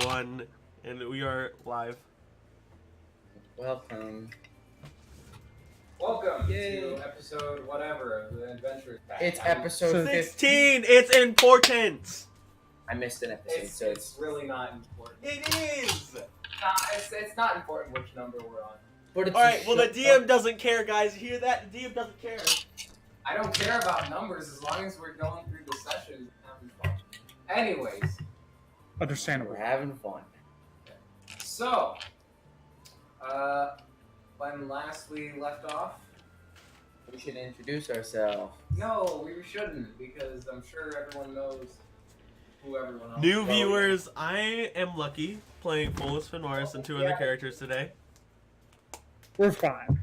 1, and we are live. Welcome. Welcome Yay. to episode whatever of the Adventures Pact. It's episode 16! It's important! I missed an episode, It's really not important. It is! It's not important which number we're on. But it's Alright, well the DM doesn't care, guys. You hear that? The DM doesn't care. I don't care about numbers as long as we're going through the session and having fun. Anyways, Understandable. We're having fun. so, when last we left off, We should introduce ourselves. no, we shouldn't, because I'm sure everyone knows who everyone else New is. viewers, I am Lucky, playing Folas, and 2 other characters today. We're fine.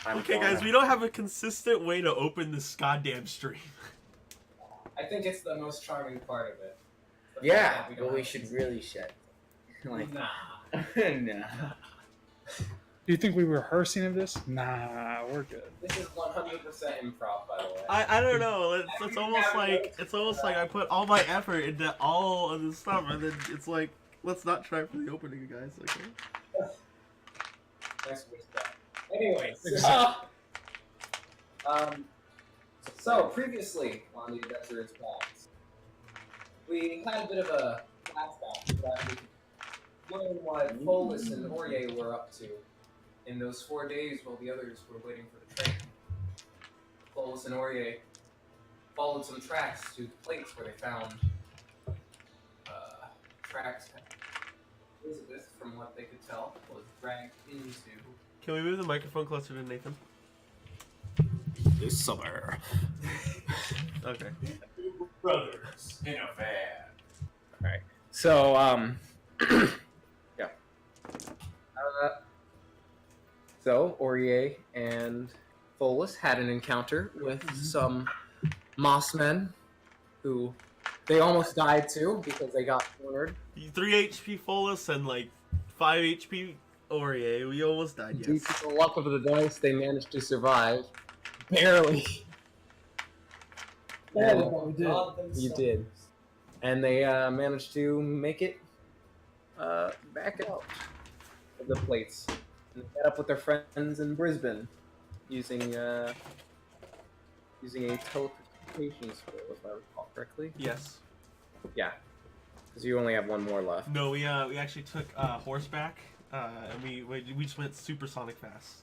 Okay, guys, we don't have a consistent way to open this goddamn stream. I think it's the most charming part of it. The fact Yeah, that don't but we have should to- really shut. Like, Nah. nah. Do you think we were rehearsing of this? Nah, we're good. This is 100% improv, by the way. I don't know. It's almost like I put all my effort into all of this stuff, and then it's like, let's not try for the opening, guys. Okay. Nice wisdom. Anyways, Exactly. so previously on the Adventures Pact, we had a bit of a flashback so that we could learn what Folas and Aurier were up to in those 4 days while the others were waiting for the train. Folas and Aurier followed some tracks to the plates where they found tracks. Elizabeth, from what they could tell, was dragged into. Can we move the microphone closer to Nathan? This summer. Okay. Brothers in a van. Alright. So, yeah. So, Aurier and Folas had an encounter with some Mossmen who they almost died to because they got cornered. 3 HP Folas and like 5 HP Aurier. We almost died, Due yes. to the luck of the dice, they managed to survive. Barely. Oh, we did. You did. And they managed to make it back out of the plates and met up with their friends in Brisbane using a teleportation skill, if I recall correctly. Yes. Yeah, because you only have one more left. No, we actually took horseback, and we just went supersonic fast.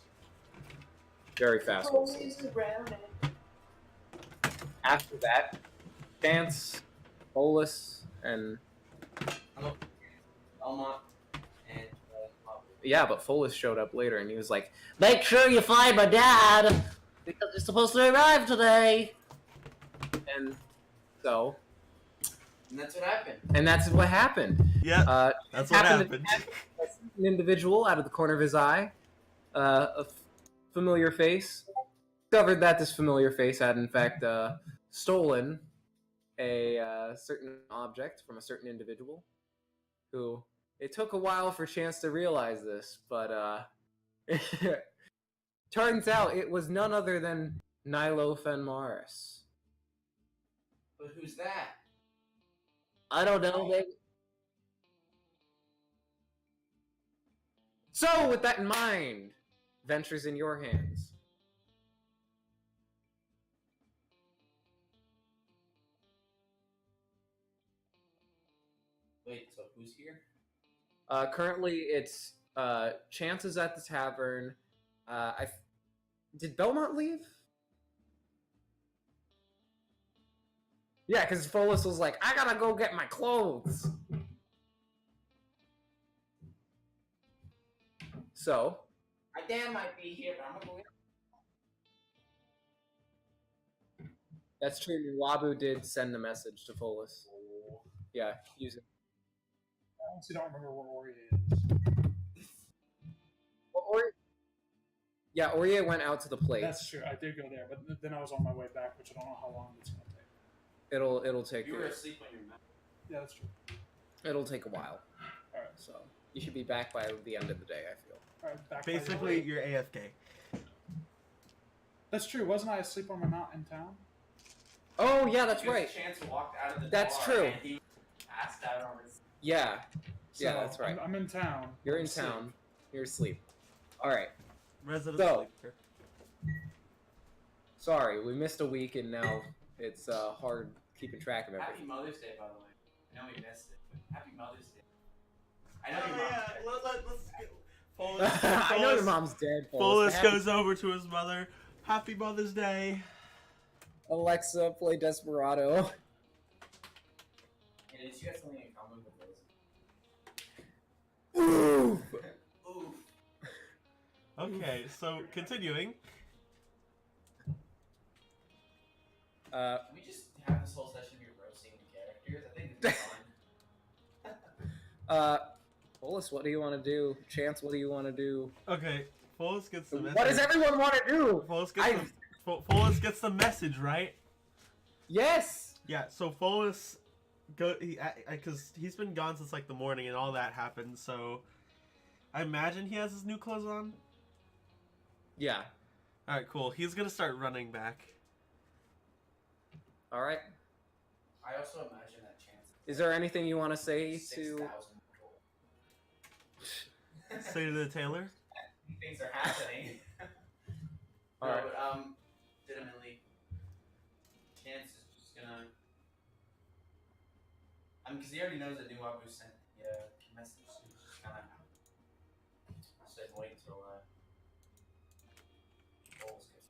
Very fast. After that, Dance, Bolus, and Almont and yeah, but Folas showed up later, and he was like, make sure you find my dad because he's supposed to arrive today. and so, And that's what happened. and that's what happened. Yeah, that's what happened. An individual out of the corner of his eye, a familiar face, discovered that this familiar face had in fact stolen a certain object from a certain individual, who it took a while for Chance to realize this, but turns out it was none other than Nilo Fenmaris. But who's that? I don't know. So, with that in mind, Venture's in your hands. Wait, so who's here? Currently, it's Chance is at the tavern. Did Belmont leave? Yeah, because Folas was like, I gotta go get my clothes. So, My dad might be here, but I'm gonna go get that's true. Wabu did send a message to Folas. Yeah, use it. I honestly don't remember where Aurier is. Yeah, Aurier went out to the place. That's true. I did go there, but then I was on my way back, which I don't know how long it's going to take. It'll take You were asleep on your mat. Yeah, that's true. it'll take a while. All right. So you should be back by the end of the day, I feel. All right. Back by Basically, the- you're AFK. That's true. Wasn't I asleep on my mount in town? Oh yeah, that's Because right. Chance walked out of the That's bar true. and he passed out on his. Yeah, So yeah, that's right. I'm in town. You're I'm in sick. town. You're asleep. All right. Resident So- sleeper. Sorry, we missed a week, and now it's hard keeping track of Happy everything. Mother's Day, by the way. I know we missed it, but Happy Mother's Day. I know Oh, your mom's dead. let's get... I know your mom's dead. Folas Happy- goes over to his mother. Happy Mother's Day. Alexa, play Desperado. Hey, did you have something in common with those? Ooh. Ooh. Okay, so continuing. Can we just have this whole session be roasting the characters? I think it's fun. Folas, what do you want to do? Chance, what do you want to do? Okay, Folas gets the message. What does everyone want to do? Folas gets the message, right? Yes. Yeah, so Folas because he's been gone since like the morning and all that happened, so I imagine he has his new clothes on. Yeah. Alright, cool. He's gonna start running back. All right. I also imagine that chance. Is there anything you want to say to? 6,000 gold. Say to the tailor. Things are happening. All No, right. but legitimately, Chance is just gonna. Because he already knows that New Abu sent the message, so he's just gonna. Just wait until Foles gets.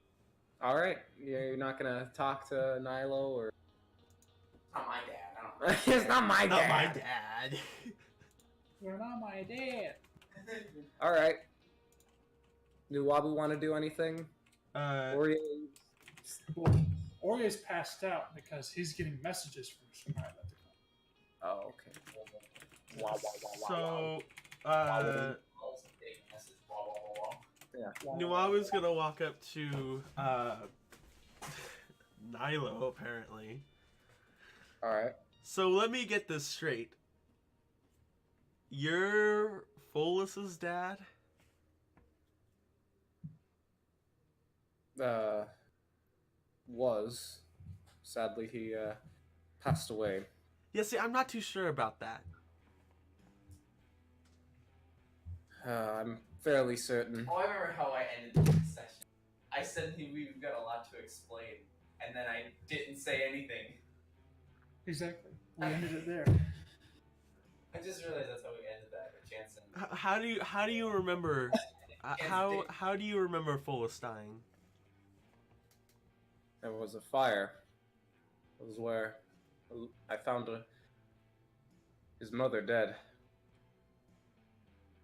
All right. You're not gonna talk to Nilo or? It's not my dad. I don't. It's not my Not dad. my dad. You're not my dad. All right. Do Wabu want to do anything? Or Well, Orio's passed out because he's getting messages from Shemai. oh, okay. So, Foles and big message. Wah wah wah wah. Yeah. Nuabu's gonna walk up to Nilo, apparently. All right. So let me get this straight. You're Folas's dad? Was sadly he passed away. Yeah, see, I'm not too sure about that. I'm fairly certain. Oh, I remember how I ended the session. I said we've got a lot to explain, and then I didn't say anything. Exactly. We ended it there. I just realized that's how we ended that with Chance and How do you remember? How do you remember Folas dying? There was a fire. It was where I found his mother dead.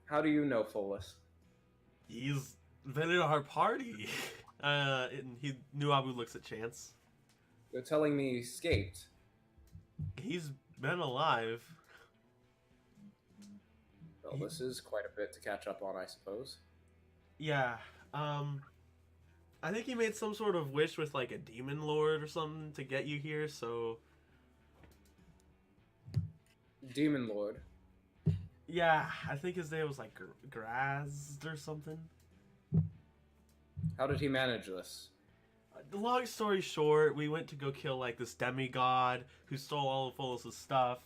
How do you know Folas? He's been at our party. And Nuabu looks at Chance. You're telling me he escaped. He's been alive. Well, this is quite a bit to catch up on, I suppose. Yeah. I think he made some sort of wish with like a demon lord or something to get you here, so Demon Lord. yeah, I think his name was like Graz or something. How did he manage this? Long story short, we went to go kill like this demigod who stole all of Folas' stuff.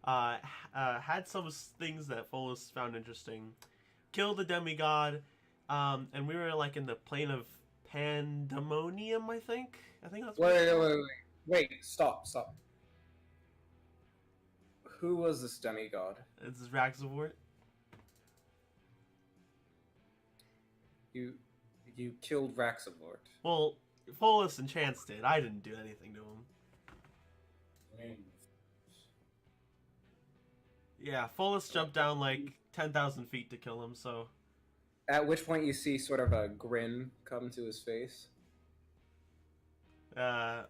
Had some things that Folas found interesting. Killed the demigod, and we were like in the plane of Pandemonium, I think. I think that's what Wait, stop. Who was this demigod? it's Raxavort. You killed Raxavort. Well, Folas and Chance did. I didn't do anything to him. Yeah, Folas jumped down like 10,000 feet to kill him, so... At which point you see sort of a grin come to his face.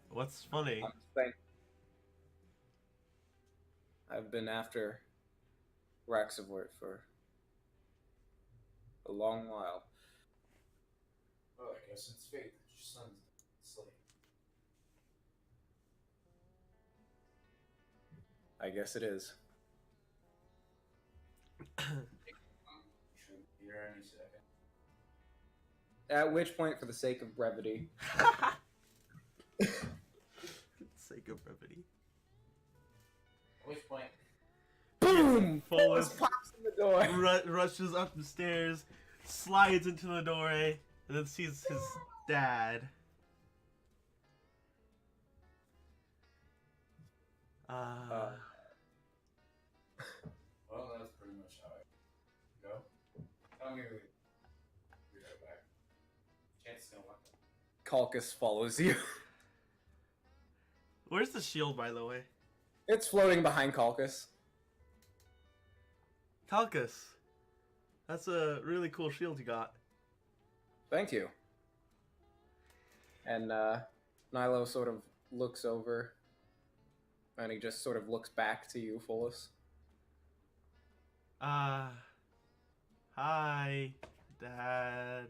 What's funny? I'm saying, I've been after Raxavort for a long while. Oh, I guess it's fate that your son's asleep. I guess it is. Should be here any second. At which point, for the sake of brevity, Sake of brevity. At which point, Boom! Folas pops in the door. rushes up the stairs, slides into the doorway, and then sees his dad. Well, that's pretty much how I go. I'm gonna be right back. Chance to know what. Calcus follows you. Where's the shield, by the way? It's floating behind Calcus. Calcus. That's a really cool shield you got. Thank you. And Nilo sort of looks over, and he just sort of looks back to you, Folas. Hi, Dad.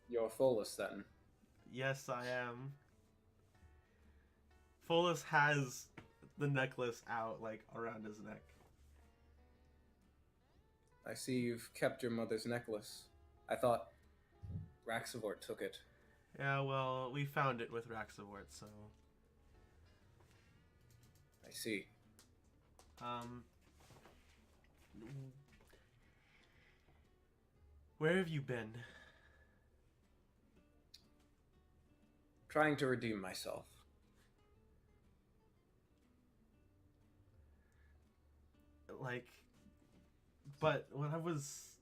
You're Folas then. Yes, I am. Folas has the necklace out, like, around his neck. I see you've kept your mother's necklace. I thought Raxavort took it. Yeah, well, we found it with Raxavort, so... I see. Where have you been? Trying to redeem myself. Like, but when I was,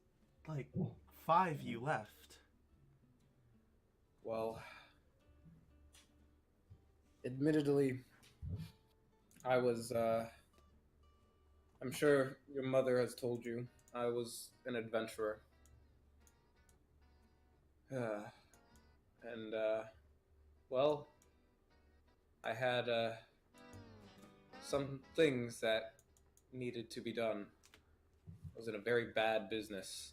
like, 5, you left. Well, admittedly, I was, I'm sure your mother has told you, I was an adventurer. And, well, I had, some things that needed to be done. I was in a very bad business.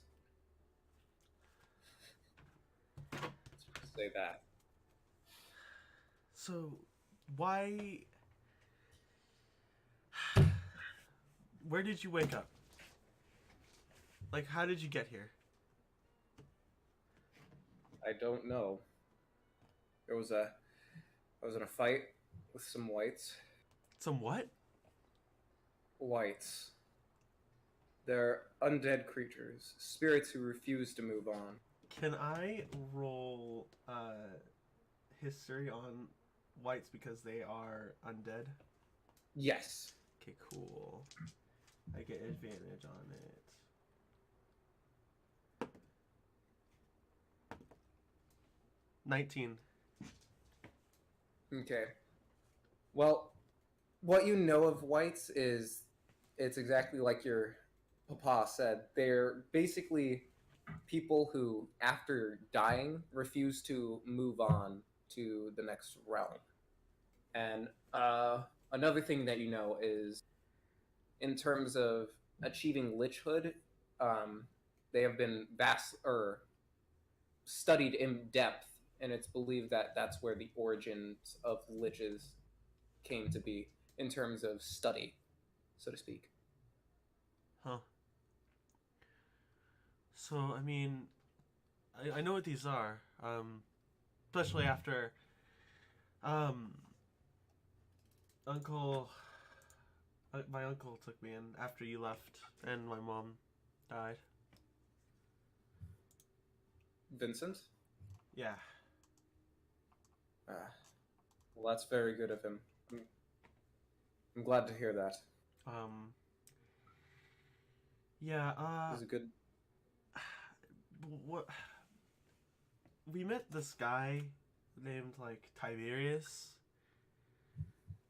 Let's say that. So, why... Where did you wake up? Like, how did you get here? I don't know. I was in a fight with some whites. Some what? Whites. They're undead creatures, spirits who refuse to move on. Can I roll history on whites because they are undead? Yes. Okay, cool. I get advantage on it. $19. Okay. Well, what you know of whites is it's exactly like your papa said. They're basically people who, after dying, refuse to move on to the next realm. And another thing that you know is, in terms of achieving lichhood, they have been studied in depth, and it's believed that that's where the origins of liches came to be in terms of study, so to speak. Huh. So, I mean, I know what these are, especially after, my uncle took me in after you left and my mom died. Vincent? Yeah. Well, that's very good of him. I'm glad to hear that. Yeah, He's a good... what... We met this guy named, like, Tiberius,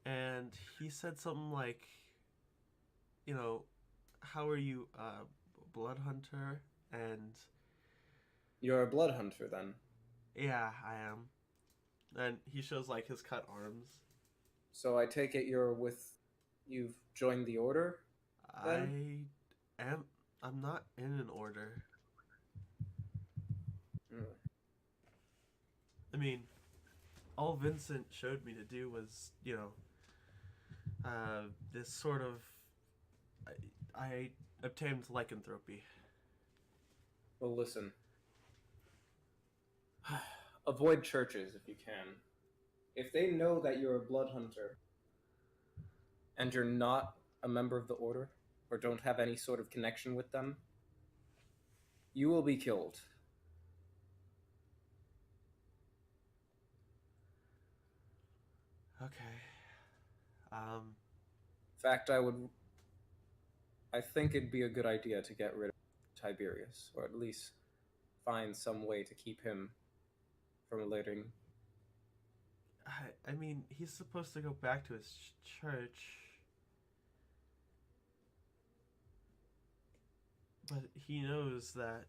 and he said something like, you know, how are you, blood hunter? And... You're a blood hunter, then? Yeah, I am. And he shows, like, his cut arms. So I take it you've joined the order? Then? I'm not in an order. I mean, all Vincent showed me to do was, you know, this sort of... I obtained lycanthropy. Well, listen. Avoid churches if you can. If they know that you're a blood hunter, and you're not a member of the Order, or don't have any sort of connection with them, you will be killed. Okay. In fact, I think it'd be a good idea to get rid of Tiberius, or at least find some way to keep him from alerting. I mean, he's supposed to go back to his church. But he knows that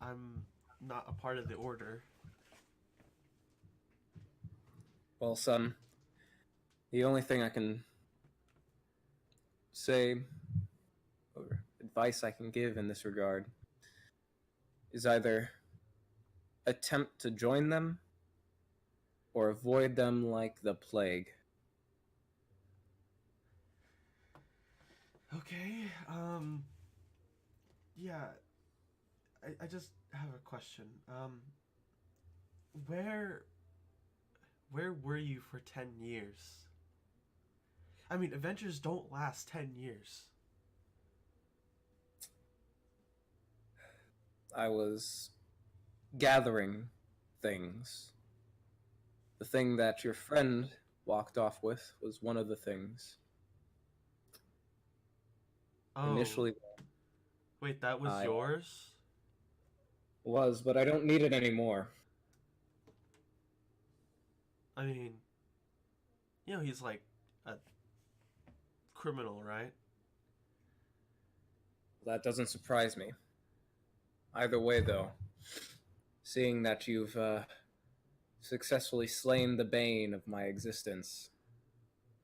I'm not a part of the Order. Well, son, the only thing I can say, or advice I can give in this regard, is either attempt to join them or avoid them like the plague. Okay, yeah, I just have a question. Where were you for 10 years? I mean, adventures don't last 10 years. I was gathering things. The thing that your friend walked off with was one of the things. Oh, Initially wait, that was I- yours? was, but I don't need it anymore. I mean, he's like a criminal, right? That doesn't surprise me. Either way, though, seeing that you've successfully slain the bane of my existence,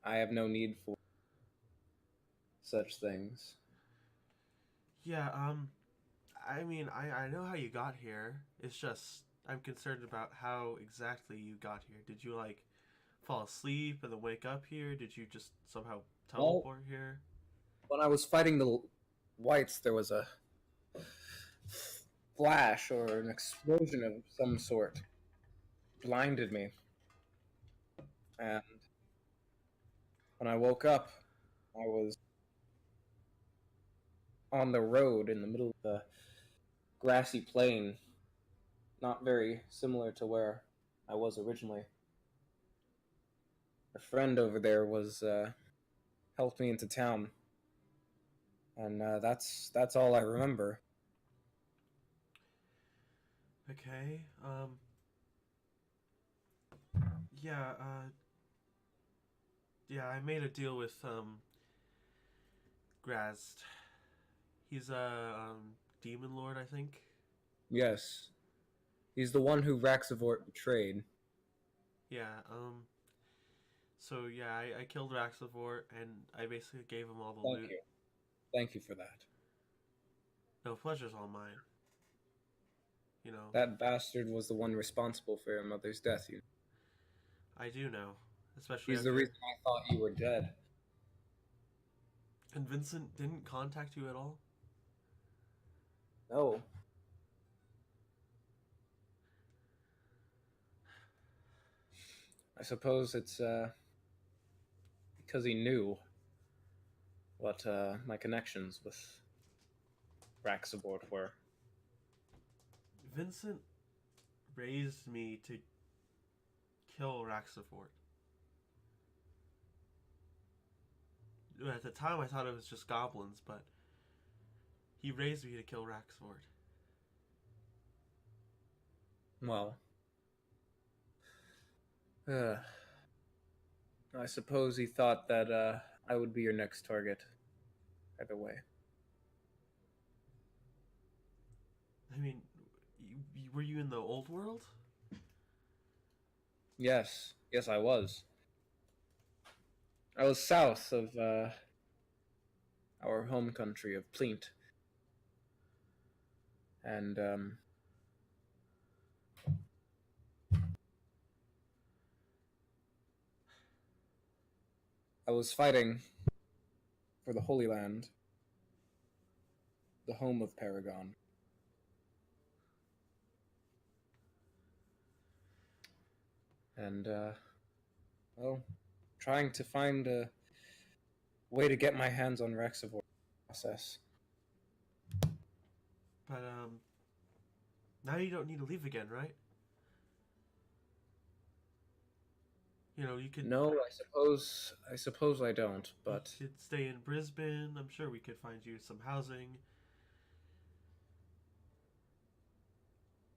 I have no need for such things. Yeah, I mean, I know how you got here. It's just, I'm concerned about how exactly you got here. Did you, like, fall asleep and then wake up here? Did you just somehow teleport here? When I was fighting the whites, there was a flash or an explosion of some sort. Blinded me. And when I woke up, I was on the road in the middle of the grassy plain, not very similar to where I was originally. A friend over there was helped me into town, and that's all I remember. Okay, yeah, yeah, I made a deal with, Grazd. He's a, demon lord, I think. Yes, he's the one who Raxavort betrayed. Yeah, so yeah, I killed Raxavort, and I basically gave him all the loot. Thank you for that. No, pleasure's all mine. You know, That bastard was the one responsible for your mother's death. I do know. Especially He's the after... reason I thought you were dead. And Vincent didn't contact you at all? No. I suppose it's because he knew what my connections with Raxabort were. Vincent raised me to kill Raxafort. At the time, I thought it was just goblins, but he raised me to kill Raxford. Well, I suppose he thought that I would be your next target. Either way. I mean, were you in the old world? Yes, I was. I was south of our home country of Pleent. And I was fighting for the Holy Land, the home of Paragon. And well, trying to find way to get my hands on Rexivore process. But now you don't need to leave again, right? You know, you could. No, I suppose I don't, but You could stay in Brisbane. I'm sure we could find you some housing.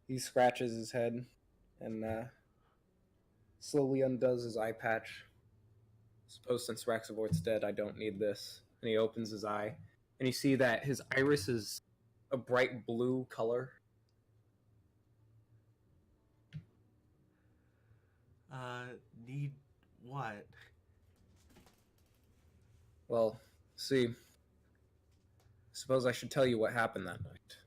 he scratches his head and slowly undoes his eye patch. Suppose since Raxivort's dead, I don't need this. And he opens his eye, and you see that his iris is a bright blue color. Need what? Well, see, suppose I should tell you what happened that night.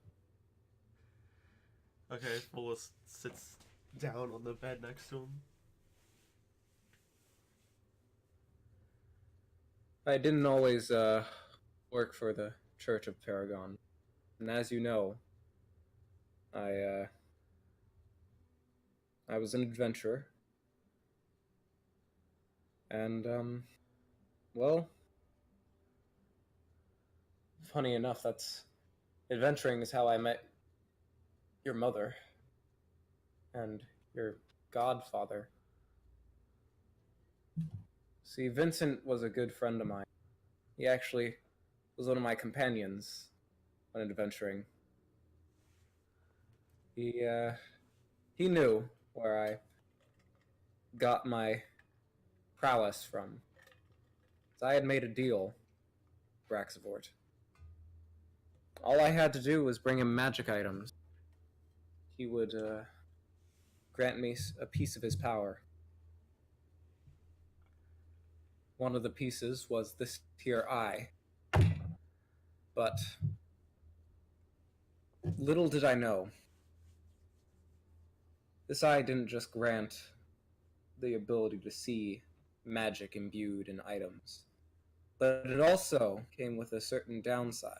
Okay, Folas sits down on the bed next to him. I didn't always work for the Church of Paragon, and as you know, I was an adventurer, and well, funny enough, that's adventuring is how I met your mother and your godfather. See, Vincent was a good friend of mine. He actually was one of my companions when adventuring. He knew where I got my prowess from. So I had made a deal with Raxivort. All I had to do was bring him magic items. He would grant me a piece of his power. One of the pieces was this here eye. But little did I know, this eye didn't just grant the ability to see magic imbued in items, but it also came with a certain downside.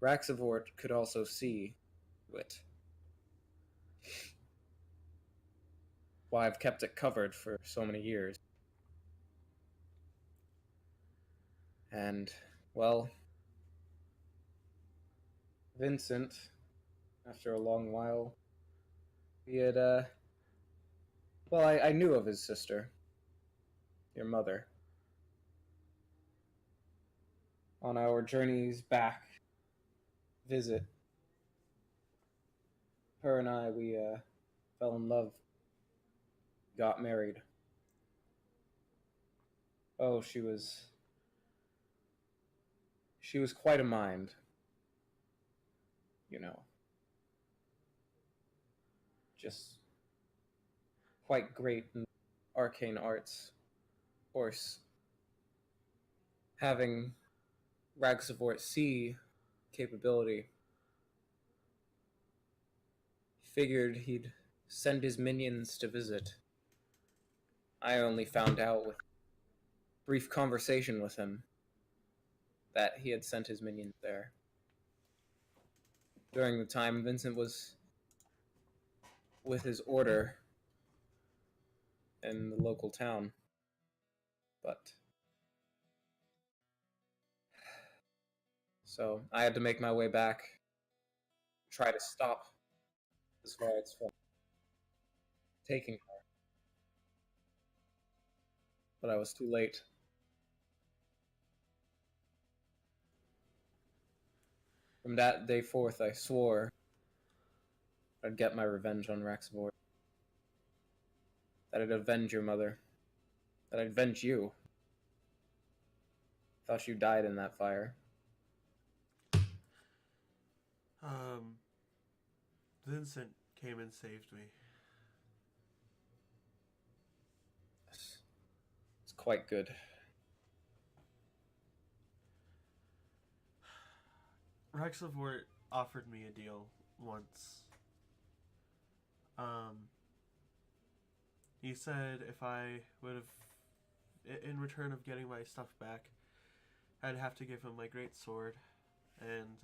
Raxivort could also see it. Why I've kept it covered for so many years. And, well, Vincent, after a long while, he had, well, I knew of his sister, your mother. On our journeys back, visit, her and I, we, fell in love, got married. Oh, she was quite a mind, you know. Just quite great in arcane arts. Of course, having Ragsavort see capability, figured he'd send his minions to visit. I only found out with brief conversation with him that he had sent his minions there. During the time Vincent was with his order in the local town. But so I had to make my way back, try to stop as far as from taking her. But I was too late. From that day forth, I swore I'd get my revenge on Raxivor. That I'd avenge your mother. That I'd avenge you. Thought you died in that fire. Vincent came and saved me. It's quite good. Raxivort offered me a deal once. He said if I would have, in return of getting my stuff back, I'd have to give him my great sword, and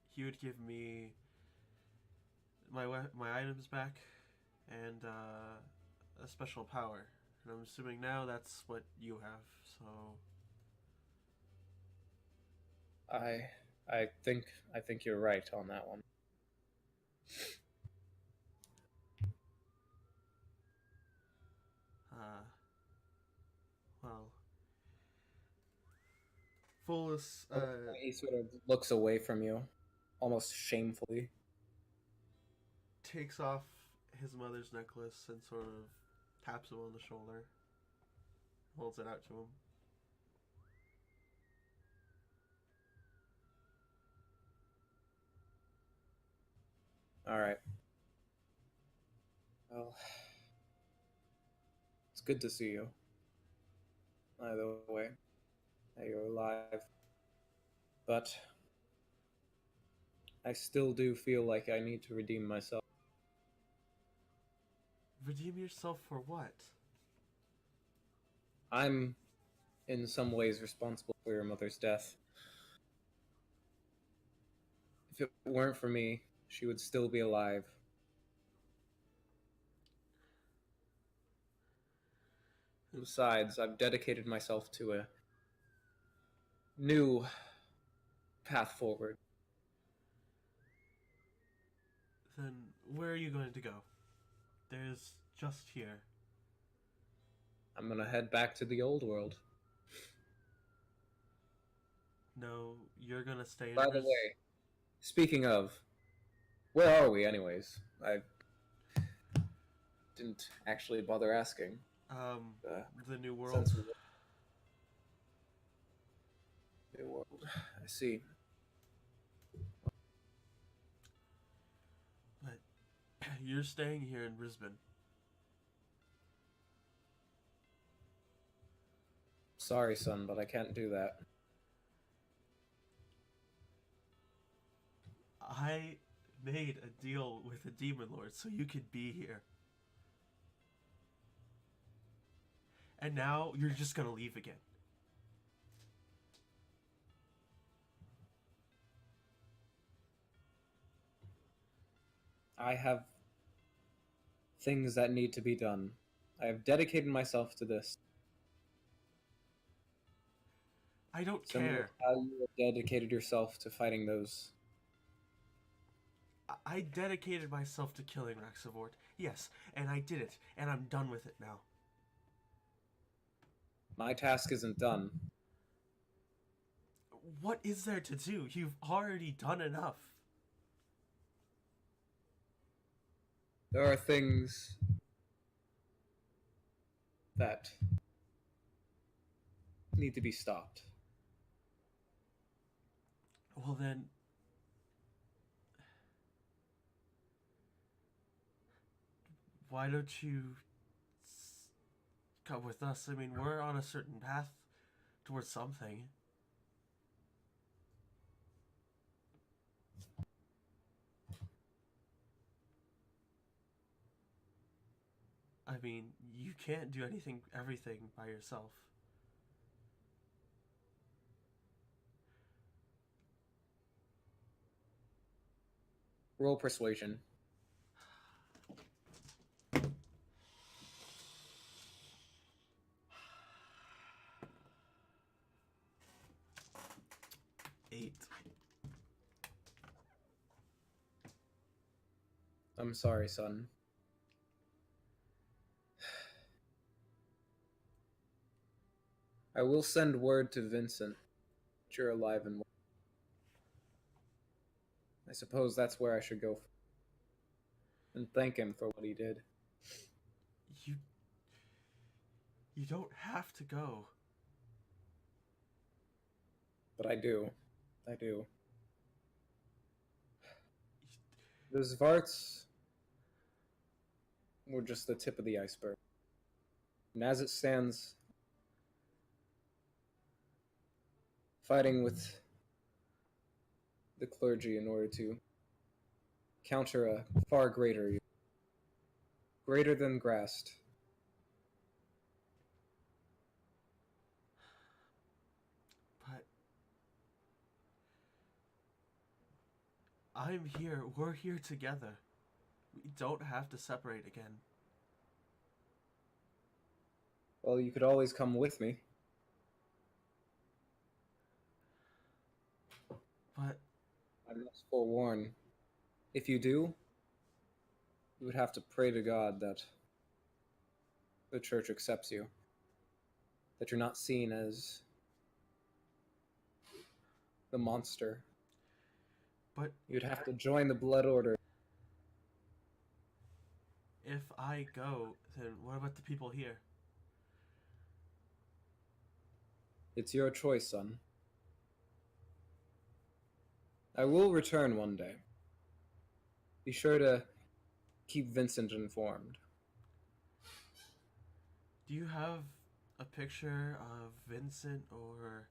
he would give me my items back, and a special power And I'm assuming now that's what you have, so... I think you're right on that one. Well... Folas, He sort of looks away from you, almost shamefully. takes off his mother's necklace and sort of taps him on the shoulder. Holds it out to him. All right. Well, it's good to see you. Either way, that you're alive. But I still do feel like I need to redeem myself. Redeem yourself for what? I'm, in some ways, responsible for your mother's death. If it weren't for me, she would still be alive. Besides, I've dedicated myself to a new path forward. Then where are you going to go? There's just here. I'm gonna head back to the old world. No, you're gonna stay in By the way, speaking of, where are we anyways? I didn't actually bother asking. The new world. Since we- New world. I see. But you're staying here in Brisbane. Sorry, son, but I can't do that. I made a deal with the Demon Lord so you could be here. And now you're just gonna leave again. I have things that need to be done. I have dedicated myself to this. I don't Similar care. to how you have dedicated yourself to fighting those. I dedicated myself to killing Raxavort. Yes, and I did it, and I'm done with it now. My task isn't done. What is there to do? You've already done enough. There are things that need to be stopped. Well then... Why don't you come with us? I mean, we're on a certain path towards something. I mean, you can't do everything by yourself. Roll persuasion. Eight. I'm sorry, son. I will send word to Vincent that you're alive and well. I suppose that's where I should go. And thank him for what he did. You don't have to go. But I do. I do. The Zvarts were just the tip of the iceberg. And as it stands, fighting with the clergy in order to counter a far greater evil. Greater than Grast. But I'm here. We're here together. We don't have to separate again. Well, you could always come with me. But I must forewarn. If you do, you would have to pray to God that the church accepts you. That you're not seen as the monster. but You'd have to join the Blood Order. if I go, then what about the people here? It's your choice, son. I will return one day. Be sure to keep Vincent informed. Do you have a picture of Vincent or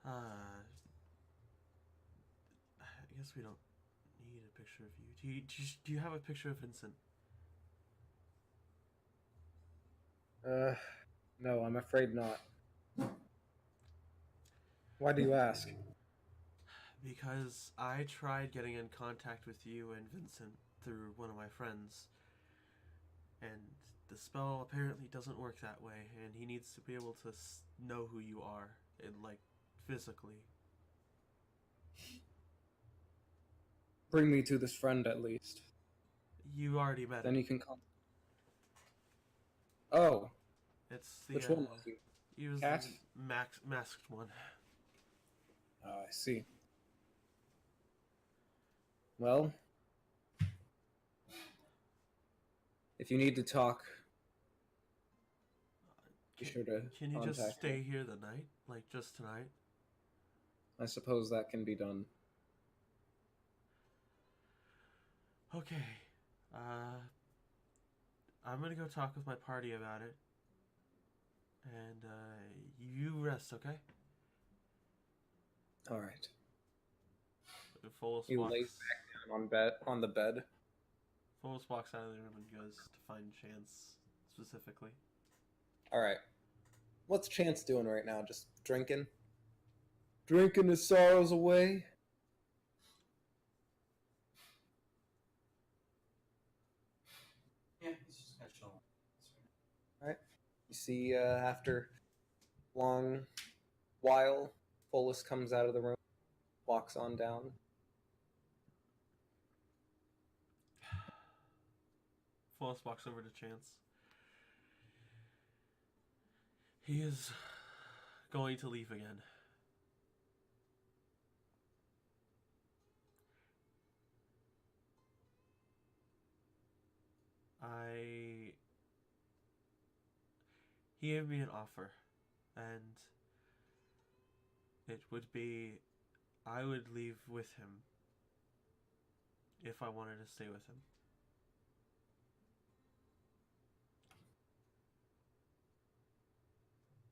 I guess we don't need a picture of you. Do you have a picture of Vincent? No, I'm afraid not. Why do you ask? Because I tried getting in contact with you and Vincent through one of my friends, and the spell apparently doesn't work that way, and he needs to be able to know who you are, and like physically. Bring me to this friend at least. You already met Then him. you can come. Oh, It's the which one was he? he was Cat? the masked one. Oh, I see. Well, if you need to talk, be sure to Can you just contact stay me. here the night, like just tonight? I suppose that can be done. Okay. I'm gonna go talk with my party about it. And, you rest, okay? All right. Folas He walks, lays back down on the bed. Folas walks out of the room and goes to find Chance, specifically. All right. What's Chance doing right now? Just drinking? Drinking his sorrows away? Yeah, he's just kind of chilling. All right. You see, after a long while, Folas comes out of the room, walks on down. Folas walks over to Chance. He is going to leave again. He gave me an offer, and it would be I would leave with him if I wanted to stay with him.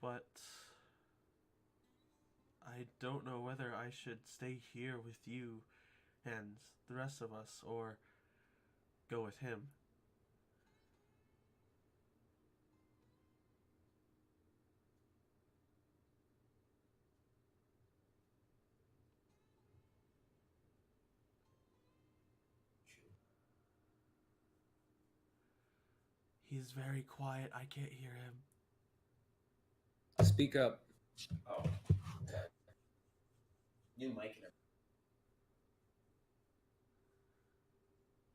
But I don't know whether I should stay here with you and the rest of us or go with him. He's very quiet. I can't hear him. Speak up. Oh. New mic and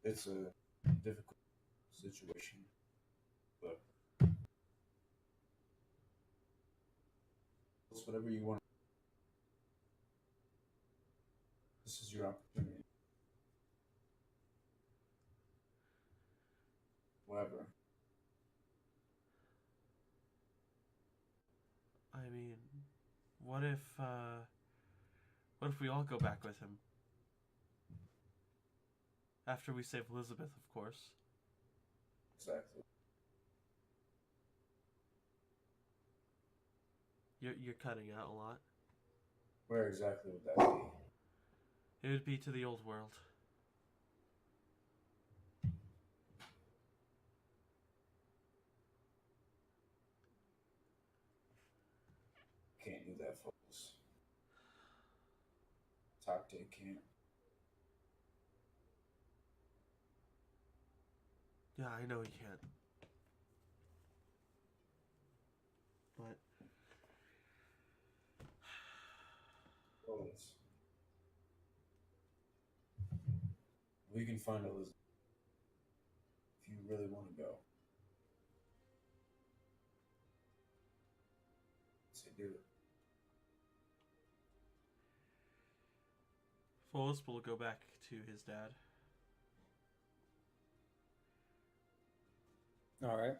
It's a difficult situation, but it's whatever you want. This is your opportunity. Whatever. I mean, what if we all go back with him? After we save Elizabeth, of course. Exactly. You're cutting out a lot. Where exactly would that be? It would be to the old world. Can't do that, folks. Tactic can't. Yeah, I know you can't. We can find Elizabeth if you really want to go. Say do it. Folas will go back to his dad. All right.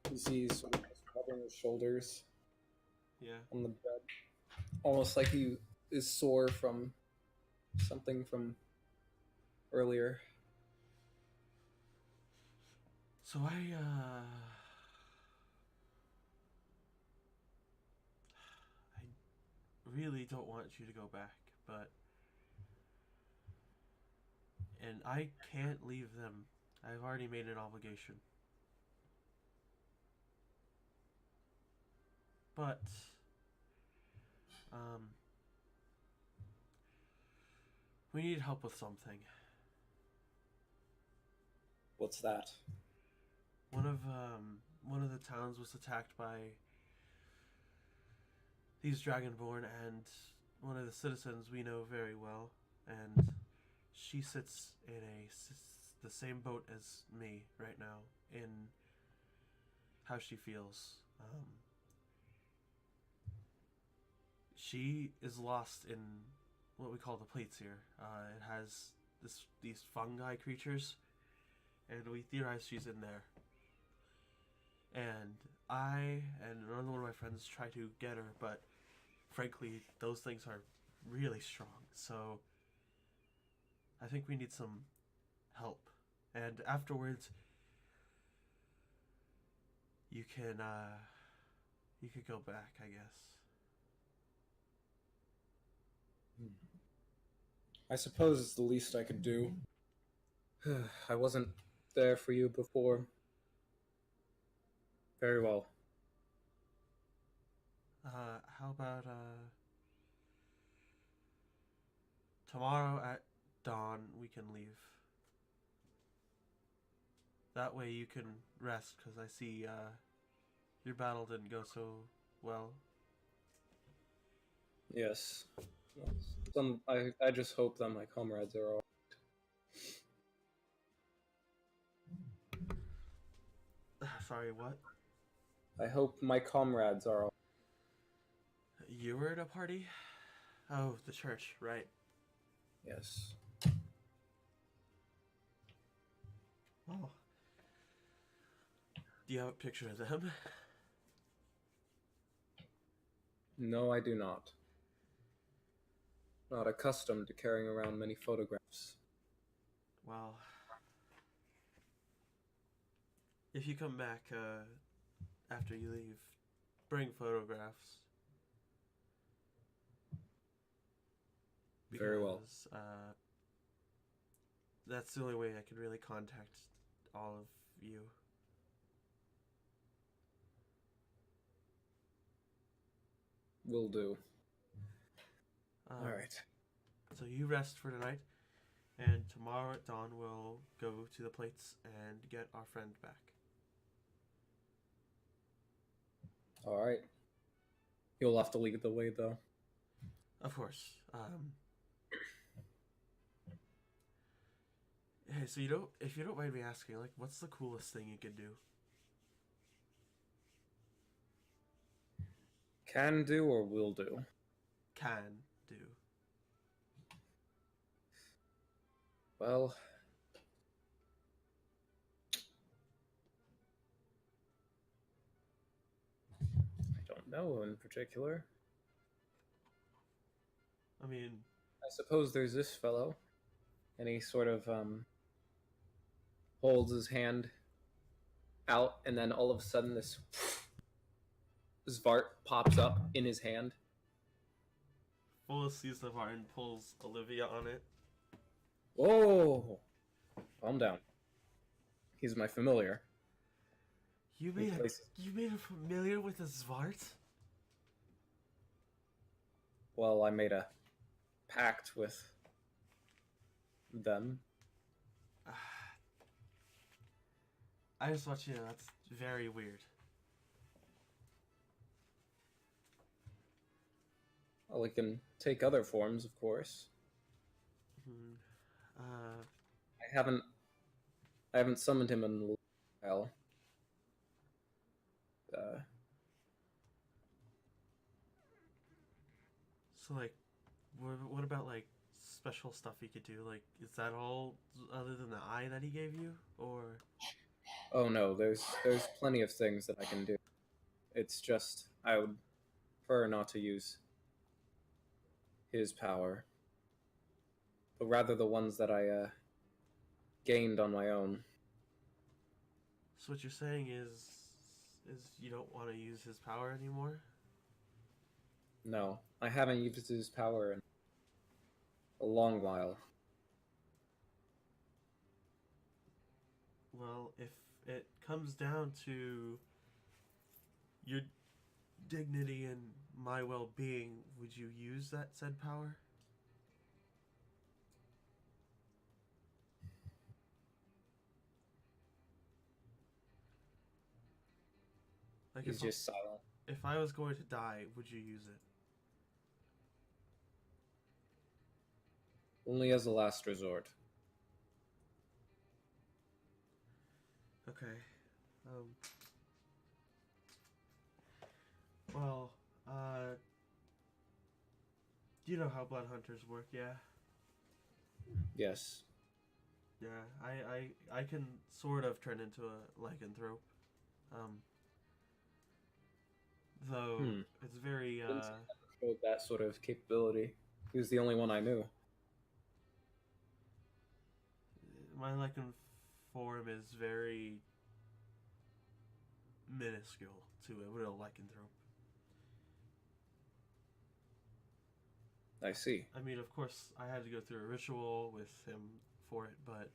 You see he's sort of rubbing his shoulders Yeah. on the bed, almost like he is sore from something from earlier. So I really don't want you to go back, but and I can't leave them. I've already made an obligation. But we need help with something. What's that? One of the towns was attacked by these Dragonborn, and one of the citizens we know very well, and she sits in the same boat as me right now in how she feels. She is lost in what we call the plates here. It has these fungi creatures, and we theorize she's in there. And I and another one of my friends try to get her, but frankly, those things are really strong. So I think we need some help. And afterwards, you could go back, I guess. I suppose it's the least I could do. I wasn't there for you before. Very well. How about tomorrow at dawn we can leave. That way you can rest, because I see your battle didn't go so well. Yes. I just hope that my comrades are all Sorry, what? I hope my comrades are all You were at a party? Oh, the church, right. Yes. Oh. Do you have a picture of them? No, I do not. Not accustomed to carrying around many photographs. Well, if you come back after you leave, bring photographs. Very well. That's the only way I can really contact all of you. Will do. All right. So you rest for tonight, and tomorrow at dawn we'll go to the plates and get our friend back. All right. You'll have to lead the way, though. Of course. Hey, so if you don't mind me asking, like, what's the coolest thing you could do? Can do or will do? Can do. Well, I don't know in particular. I mean, I suppose there's this fellow, and he sort of holds his hand out, and then all of a sudden this Zvart pops up in his hand. Folas sees the bar and pulls Olivia on it. Whoa! Calm down. He's my familiar. You made a familiar with a Zvart? Well, I made a pact with them. I just want you to know that's very weird. Well, it can take other forms, of course. Mhm. I haven't summoned him in a little while. Uh, So like, what about like special stuff he could do? Like, is that all other than the eye that he gave you, or? oh no, there's plenty of things that I can do. It's just I would prefer not to use his power, but rather the ones that I gained on my own. So what you're saying is you don't want to use his power anymore? No, I haven't used his power in a long while. Well, if it comes down to your dignity and my well-being, would you use that said power? Like He's just silent. if I was going to die, would you use it? Only as a last resort. Okay. Well, you know how blood hunters work, yeah? Yes. Yeah, I can sort of turn into a lycanthrope. Though it's very Showed that sort of capability. He was the only one I knew. my lycan form is very minuscule to a real lycanthrope. I see. I mean, of course, I had to go through a ritual with him for it, but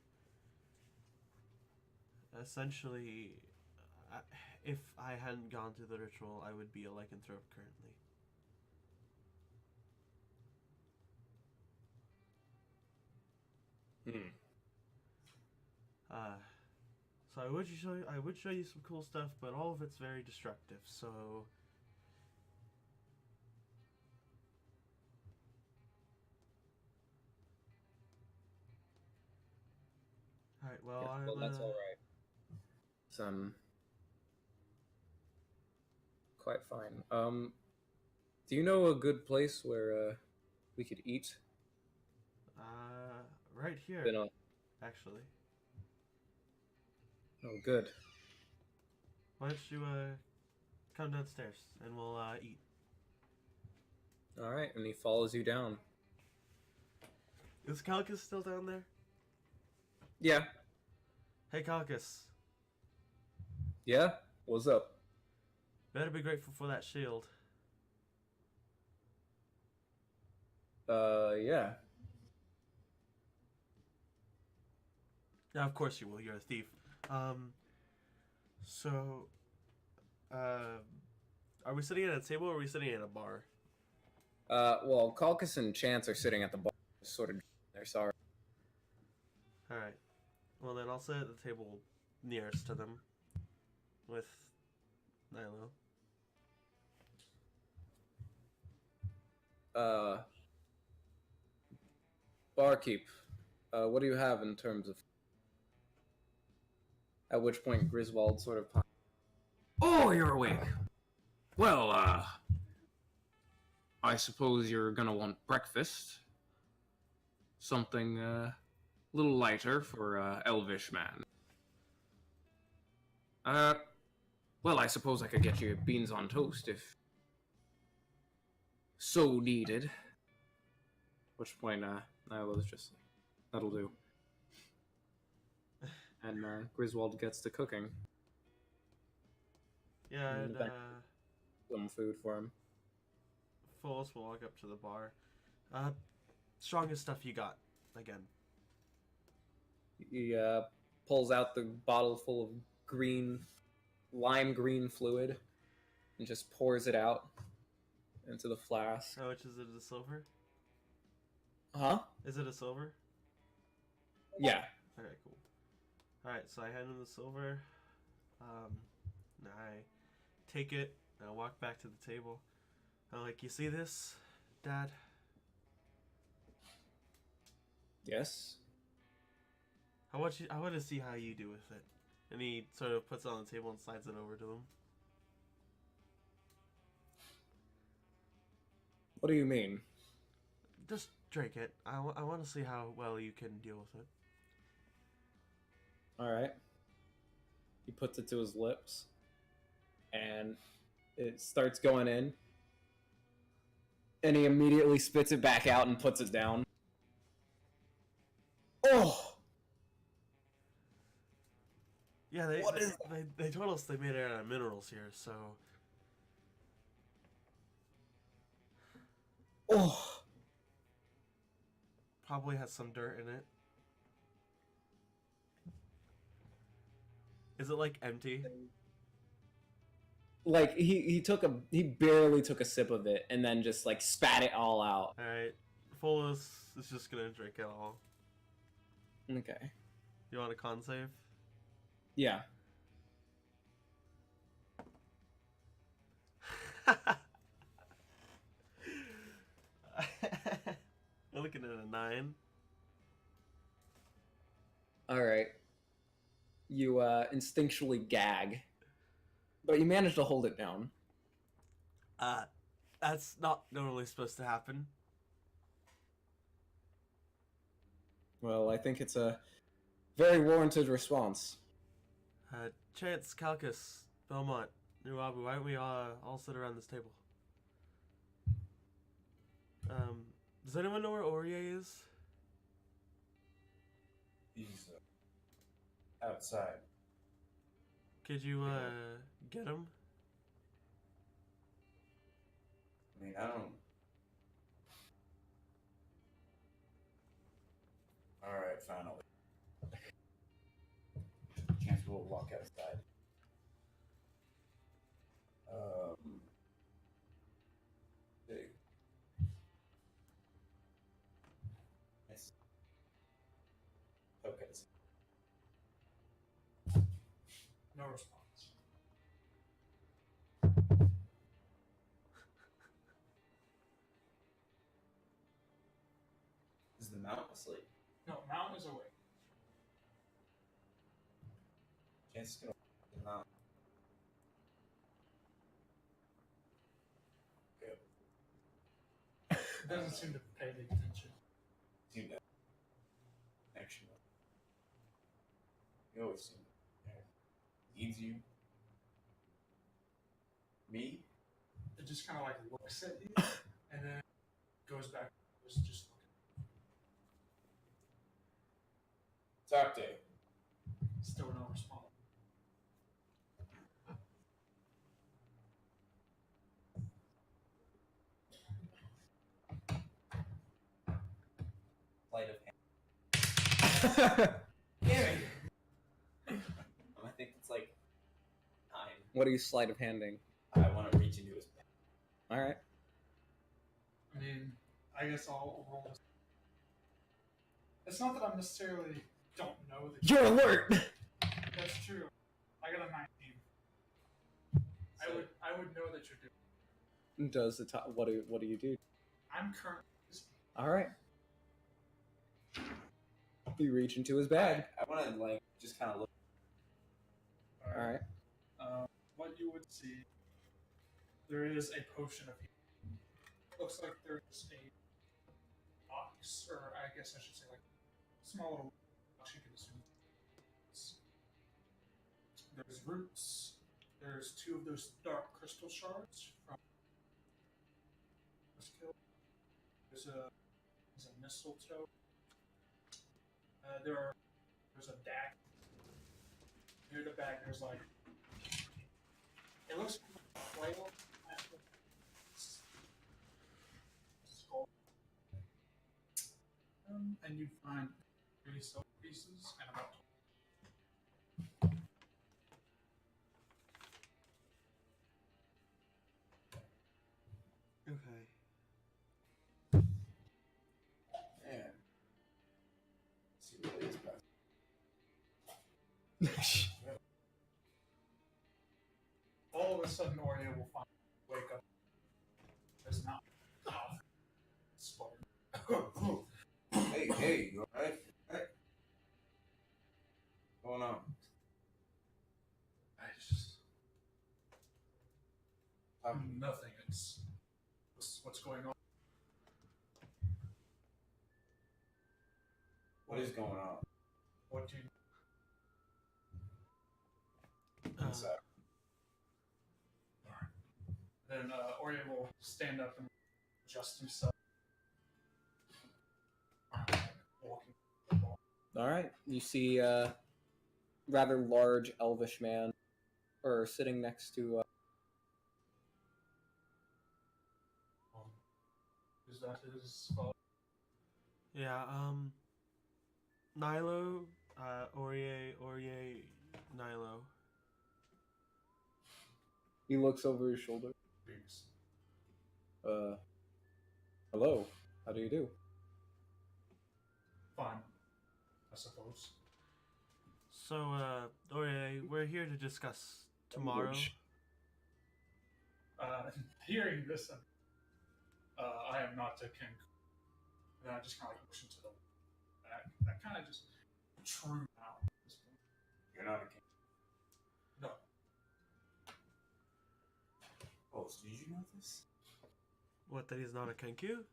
essentially, if I hadn't gone through the ritual, I would be a lycanthrope currently. So I would show you some cool stuff, but all of it's very destructive. So, all right. Well, Yeah, well, that's all right. It's quite fine. Do you know a good place where we could eat? Right here, Been a... actually. Oh, good. Why don't you come downstairs and we'll eat. All right, and he follows you down. Is Calcus still down there? Yeah. Hey, Calcus. Yeah. What's up? Better be grateful for that shield. Yeah. Now, of course you will. You're a thief. So, are we sitting at a table or are we sitting at a bar? Well, Calcus and Chance are sitting at the bar, sort of. They're sorry. All right. Well, then I'll sit at the table nearest to them with Nilo. Barkeep. What do you have in terms of? At which point Griswold sort of. Oh, you're awake. Well, I suppose you're gonna want breakfast. Something, a little lighter for, elvish man. Well, I suppose I could get you beans on toast if so needed. Which point, Nilo's just like, that'll do. And, Griswold gets to cooking. Yeah, and Some food for him. Folas will walk up to the bar. Strongest stuff you got, again. He pulls out the bottle full of lime green fluid and just pours it out into the flask. How much is it? A silver? Huh? Is it a silver? Yeah. Okay, cool. Alright, so I hand him the silver. And I take it and I walk back to the table. I'm like, you see this, Dad? Yes. I want to see how you do with it. And he sort of puts it on the table and slides it over to him. What do you mean? Just drink it. I want to see how well you can deal with it. All right. He puts it to his lips, and it starts going in. And he immediately spits it back out and puts it down. Oh! Yeah, they told us they made it out of minerals here, so... Oh! Probably has some dirt in it. Is it, like, empty? Like, he barely took a sip of it, and then just, like, spat it all out. Alright. Folas is just gonna drink it all. Okay. You want a con save? Yeah. We're looking at a 9. Alright. You, instinctually gag. But you manage to hold it down. That's not normally supposed to happen. Well, I think it's a very warranted response. Chance, Calcus, Belmont, Nuabu, why don't we all sit around this table? Does anyone know where Aurier is? He's outside. Could you, get him? I mean, I don't. Alright, finally. Chance will walk outside. Big. Nice. Okay. No response. Is the mount asleep? No, Mount is awake. Chance is gonna the mount. Good. Doesn't seem to pay any attention. Seem to action. You always seem to needs you. Me? It just kind of like looks at you and then goes back. Was just looking. Talk to you. Still no response. Sleight of hand. Damn it! I think it's like 9. What are you sleight of handing? I want to reach into his bag. Alright. I mean, I guess I'll roll this. It's not that I necessarily don't know that You're alert! that's true. I got a 19. I would know that you're doing. Does the top? What do you do? I'm currently. All right. You reach into his bag. I want to like just kind of look. All right. What you would see, there is a potion of healing. Looks like there's a box, or I guess I should say like small little box you can assume. There's roots. There's 2 of those dark crystal shards from this kill. There's a mistletoe. There's a dagger. Near the back, there's like it looks like a flail. Skull. And you find 3 silver pieces and about Okay. Man. See what it is about. all of a sudden Oreo will wake up. There's not. Sputter. Hey, you alright? Nothing. It's what's going on. What is going on? What do you? What's that? Then Oreo will stand up and adjust himself. Walking. All right. You see a rather large elvish man, or sitting next to. Is that his fault? Yeah, Nilo, Orye, Nilo. He looks over his shoulder. Beaks. Hello. How do you do? Fine, I suppose. So, Orye, we're here to discuss tomorrow. Hearing this, I am not a king. And then I just kind of like motion to the back. That kind of just true out at this point. You're not a king. No. Oh, so did you know this? What, that he's not a Kenku?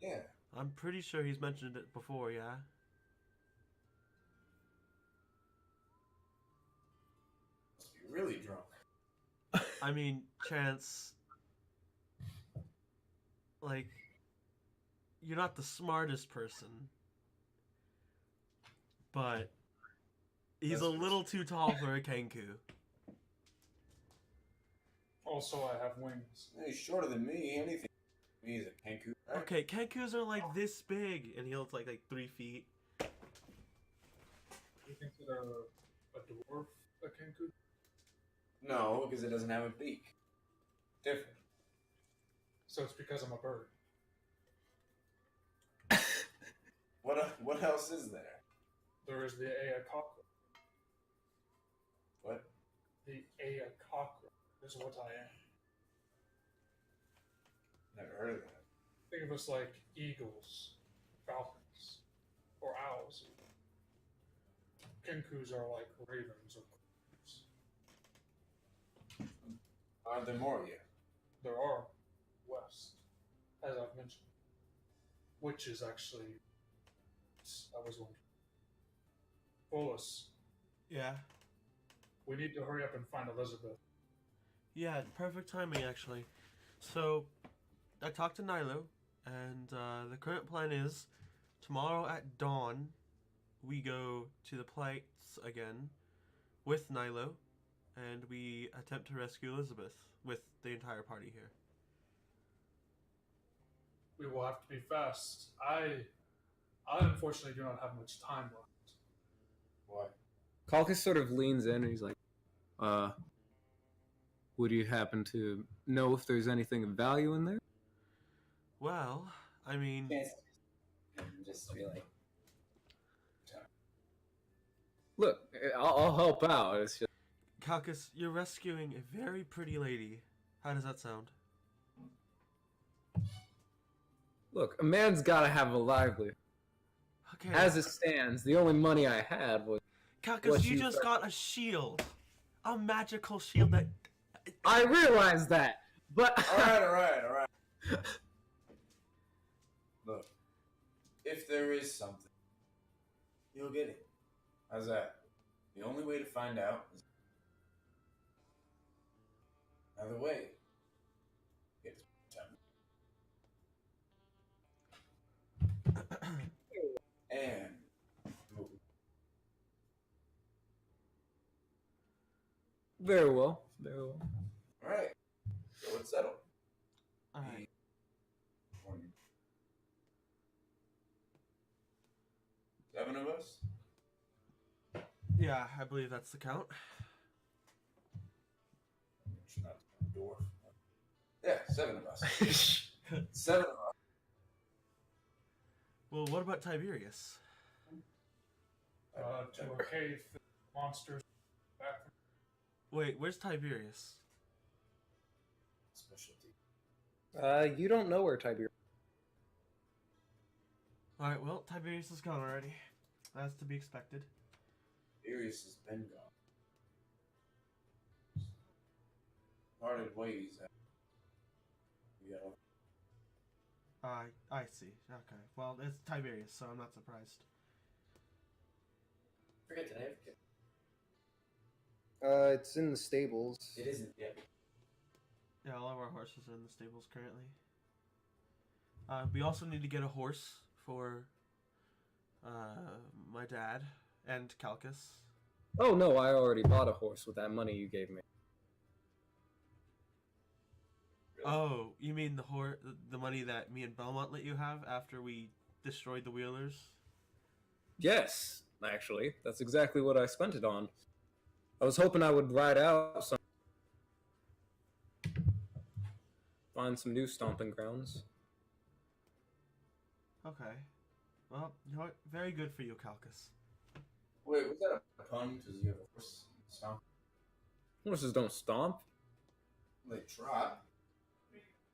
Yeah. I'm pretty sure he's mentioned it before, yeah? Must be really drunk. I mean, Chance, like, you're not the smartest person, but he's That's a for little too tall for a Kenku. Also, I have wings. He's shorter than me. Anything. He's a Kenku. Right? Okay, Kenkus are like this big, and he looks like 3 feet. You consider a dwarf a kenku? No, because it doesn't have a beak. Different. So it's because I'm a bird. What else is there? There is the Aakakra. What? The Aakakra is what I am. Never heard of that. Think of us like eagles, falcons, or owls. Kenkus are like ravens or crows. Are there more yet? There are west, as I've mentioned, which is actually I was wondering. Folas, Yeah. we need to hurry up and find Elizabeth. Yeah, perfect timing, actually. So, I talked to Nilo, and the current plan is tomorrow at dawn, we go to the Pacts again with Nilo, and we attempt to rescue Elizabeth with the entire party here. We will have to be fast. I unfortunately do not have much time left. Why? Calcus sort of leans in and he's like, would you happen to know if there's anything of value in there? Well, I mean, Just be like, Look, I'll help out. It's just Calcus, you're rescuing a very pretty lady. How does that sound? look, a man's got to have a livelihood. Okay. As it stands, the only money I had was. Calcus, what you you just thought- got a shield. A magical shield that... I realize that, but All right. Look, if there is something, you'll get it. How's that? The only way to find out is another way. Get time. And move. very well, very well. All right. So it's settled. Alright. Seven of us. Yeah, I believe that's the count. It's not a dwarf. Yeah, 7 of us. 7 of us. Well, what about Tiberius? To a cave, monsters back. Wait, where's Tiberius? Specialty. you don't know where Tiberius. Alright, well, Tiberius is gone already. That's to be expected. Arius has been gone. Parted ways go. I see. Okay. Well, it's Tiberius, so I'm not surprised. Forget today. Forget. It's in the stables. It isn't yet. Yeah, all of our horses are in the stables currently. We also need to get a horse for my dad and Calcus. Oh no, I already bought a horse with that money you gave me. Oh, you mean the money that me and Belmont let you have after we destroyed the Wheelers? Yes, actually, that's exactly what I spent it on. I was hoping I would ride out some, find some new stomping grounds. Okay. Well, you know what? Very good for you, Calcus. Wait, was that a pun? Because you have a horse stomp? Horses don't stomp. They trot.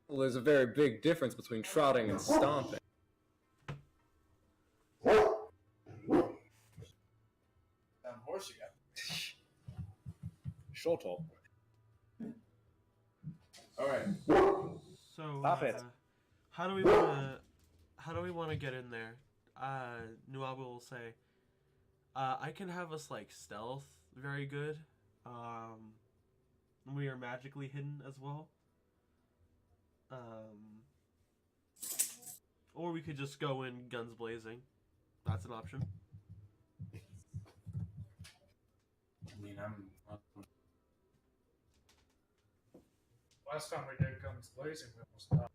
Well, there's a very big difference between trotting and stomping. Horse you got. Short talk. Alright. So, Stop it. how do we want to get in there? Nuabu will say, I can have us like stealth very good. We are magically hidden as well. Or we could just go in guns blazing. That's an option. I mean, I'm Last time we did guns blazing, we almost died.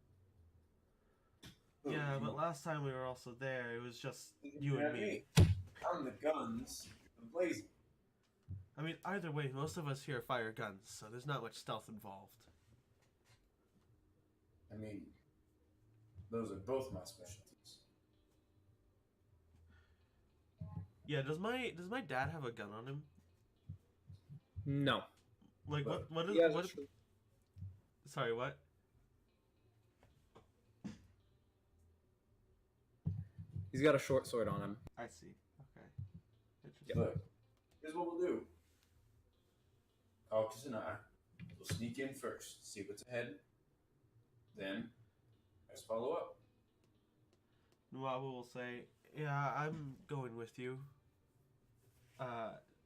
Yeah, but last time we were also there, it was just you and me. I'm the guns, the blazing. I mean, either way, most of us here fire guns, so there's not much stealth involved. I mean, those are both my specialties. Yeah, does my dad have a gun on him? No. Like what is Yeah, what? Sorry, what? He's got a short sword on him. I see. Okay. Yep. Look, here's what we'll do. Calcus and I will sneak in first, see what's ahead. Then, let's follow up. Nuabu will say, "Yeah, I'm going with you.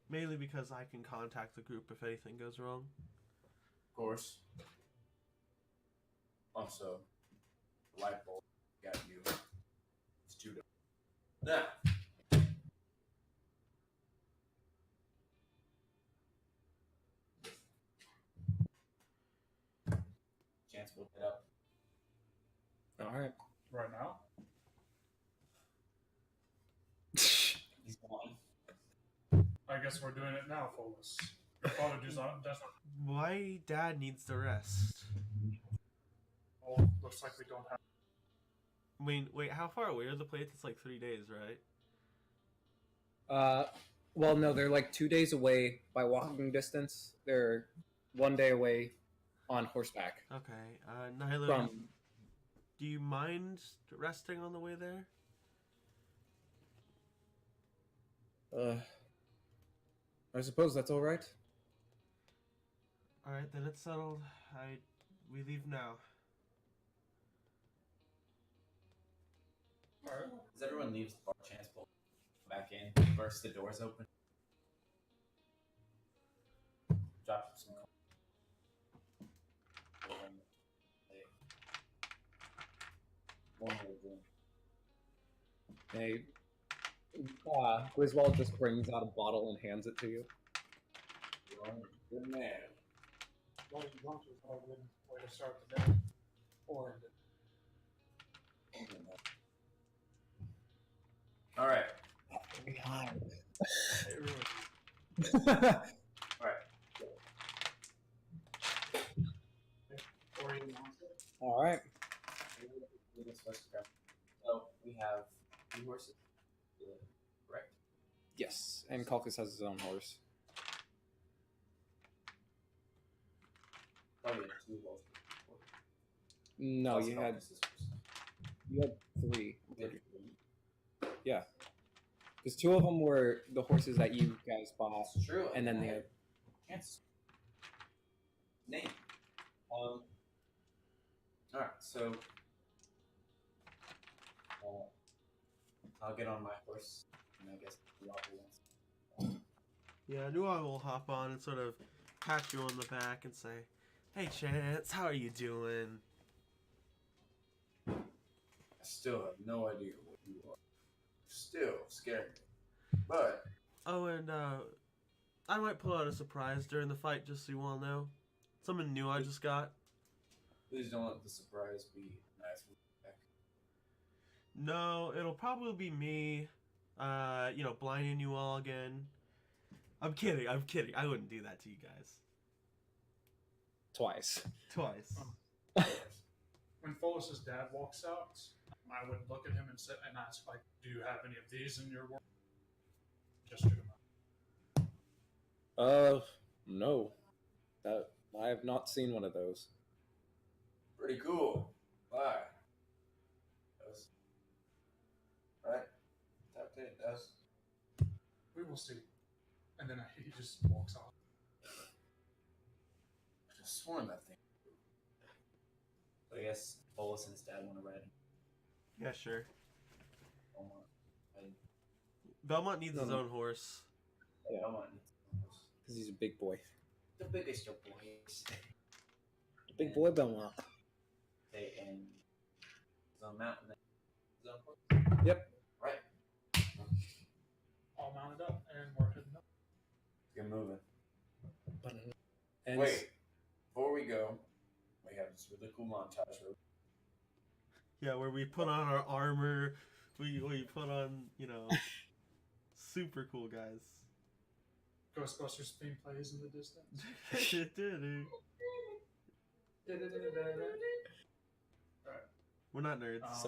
Mainly because I can contact the group if anything goes wrong." Of course. Also, the light bulb got you. It's $2. Now, chance will get up. Alright. Right now? He's gone. I guess we're doing it now, Folas. Your father doesn't. My dad needs to rest. Well, looks like we don't have. I mean, wait, how far away are the plates? It's like 3 days, right? Well, no, they're like 2 days away by walking distance. They're 1 day away on horseback. Okay. Nyla, From do you mind resting on the way there? I suppose that's all right. All right, then it's settled. We leave now. Alright. As everyone leaves the bar, chance will back in, burst the doors open. Drop some Hey, Griswold just brings out a bottle and hands it to you. Good man. Well, lunch is not a good way to start the day. Or end it. All right. It really All right. or you want it. All right. So we have 2 horses. Correct. Yes, and Calcus has his own horse. Probably 2 horses. No, Plus you had Calcus's horse. 3. We had 3. Yeah, because 2 of them were the horses that you guys bought, That's true. and then I the had chance. Name. Alright, so I'll get on my horse, and I guess Nuabu wants. Yeah, Nuabu will hop on and sort of pat you on the back and say, "Hey, Chance, how are you doing?" I still have no idea what you are. Still scaring me. But Oh, and I might pull out a surprise during the fight, just so you all know. Something new I just got. please don't let the surprise be nice. No, it'll probably be me, blinding you all again. I'm kidding. I wouldn't do that to you guys. Twice. Twice. When Folas' dad walks out, I would look at him and ask, like, "Do you have any of these in your world?" Just to him. No. I have not seen one of those. Pretty cool. Why? Does. Right? Top 10 does. We will see. And then he just walks off. I just sworn that thing. So I guess Folas and his dad want to ride him. Yeah, sure. Belmont. Belmont needs his own horse. Yeah, Belmont. Because he's a big boy. The biggest of boys. Big boy Belmont. They in his own mountain. His own horse. Yep. Right. All mounted up, and we're heading up. Get moving. And Wait. Before we go, we have this really cool montage. Yeah, where we put on our armor. We put on, super cool guys. Ghostbusters theme plays in the distance. We're not nerds.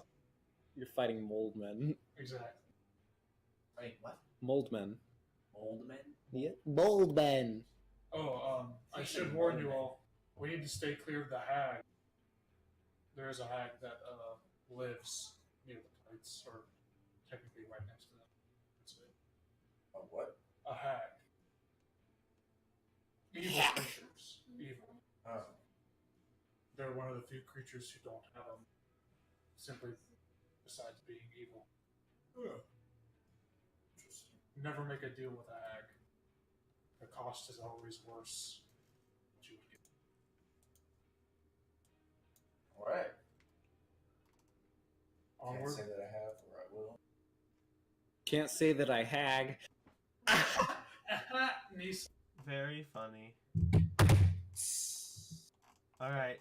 You're fighting mold men. Exactly. Wait, what? Mold men. Old men? Yeah. Mold men. I should warn you all. We need to stay clear of the hag. There is a hag that lives near the plates, or technically right next to them. That's it. A what? A hag. Evil creatures. Evil. Oh. They're one of the few creatures who don't have them. Simply, besides being evil. Interesting. Never make a deal with a hag. The cost is always worse than what you would get. Alright. Can't Onward. say that I have, or I will. Can't say that I hag. Nice. Very funny. All right,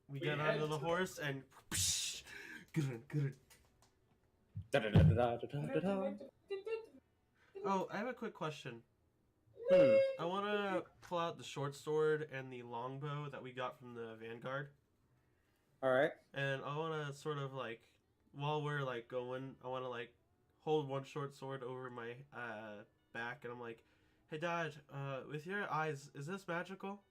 we get head onto the to- horse and good. Da-da-da-da-da-da-da-da. Oh, I have a quick question. Hmm. I want to pull out the short sword and the longbow that we got from the Vanguard, All right. and I want to sort of while we're going, I want to hold one short sword over my back, and I'm like, "Hey, Dad, with your eyes, is this magical?"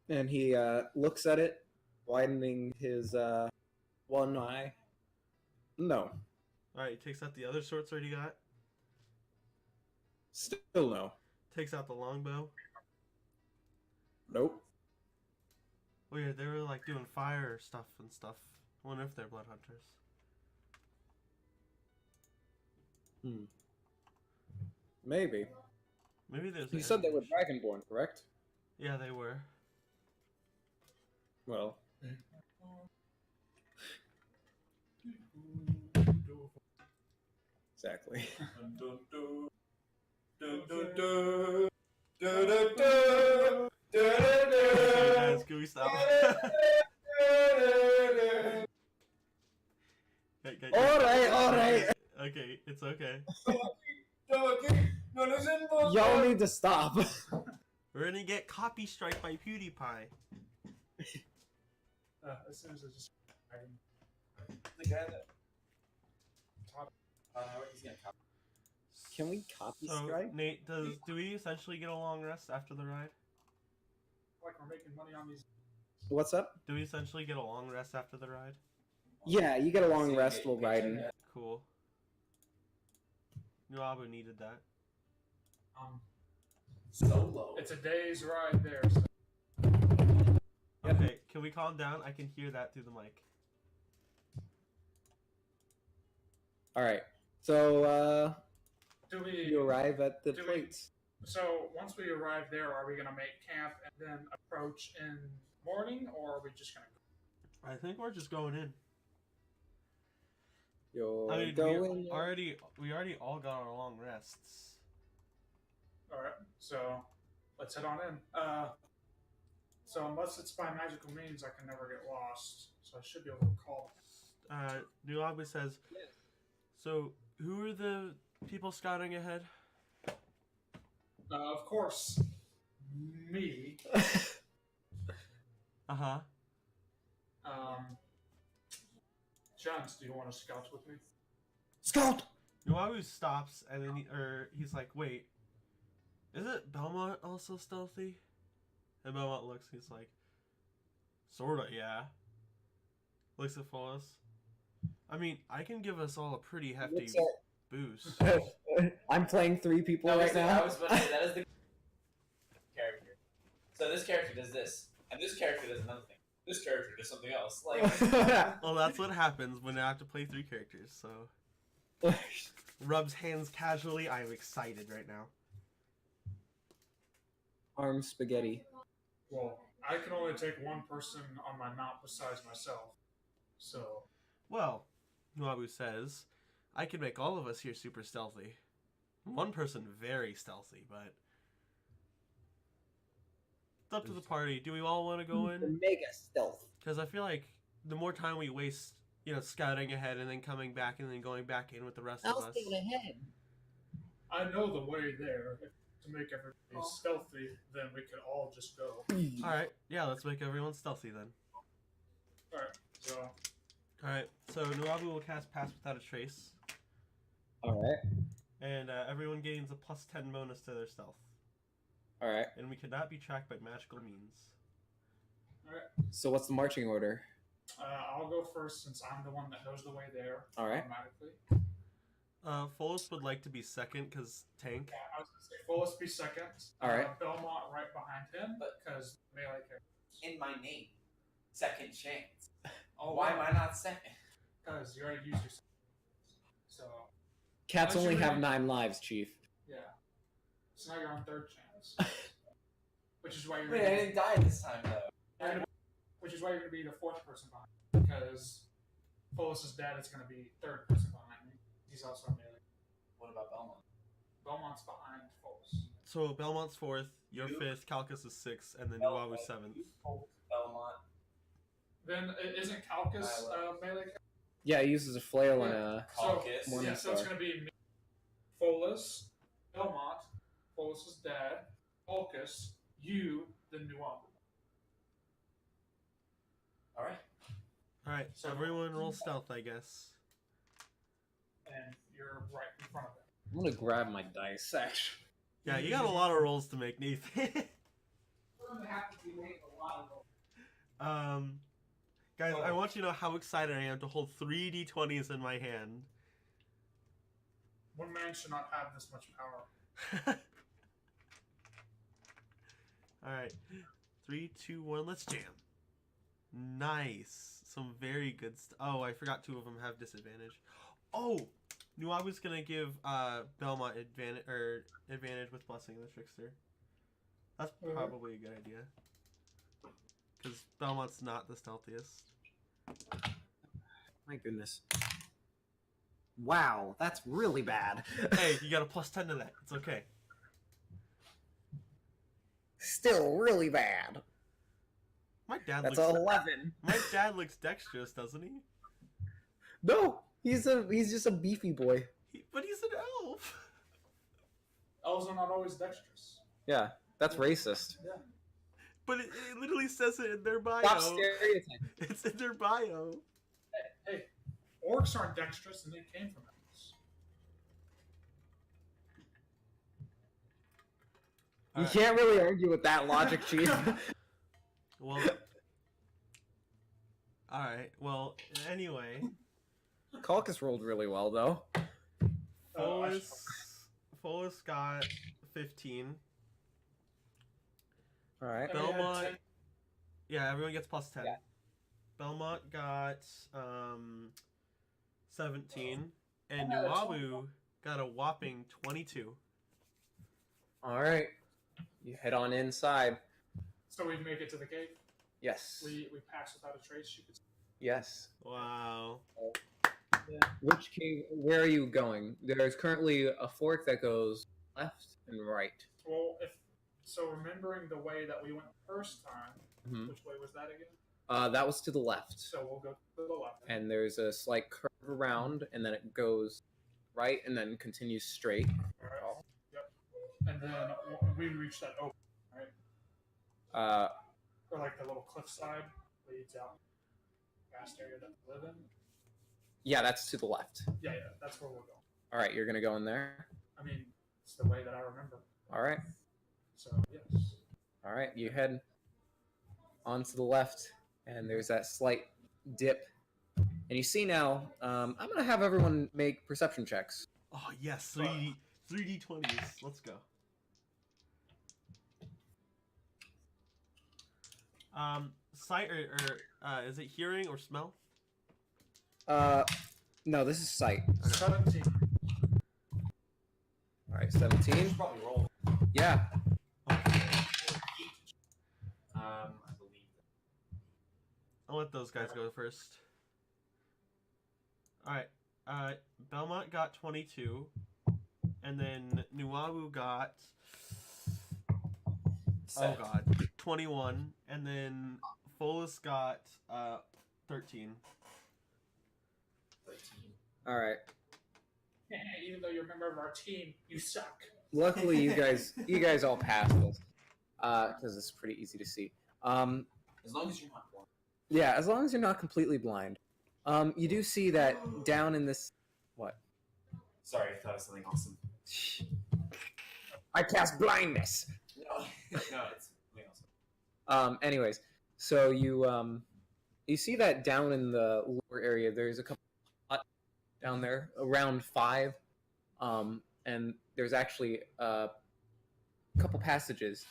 And he looks at it, widening his one eye. No. All right, he takes out the other short sword he got, Still no. takes out the longbow. Nope. Weird, they were doing fire stuff and stuff. I wonder if they're blood hunters. Maybe. Maybe there's. You said they were dragonborn, correct? Yeah, they were. Well, exactly. Okay, guys, can we stop? Okay, All right. Okay, it's okay. Y'all need to stop. We're gonna get copy strike by PewDiePie. As soon as I just. The guy that. He's gonna copy. Can we copy So, strike? Nate, do we essentially get a long rest after the ride? Like we're making money on these. What's up? Do we essentially get a long rest after the ride? Yeah, you get a long rest while riding. Cool. Nuabu needed that. Solo. It's a day's ride there. So. Okay, can Can we calm down? I can hear that through the mic. All right. So Do we? you arrive at the do we- plates. So once we arrive there, are we gonna make camp and then approach in the morning, or are we just gonna? I think we're just going in. You're I mean, going. we already all got our long rests. All right. So let's head on in. So unless it's by magical means, I can never get lost. So I should be able to call. Nuabu says, so who are the people scouting ahead? Of course, me. Uh-huh. Jones, do you want to scout with me? Scout. Nuabu stops and then he's like, wait, isn't Belmont also stealthy? And Belmont looks, he's like, sorta, yeah. Looks at Folas. I mean, I can give us all a pretty hefty boost. I'm playing 3 people right now. I was about to say, that is the character. So this character does this, and this character does another thing. This character does something else. Like, Well, that's what happens when I have to play 3 characters, so... Rubs hands casually. I'm excited right now. Arm spaghetti. Well, I can only take one person on my mount besides myself. So, Well, Nuabu says, I can make all of us here super stealthy. One person very stealthy, but... It's up to the party. Do we all want to go in? Mega stealth. Because I feel like the more time we waste, scouting ahead and then coming back and then going back in with the rest of us. ahead. I know the way there. If, to make everybody stealthy, then we could all just go. Alright, yeah, let's make everyone stealthy then. Alright, so Alright, so Nuabu will cast Pass Without a Trace. Alright. And everyone gains a +10 bonus to their stealth. Alright. And we cannot be tracked by magical means. So what's the marching order? I'll go first since I'm the one that knows the way there. Alright. Automatically. Folas would like to be second because tank. Yeah, I was gonna say Folas be second. Alright. Belmont right behind him, because melee characters. in my name, second chance. Oh, Why am I not second? Because you already used your second. So Cats Unless only you have really- 9 lives, Chief. yeah. So now you're on third chance. Which is why you're Wait, I didn't die this time though. which is why you're gonna be the 4th person behind, because Folas' dad is gonna be 3rd person behind me. He's also a melee. What about Belmont? Belmont's behind Folas. So Belmont's 4th, you're You- 5th, Calcus is 6th, and then Belmont, Nuabu's 7th. Belmont. Then isn't Calcus melee? Yeah, he uses a flail and a... Caucus. So, Morning yeah, so it's Star. gonna be me, Folas, Belmont, Folas' dad, Calcus, you, then Nuabu. Alright. Alright, so So- everyone roll stealth, I guess. And you're right in front of him. I'm gonna grab my dice, actually. Yeah, you got a lot of rolls to make, Nathan. Guys, I want you to know how excited I am to hold 3 d20s in my hand. One man should not have this much power. Alright. 3, 2, 1, let's jam. Nice. Some very good oh, I forgot 2 of them have disadvantage. Oh! Nuabu's gonna give Belmont advantage with Blessing of the Trickster. That's probably a good idea. Because Belmont's not the stealthiest. My goodness. Wow, that's really bad. Hey, you got a +10 to that. It's okay. Still really bad. My dad That's looks 11. My dad looks dexterous, doesn't he? No, he's just a beefy boy. But he's an elf. Elves are not always dexterous. Yeah, that's racist. Yeah. But it literally says it in their bio. Stop stereotyping. It's in their bio. Hey, orcs aren't dexterous and they came from elves. You Alright. can't really argue with that logic, Chief. Well. Alright, well, anyway. Calcus rolled really well, though. Folas got 15. Alright. And we had Belmont- 10 Yeah, everyone gets plus 10. Yeah. Belmont got 17, and I got a Nuabu got a whopping 22. All right, you head on inside. So we make it to the gate. Yes. We pass without a trace. You could say. Yes. Wow. Which cave? Where are you going? There's currently a fork that goes left and right. Well, remembering the way that we went the first time, Mhm. which way was that again? That was to the left, So we'll go to the left. and there's a slight curve around, and then it goes right, and then continues straight. All right. Yep. And then we reach that open, right? Or like the little cliffside leads out vast area that we live in. Yeah, that's to the left. Yeah, that's where we're going. All right, you're gonna go in there. I mean, it's the way that I remember. All right. So yes. All right, you head onto the left, and there's that slight dip. And you see now, I'm gonna have everyone make perception checks. Oh yes, 3D20s. Let's go. Sight or is it hearing or smell? No, this is sight. 17. All right, 17. Probably roll. Yeah. I believe. I'll let those guys go first. Alright, Belmont got 22, and then Nuabu got, oh god, 21, and then Folas got 13. 13. All right. Even though you're a member of our team, you suck. Luckily, you guys all passed this, because it's pretty easy to see. As long as you're not blind. Yeah, as long as you're not completely blind. You do see that down in this. What? Sorry, I thought of something awesome. I cast blindness. No, no, it's something awesome. Anyways, so you see that down in the lower area, there's a couple down there, around 5, and there's actually a couple passages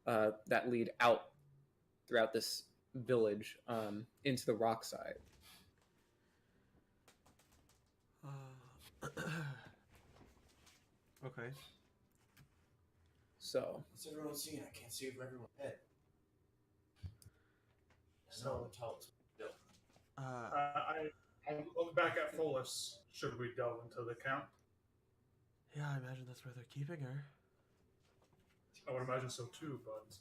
that lead out throughout this village into the rock side. Okay. So What's everyone seeing? I can't see over everyone's head. So tell us. I look back at Folas. Should we delve into the camp? Yeah, I imagine that's where they're keeping her. I would imagine so too, but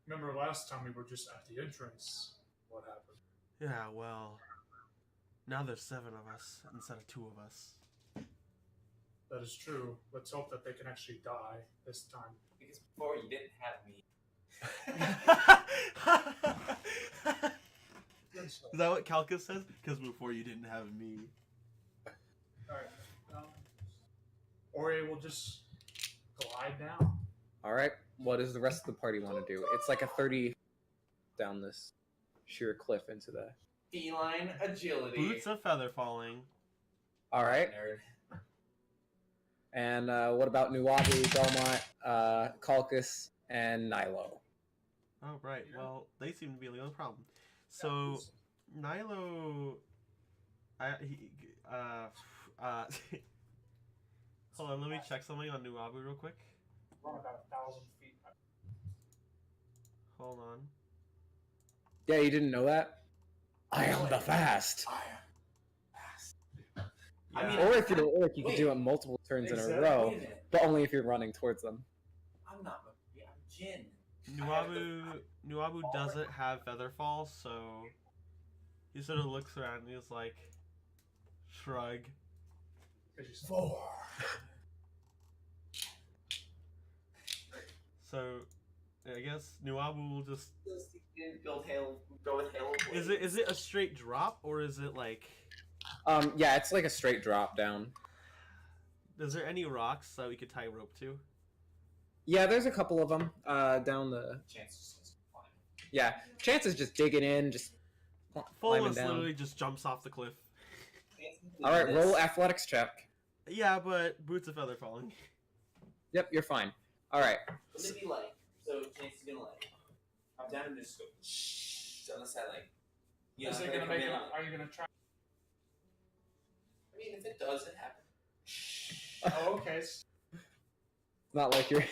remember last time we were just at the entrance. What happened? Yeah, well, now there's 7 of us instead of 2 of us. That is true. Let's hope that they can actually die this time. Because before you didn't have me. Is that what Calcus says? Because before you didn't have me. Alright. Ori will just glide down. all right, what does the rest of the party want to do? It's like a 30 down this sheer cliff into the. Feline agility. Boots of feather falling. All right. Nerd. And what about Nuabu, Belmont, Calcus, and Nilo? Oh, right. Well, they seem to be the only problem. So, Nilo... hold on, let me check something on Nuabu real quick. Run about 1,000 feet. Hold on. Yeah, you didn't know that? I am the fast. I am fast. Yeah. I mean, Or if you could do it multiple turns in a row, Wait a minute. but only if you're running towards them. I'm not. I'm Jin. Nuabu doesn't have Featherfall, so he sort of looks around and he's like, shrug. 4. So, I guess Nuabu will just... Go with hail. Is it a straight drop, or is it like... Yeah, it's like a straight drop down. Is there any rocks that we could tie rope to? Yeah, there's a couple of them down the. Chances. Yeah, Chance is just digging in, just climbing Folas down. literally just jumps off the cliff. All right, roll athletics check. Yeah, but boots of feather falling. Yep, you're fine. All right. What would it be like? So Chance is gonna like. I'm down and just go shh on the side, like, you know, Is it like, gonna come make in it? on it. Are you gonna try? I mean, if it does, it happens. Shh. Oh, okay. Not like you're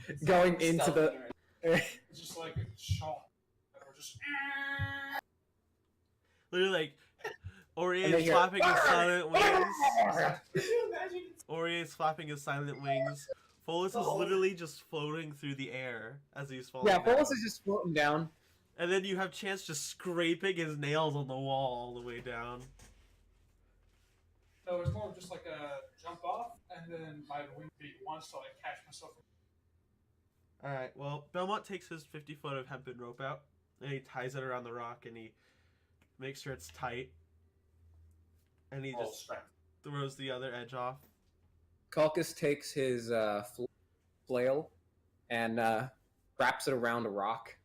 It's going not into stealthy the. or It's just like a shot, or just. Literally, like, And Aurier then is you're- flapping his silent wings. Could you imagine? Aurier is flapping his silent wings. Folas is Oh. literally just floating through the air as he's falling Yeah, down. Folas is just floating down. And then you have Chance just scraping his nails on the wall all the way down. So it's more of just like a jump off, and then my wing beat once, so I catch myself. Alright, well, Belmont takes his 50 foot of hempen rope out, and he ties it around the rock, and he makes sure it's tight. And he Oh, just strength. throws the other edge off. Calcus takes his flail and wraps it around a rock.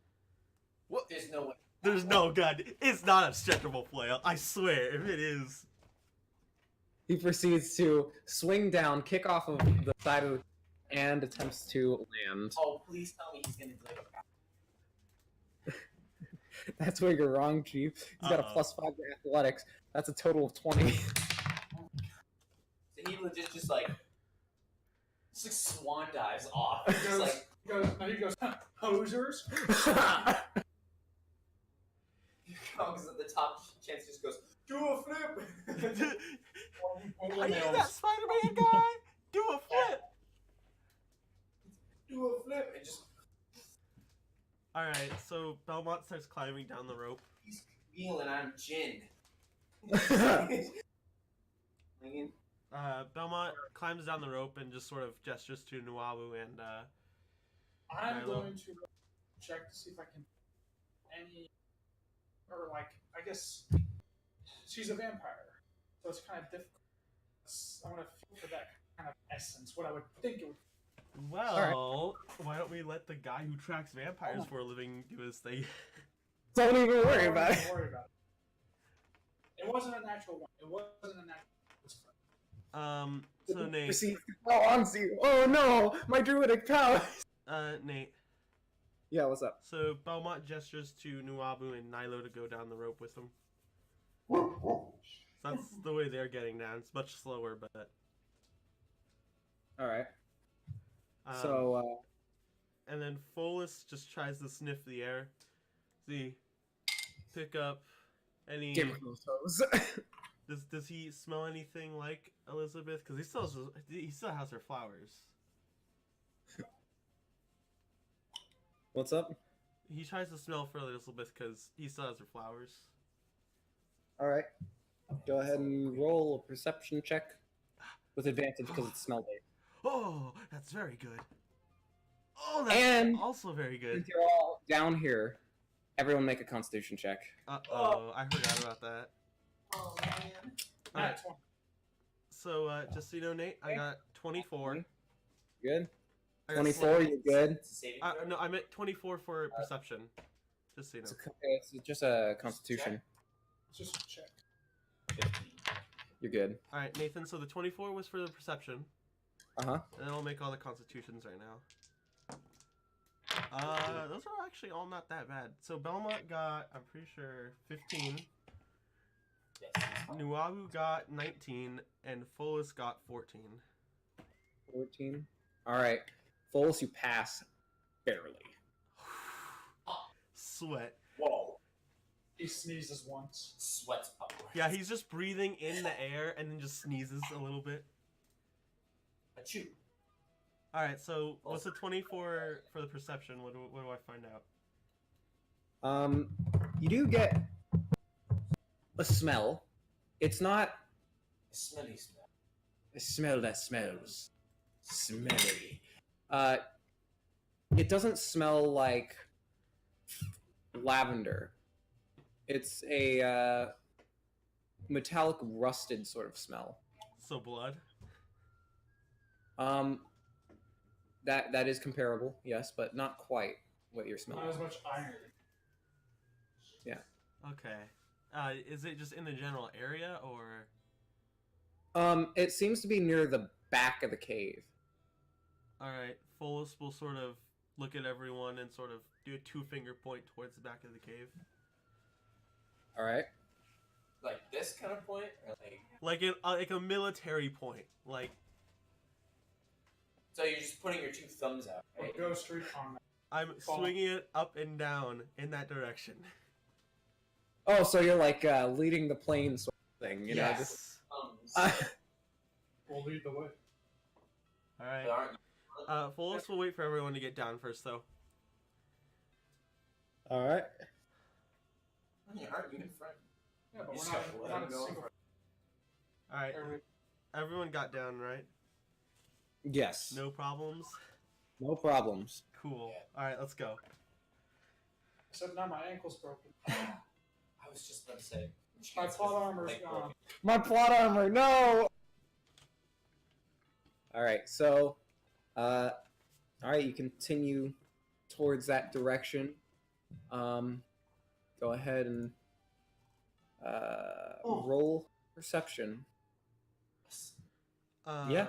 There's no way. There's no gun. It's not a stretchable flail. I swear, if it is. He proceeds to swing down, kick off of the side of the and attempts to land. Oh, please tell me he's gonna do like a That's where you're wrong, Chief. He's got a Uh-oh. +5 to athletics. That's a total of 20. So he legit just like swan dives off. He Just goes, like he goes, posers. comes at the top. Chance just goes, do a flip. Are you that Spider-Man guy? Do a flip! Do a flip and just Alright, so Belmont starts climbing down the rope. he's feeling I'm Jin. Hanging. Belmont climbs down the rope and just sort of gestures to Nuabu and, I'm Milo. going to check to see if I can any, or like I guess she's a vampire, so it's kind of difficult. I want to feel for that kind of essence, what I would think it would. well, why don't we let the guy who tracks vampires for a living do his thing? Don't even worry Don't about it. worry about it. It wasn't a natural one. It wasn't a natural. So Nate, Proceeds to fall onto you. Oh no, my druidic powers. Nate, Yeah, what's up? so Belmont gestures to Nuabu and Nilo to go down the rope with him. That's the way they're getting down. It's much slower, but. All right. Um, So, And then Folas just tries to sniff the air. See, pick up any. give me those toes. Does he smell anything like Elizabeth? Because he still has her flowers. What's up? He tries to smell for Elizabeth because he still has her flowers. All right. Go ahead and roll a perception check with advantage because it's smell based. Oh, that's very good. Oh, that's And- also very good. Since you're all down here, everyone make a Constitution check. I forgot about that. Oh man. Alright, That's one. so just so you know, Nate, I got 24. Good. I got 24, you're good. It's a saving throw. no, I meant 24 for perception. Just so you know. It's just a Constitution. It's just a check. 15. You're good. All right, Nathan. So the 24 was for the perception, Uh-huh. and then I'll make all the constitutions right now. Those are actually all not that bad. So Belmont got, I'm pretty sure, 15. Yes. Nuabu got 19, and Folas got 14. 14. All right. Folas, you pass barely. Sweat. Whoa. He sneezes once. Sweats upwards. Yeah, he's just breathing in the air and then just sneezes a little bit. Achoo. All right, so what's the 24 for the perception? What do I find out? You do get a smell. It's not Smelly smell. a smell that smells smelly. It doesn't smell like lavender. It's a metallic rusted sort of smell. So blood. That is comparable, yes, but not quite what you're smelling. Not as much iron. Okay. Is it just in the general area or? It seems to be near the back of the cave. All right, Folas will sort of look at everyone and sort of do a 2-finger point towards the back of the cave. All right. Like this kind of point, or like. Like a military point. Like. So you're just putting your 2 thumbs out, Or right? go straight on that. I'm swinging it up and down in that direction. Oh, so you're like leading the plane sort of thing, you know? Yes. Just, Thumbs. We'll lead the way. All right. But aren't Folas will wait for everyone to get down first, though. all right. aren't you in front? Yeah, but You we're just not, gotta we're let not him a go in single. front. All right. Everyone got down, right? Yes. No problems. No problems. Cool. Yeah. All right, let's go. Except now my ankle's broken. I was just about to say. My plot armor's Like, gone. My plot armor, no! Alright, so, alright, you continue towards that direction. Go ahead and, roll perception. Yeah.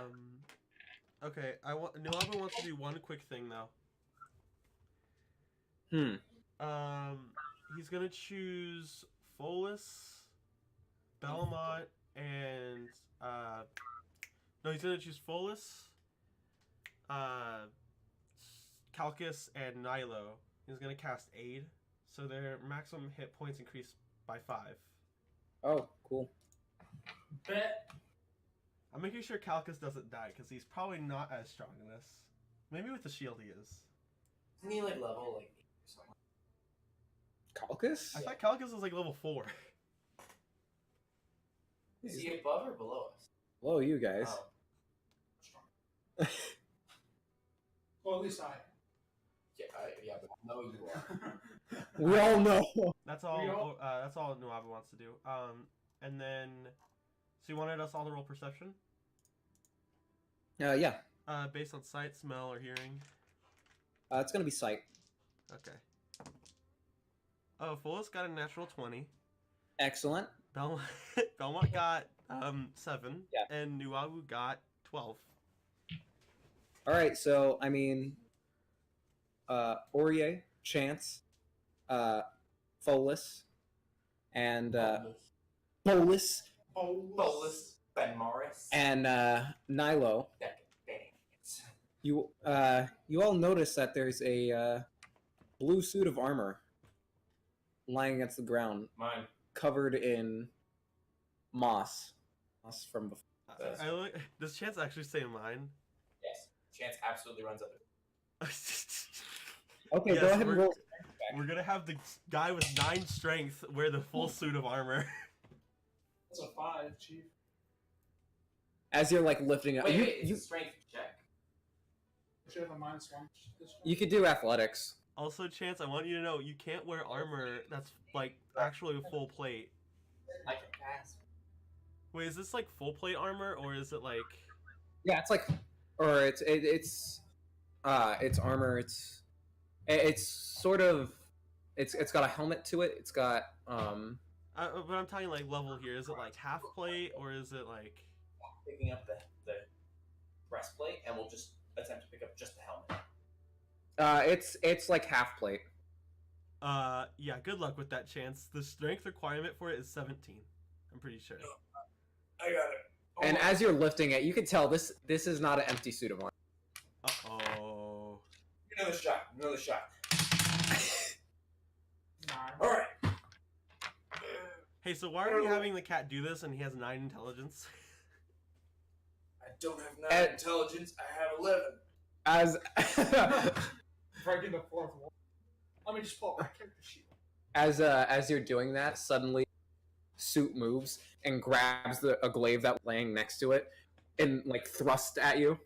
Okay, Nuabu wants to do one quick thing though. He's gonna choose Folas, Belmont, and no, he's gonna choose Folas, Calcus, and Nilo. He's gonna cast Aid, so their maximum hit points increase by 5. Oh, cool. Bet. I'm making sure Calcus doesn't die because he's probably not as strong in this. Maybe with the shield he is. Isn't he like level like 8 or something? Calcus? I thought Calcus was like level 4. Is he above or below us? Whoa, you guys. Oh. Well, at least I. Yeah, but no, you are. We all know. That's all. We all- That's all Nuabu wants to do. And then, so you wanted us all to roll perception, Yeah. based on sight, smell, or hearing. It's gonna be sight. Okay. Oh, Folas got a natural 20. Excellent. Belmont got 7. Yeah. And Nuabu got 12. Alright, so, I mean, Aurier, Chance, Folas, and, Bolus, Bolus, Ben Morris, and, Nilo. You all notice that there's a, blue suit of armor lying against the ground, Mine. covered in moss. Moss from before. I look. Does Chance actually say mine? Yes. Chance absolutely runs up. Okay, Yes, go ahead and roll. We're gonna have the guy with 9 strength wear the full suit of armor. That's a 5, Chief. As you're like lifting up, Wait, you, it's you a strength check. Should have a -1 this one. you could do athletics. Also, Chance, I want you to know you can't wear armor that's like actually full plate. I can pass. Wait, is this like full plate armor or is it like? Yeah, it's like, or it's armor. It's sort of, it's got a helmet to it. It's got But I'm talking like level here. Is it like half plate or is it like? Picking up the breastplate, and we'll just attempt to pick up just the helmet. it's like half plate. Yeah. Good luck with that, Chance. The strength requirement for it is 17. I'm pretty sure. I got it. And as you're lifting it, you can tell this is not an empty suit of armor. Uh-oh. Another shot. Another shot. 9. All right. Hey, so why are we having the cat do this and he has 9 intelligence? I don't have 9 intelligence. I have 11. As Breaking the 4th wall. Let me just pull up my character sheet. as you're doing that, suddenly suit moves and grabs a glaive that was laying next to it and like thrusts at you.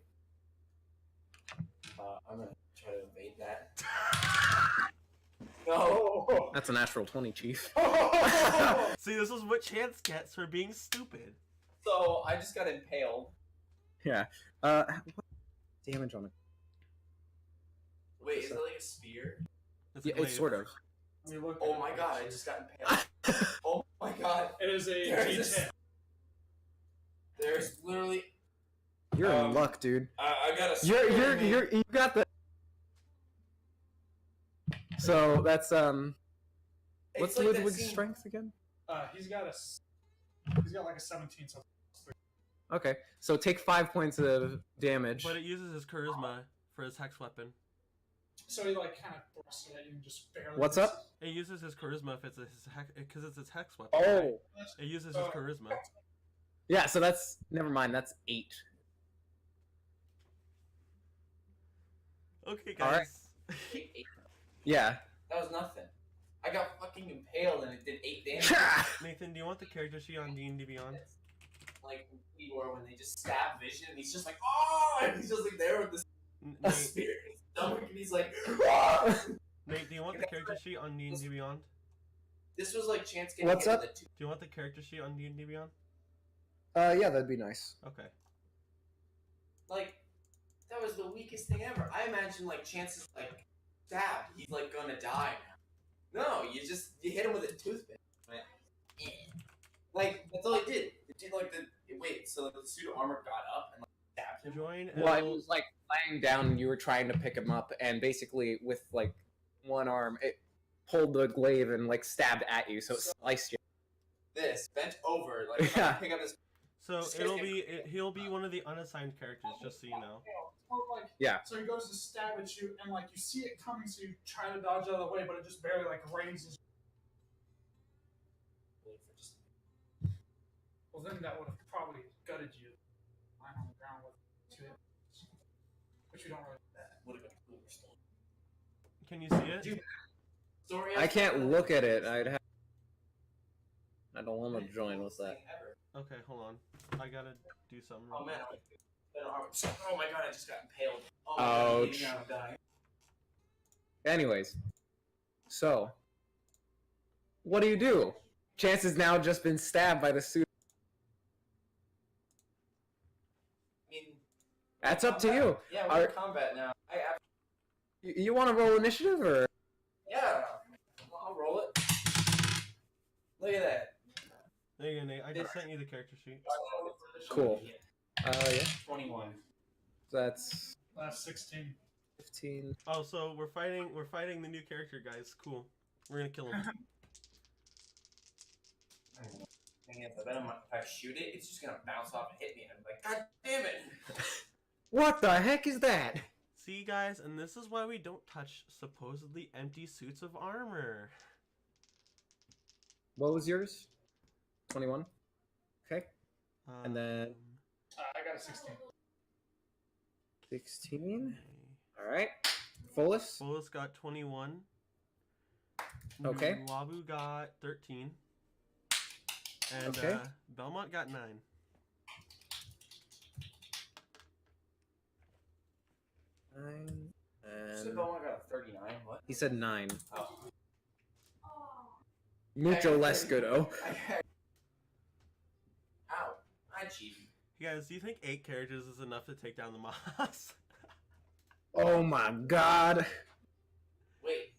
I'm gonna try to evade that. No. That's a natural 20, Chief. See, this is what Chance gets for being stupid. So I just got impaled. Yeah. What damage on it? Wait, is it like a spear? It's a Yeah, it's glaive. sort of. Let me look Oh at my it. god, I just got impaled. Oh my god. It is a There's D10. There's literally. You're in luck, dude. I got a. You got So that's It's what's like that Ludwig's scene- strength again? He's got like a 17, so Okay, so take 5 points of damage. But it uses his charisma for his hex weapon. so he like kind of thrusts it and just barely. What's misses. up? It uses his charisma if it's his hex, because it's his hex weapon. Oh, right? It uses his charisma. yeah. So that's never mind. That's 8. Okay, All right. guys. Yeah. That was nothing. I got fucking impaled and it did 8 damage. Nathan, do you want the character sheet on D&D Beyond? Like Igor when they just stab Vision and he's just like, oh! And he's just like there with this Nate, spear in his stomach and he's like, oh! Nate, do you want the character sheet on D&D Beyond? This was like Chance getting What's hit up? with a Do you want the character sheet on D&D Beyond? Yeah, that'd be nice. Okay. Like, that was the weakest thing ever. I imagine like Chance is like stabbed. He's like gonna die now. No, you hit him with a toothpick. Went, "Eh." Like that's all it did. It did like so the suit of armor got up and like stabbed him. Join Well, it L- was like lying down, and you were trying to pick him up, and basically with like one arm, it pulled the glaive and like stabbed at you, so it sliced you. This bent over, like trying to pick up this. So he'll be one of the unassigned characters, just so you know. Or like, Yeah. So he goes to stab at you, and like you see it coming, so you try to dodge out of the way, but it just barely like raises. Well, then that would have probably gutted you. Lying on the ground with 2 hits, but you don't really. That would have been cool. Still. Can you see it? Dude, story I can't look at it. I don't want to join with that. Okay, hold on. I gotta do something. Oh real man, quick. oh my god, I just got impaled. Oh my god, Ouch. I'm dying. Anyways, so what do? Chance has now just been stabbed by the suit. I mean, That's up to you. Yeah, we're Are- in combat now. You want to roll initiative or? Yeah, I'll roll it. Look at that. There you go, Nate. I just sent you the character sheet. Cool. Yeah. 21. That's Last 16. 15. Oh, so we're fighting the new character, guys. Cool. We're gonna kill him. Thing is, if I shoot it, it's just gonna bounce off and hit me. And I'm like, god damn it! What the heck is that? See, guys, and this is why we don't touch supposedly empty suits of armor. What was yours? 21. Okay. And then I got a 16. 16. All right. Folas. Folas got 21. Okay. Wabu got 13. And Okay. Belmont got 9. Nine. So And Belmont got a 39. What? he said 9. Oh. Mucho less good. Oh. Ow! I cheated. You guys, do you think 8 characters is enough to take down the Moss? Oh my God. Wait.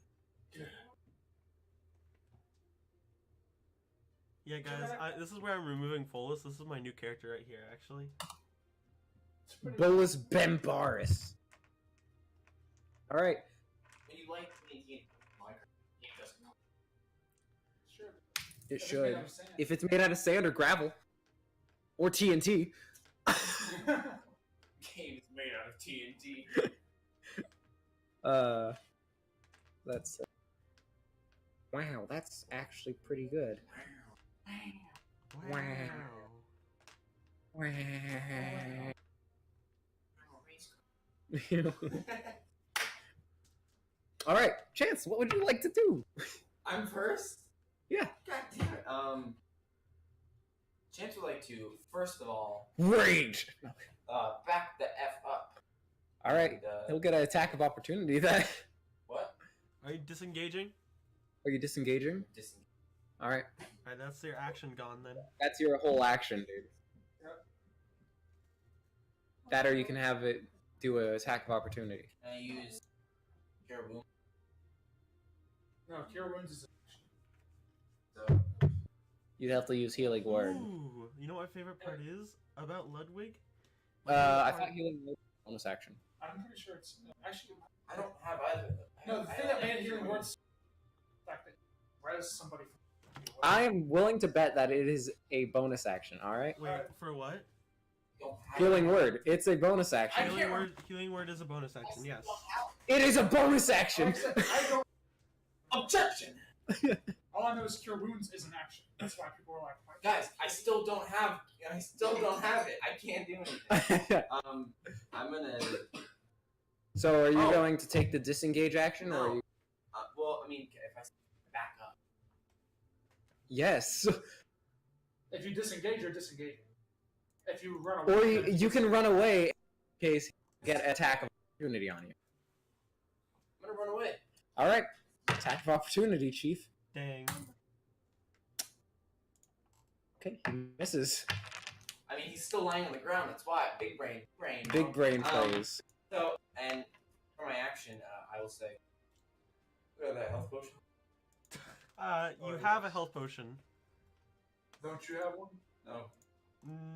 Yeah, guys, this is where I'm removing Folas. This is my new character right here, actually. Bolus Bembaris. All right. When you like making it doesn't know. Sure. It If it's should. made out of sand. If it's made out of sand or gravel, or TNT. Game is made out of TNT. That's. Wow, that's actually pretty good. Wow. Wow. All right, Chance, what would you like to do? I'm first? Yeah. God damn it. Chance would like to, first of all, Rage. back the F up. All right, And, he'll get an attack of opportunity. Then, what? Are you disengaging? are you disengaging? All right, Alright, that's your action gone then. that's your whole action, dude. That, or you can have it do an attack of opportunity. And I use Cure Wound. No, Cure Wounds is. So, You'd have to use healing word. Ooh, you know what my favorite part is about Ludwig? I thought healing word was bonus action. I'm pretty sure it's actually. I don't have either of them. No, the thing that made Healing Word so as somebody. I am willing to bet that it is a bonus action. All right. Wait, for what? Don't have Healing it. word. It's a bonus action. Healing word is a bonus action. Yes. It is a bonus action. I don't. Objection! All I know is cure wounds is an action. That's why people are like, Guys, I still don't have it. I can't do anything. I'm gonna. So, are you Oh. going to take the disengage action, or are No. you... Well, I mean, if I back up. Yes. if you disengage, you're disengaging. If you run away, Or then it's you can run away in case you get attack of opportunity on you. I'm gonna run away. All right. Attack of opportunity, Chief. Dang. Okay, he misses. I mean, he's still lying on the ground. That's why. Big brain. Big brain Um, plays. So, and for my action, I will say, look at that health potion. You have a health potion. Don't you have one? No.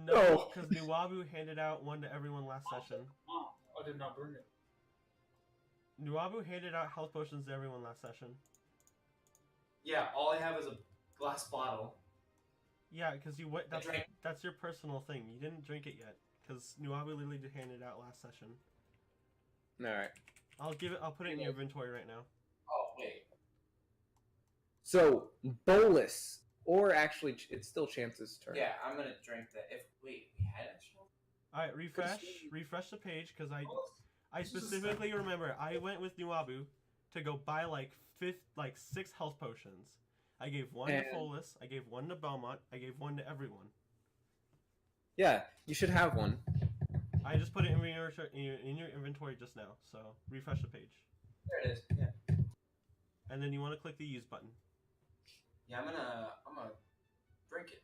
No, Oh. because Nuabu handed out one to everyone last session. Oh, I did not bring it. Nuabu handed out health potions to everyone last session. Yeah, all I have is a glass bottle. Yeah, because you went. I That's drank. that's your personal thing. You didn't drink it yet, because Nuabu literally just handed it out last session. All right. I'll put it in your inventory right now. Oh wait. So, Bolus, or actually, it's still Chance's turn. Yeah, I'm gonna drink that. If we had extra. All right, refresh the page, because I specifically remember I went with Nuabu to go buy like 6 health potions. I gave one to Folas, I gave one to Belmont, I gave one to everyone. Yeah, you should have one. I just put it in your inventory just now, so refresh the page. There it is. Yeah. And then you want to click the use button. Yeah, I'm gonna drink it.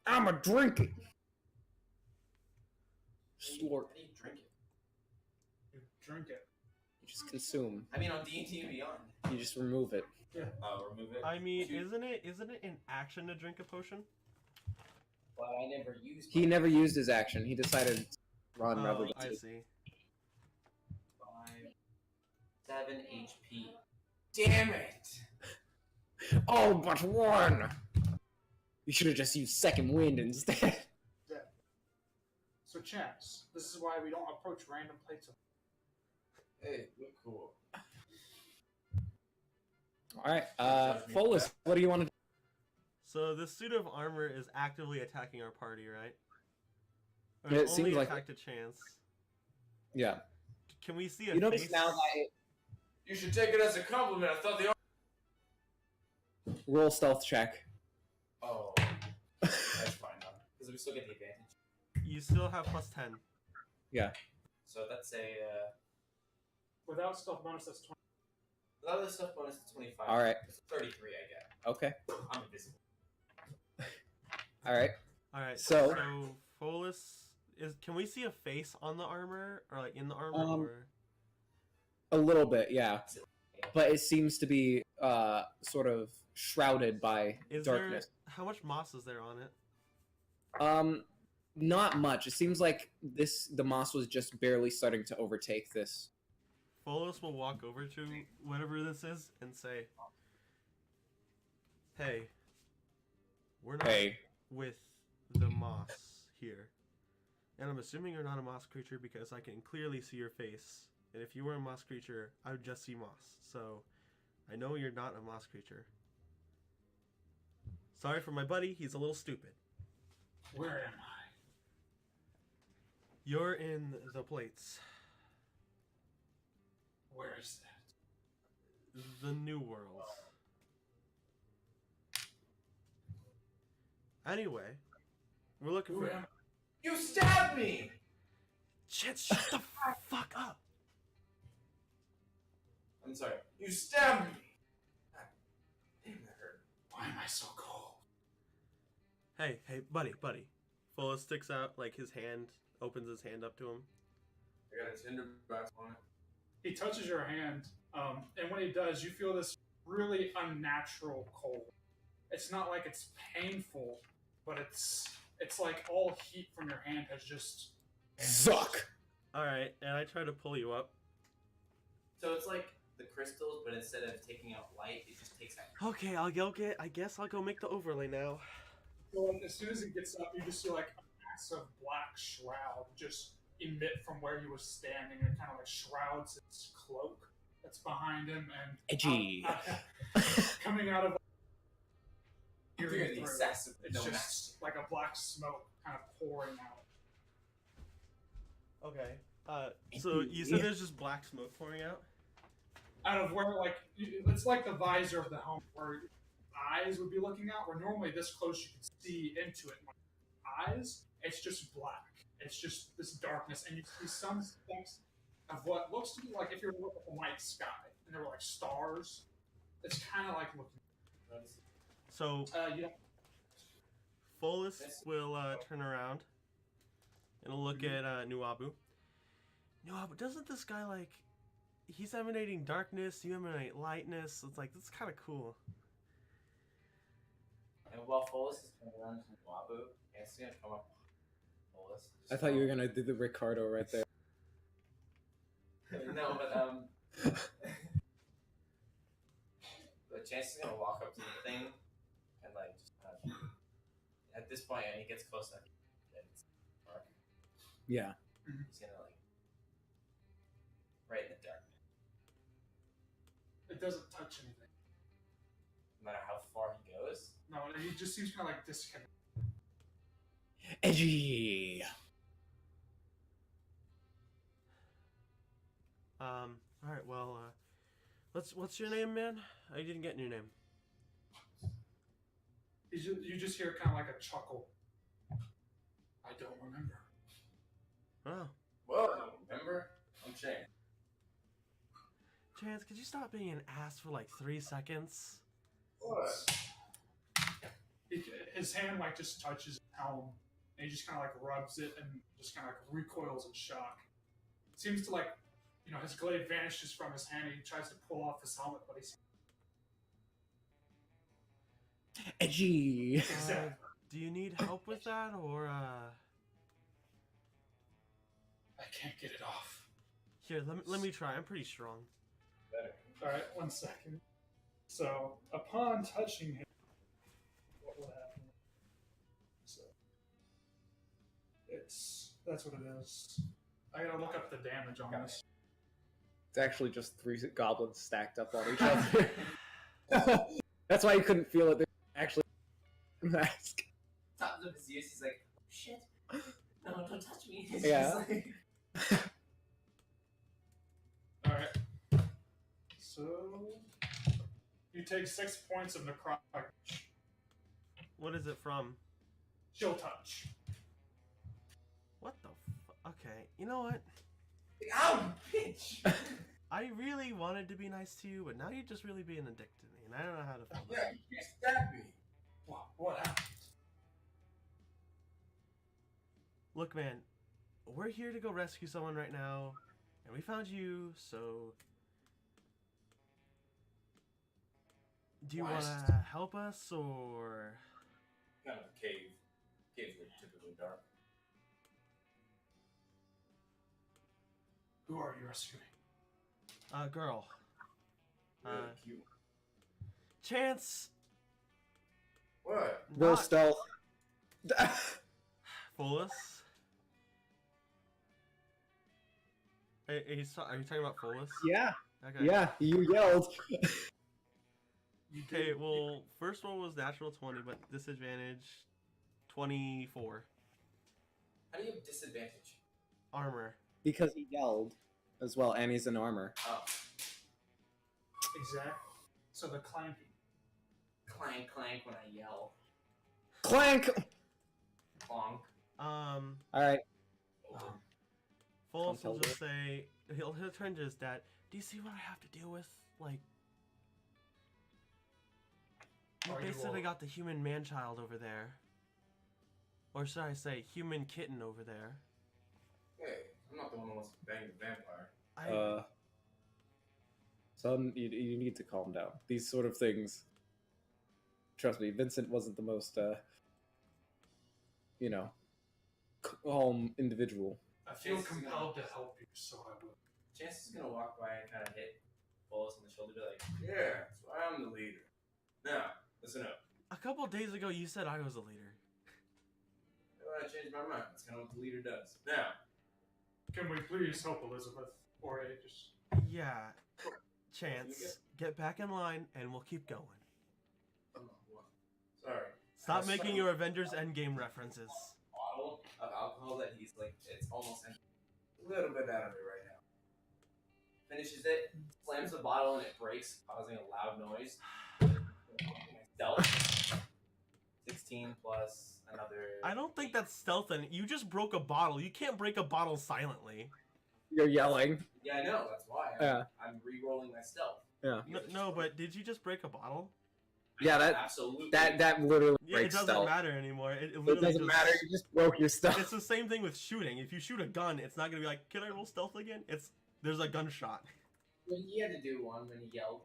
I'ma drink it. How do Slurp. you drink it? You drink it. You just consume. I mean, on D&D and Beyond. You just remove it. Oh, remove it. I mean, isn't it an action to drink a potion? But I never used. He never used his action. He decided to run Oh, rubber. I see. 7 HP. Damn it! Oh, but one. You should have just used second wind instead. So, Chance, this is why we don't approach random plates of. Hey, look cool. All right, Folas, what do you want to do? So this suit of armor is actively attacking our party, right? Or Yeah, it only seems like attacked a chance. Yeah. Can we see a You notice face? now that it You should take it as a compliment. I thought the. roll stealth check. Oh, that's fine though, because we still get the advantage. You still have +10. So that's a. Without stealth bonus, that's 20. Without the stuff bonus to 25. All right. 33, I get. Okay. I'm invisible. All right. All right. So- Folas is. Can we see a face on the armor, or like in the armor? Or... A little bit, yeah. But it seems to be sort of shrouded by Is darkness. there? How much moss is there on it? Not much. It seems like the moss was just barely starting to overtake this. Folas will walk over to whatever this is and say, "Hey, we're not with the moss here. And I'm assuming you're not a moss creature because I can clearly see your face. And if you were a moss creature, I would just see moss. So I know you're not a moss creature. Sorry for my buddy, he's a little stupid. Where am I? You're in the plates. Where is that? The New World. Anyway, we're looking Who for... am You stabbed me! Shit, shut the fuck up! I'm sorry. You stabbed me! Damn, that hurt. Why am I so cold? Hey, buddy. Folas sticks out, like, his hand, opens his hand up to him. I got a tinder box on it. He touches your hand, and when he does, you feel this really unnatural cold. It's not like it's painful, but it's like all heat from your hand has just Zuck! Alright, and I try to pull you up. So it's like the crystals, but instead of taking out light, it just takes out. Okay, I'll go get. I guess I'll go make the overlay now. So as soon as it gets up, you just see like a massive black shroud just emit from where he was standing, and it kind of like shrouds its cloak that's behind him, and Edgy. coming out of Doing the excessive. it's No just mess. like a black smoke kind of pouring out. Okay. So you said there's just black smoke pouring out? Out of where, like, it's like the visor of the helmet where eyes would be looking out, where normally this close you can see into it. Like, eyes, it's just black. It's just this darkness, and you see some specks of what looks to be like if you were looking at the night sky, and there were like stars. It's kind of like looking. So Yeah. Folas will turn around and look at Nuabu. Nuabu, doesn't this guy like? He's emanating darkness. You emanate lightness. It's like that's kind of cool. And while Folas is turning around to Wabu, it's gonna come up. Folas. I thought you were gonna do the Ricardo right there. No, but but Chance is gonna walk up to the thing and like just at this point, and he gets close enough that it's dark. Yeah. He's gonna like right in the darkness, It doesn't touch anything. no matter how far he goes. No, he just seems kind of like disconnected. Edgy. All right. Well, what's your name, man? I didn't get your name. You just hear kind of like a chuckle. I don't remember. Oh, Whoa! Remember? I'm Chance. Chance, could you stop being an ass for like 3 seconds? What? His hand like just touches his helm, and he just kind of like rubs it and just kind of like recoils in shock. It seems to like, his glaive vanishes from his hand, and he tries to pull off his helmet, but he's Edgy. exactly. Do you need help with that, or I can't get it off. here? Let me try. I'm pretty strong. Better. All right, 1 second. So upon touching him, what will happen? So that's what it is. I gotta look up the damage on this. It's actually just 3 goblins stacked up on each other. That's why you couldn't feel it. They're actually mask. Top of his ears, he's like, oh, shit. No, don't touch me. He's Yeah. just like, All right. So you take 6 points of necrotic What is it from? chill touch. What the? Okay. You know what? ow, bitch. I really wanted to be nice to you, but now you're just really being a dick to me, and I don't know how to feel. Yeah, you can't stab me. What happened? Look, man, we're here to go rescue someone right now, and we found you, so do you Why want is- to help us, or Kind of a cave. Caves are typically dark. Who are you rescuing? girl? Really cute. Chance. What? Roll Not stealth. Folas. Are you talking about Folas? Yeah. Okay. Yeah, you yelled. Okay, well, first one was natural 20, but disadvantage 24. How do you have disadvantage? Armor. Because he yelled as well, and he's in armor. Oh. Exactly. So the clanking. Clank, clank when I yell. Clank! Clonk. Alright. Folas will tell just say, he'll turn to his dad, do you see what I have to deal with? Like, you Oh, you basically will. got the human man-child over there. Or should I say, human kitten over there. Hey, I'm not the one who wants to bang the vampire. Son, you need to calm down. These sort of things. Trust me, Vincent wasn't the most, calm individual. I feel compelled to help you, so I will. Chance is gonna walk by and kind of hit Folas on the couple days ago you said I was a leader. I changed my mind. That's kind of what the leader does. Now, Can we please help Elizabeth? Or just... Yeah. Chance, get back in line and we'll keep going. sorry. Stop I making saw your Avengers Endgame references. a bottle of alcohol that he's like, it's almost empty. A little bit out of it right now. Finishes it, slams the bottle, and it breaks, causing a loud noise. Stealth. 16 plus another. I don't think that's stealth, and you just broke a bottle. You can't break a bottle silently. You're yelling. Yeah, I know. That's why. I'm re-rolling my stealth. Yeah. No, but did you just break a bottle? Yeah, Absolutely. that literally Yeah, it breaks doesn't stealth. matter anymore. It It literally doesn't matter. You just broke your stuff. It's the same thing with shooting. If you shoot a gun, it's not gonna be like, can I roll stealth again? There's a gunshot. Well, he had to do one when he yelled.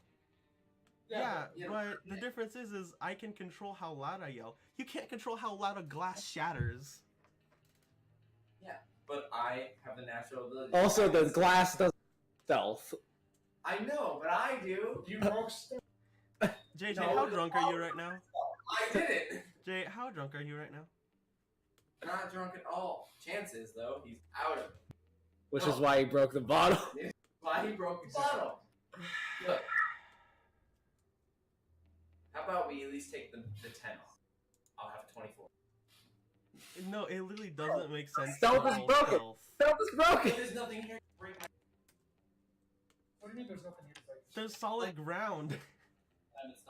Yeah, yeah, but the difference is I can control how loud I yell. You can't control how loud a glass shatters. But I have the natural ability. Also, the glass doesn't stealth. I know, but I do. You broke stuff. JJ, No, how drunk are you right now? I did it. Jay, how drunk are you right now? Not drunk at all. Chances, though, he's out of it. Which is why he broke the bottle. Why he broke the bottle. Look. How about we at least take the 10 off? I'll have 24. No, it literally doesn't make sense. Stealth to is roll broken. stealth. Stealth is broken. There's nothing here to break my... What do you mean there's nothing here to break? There's solid ground.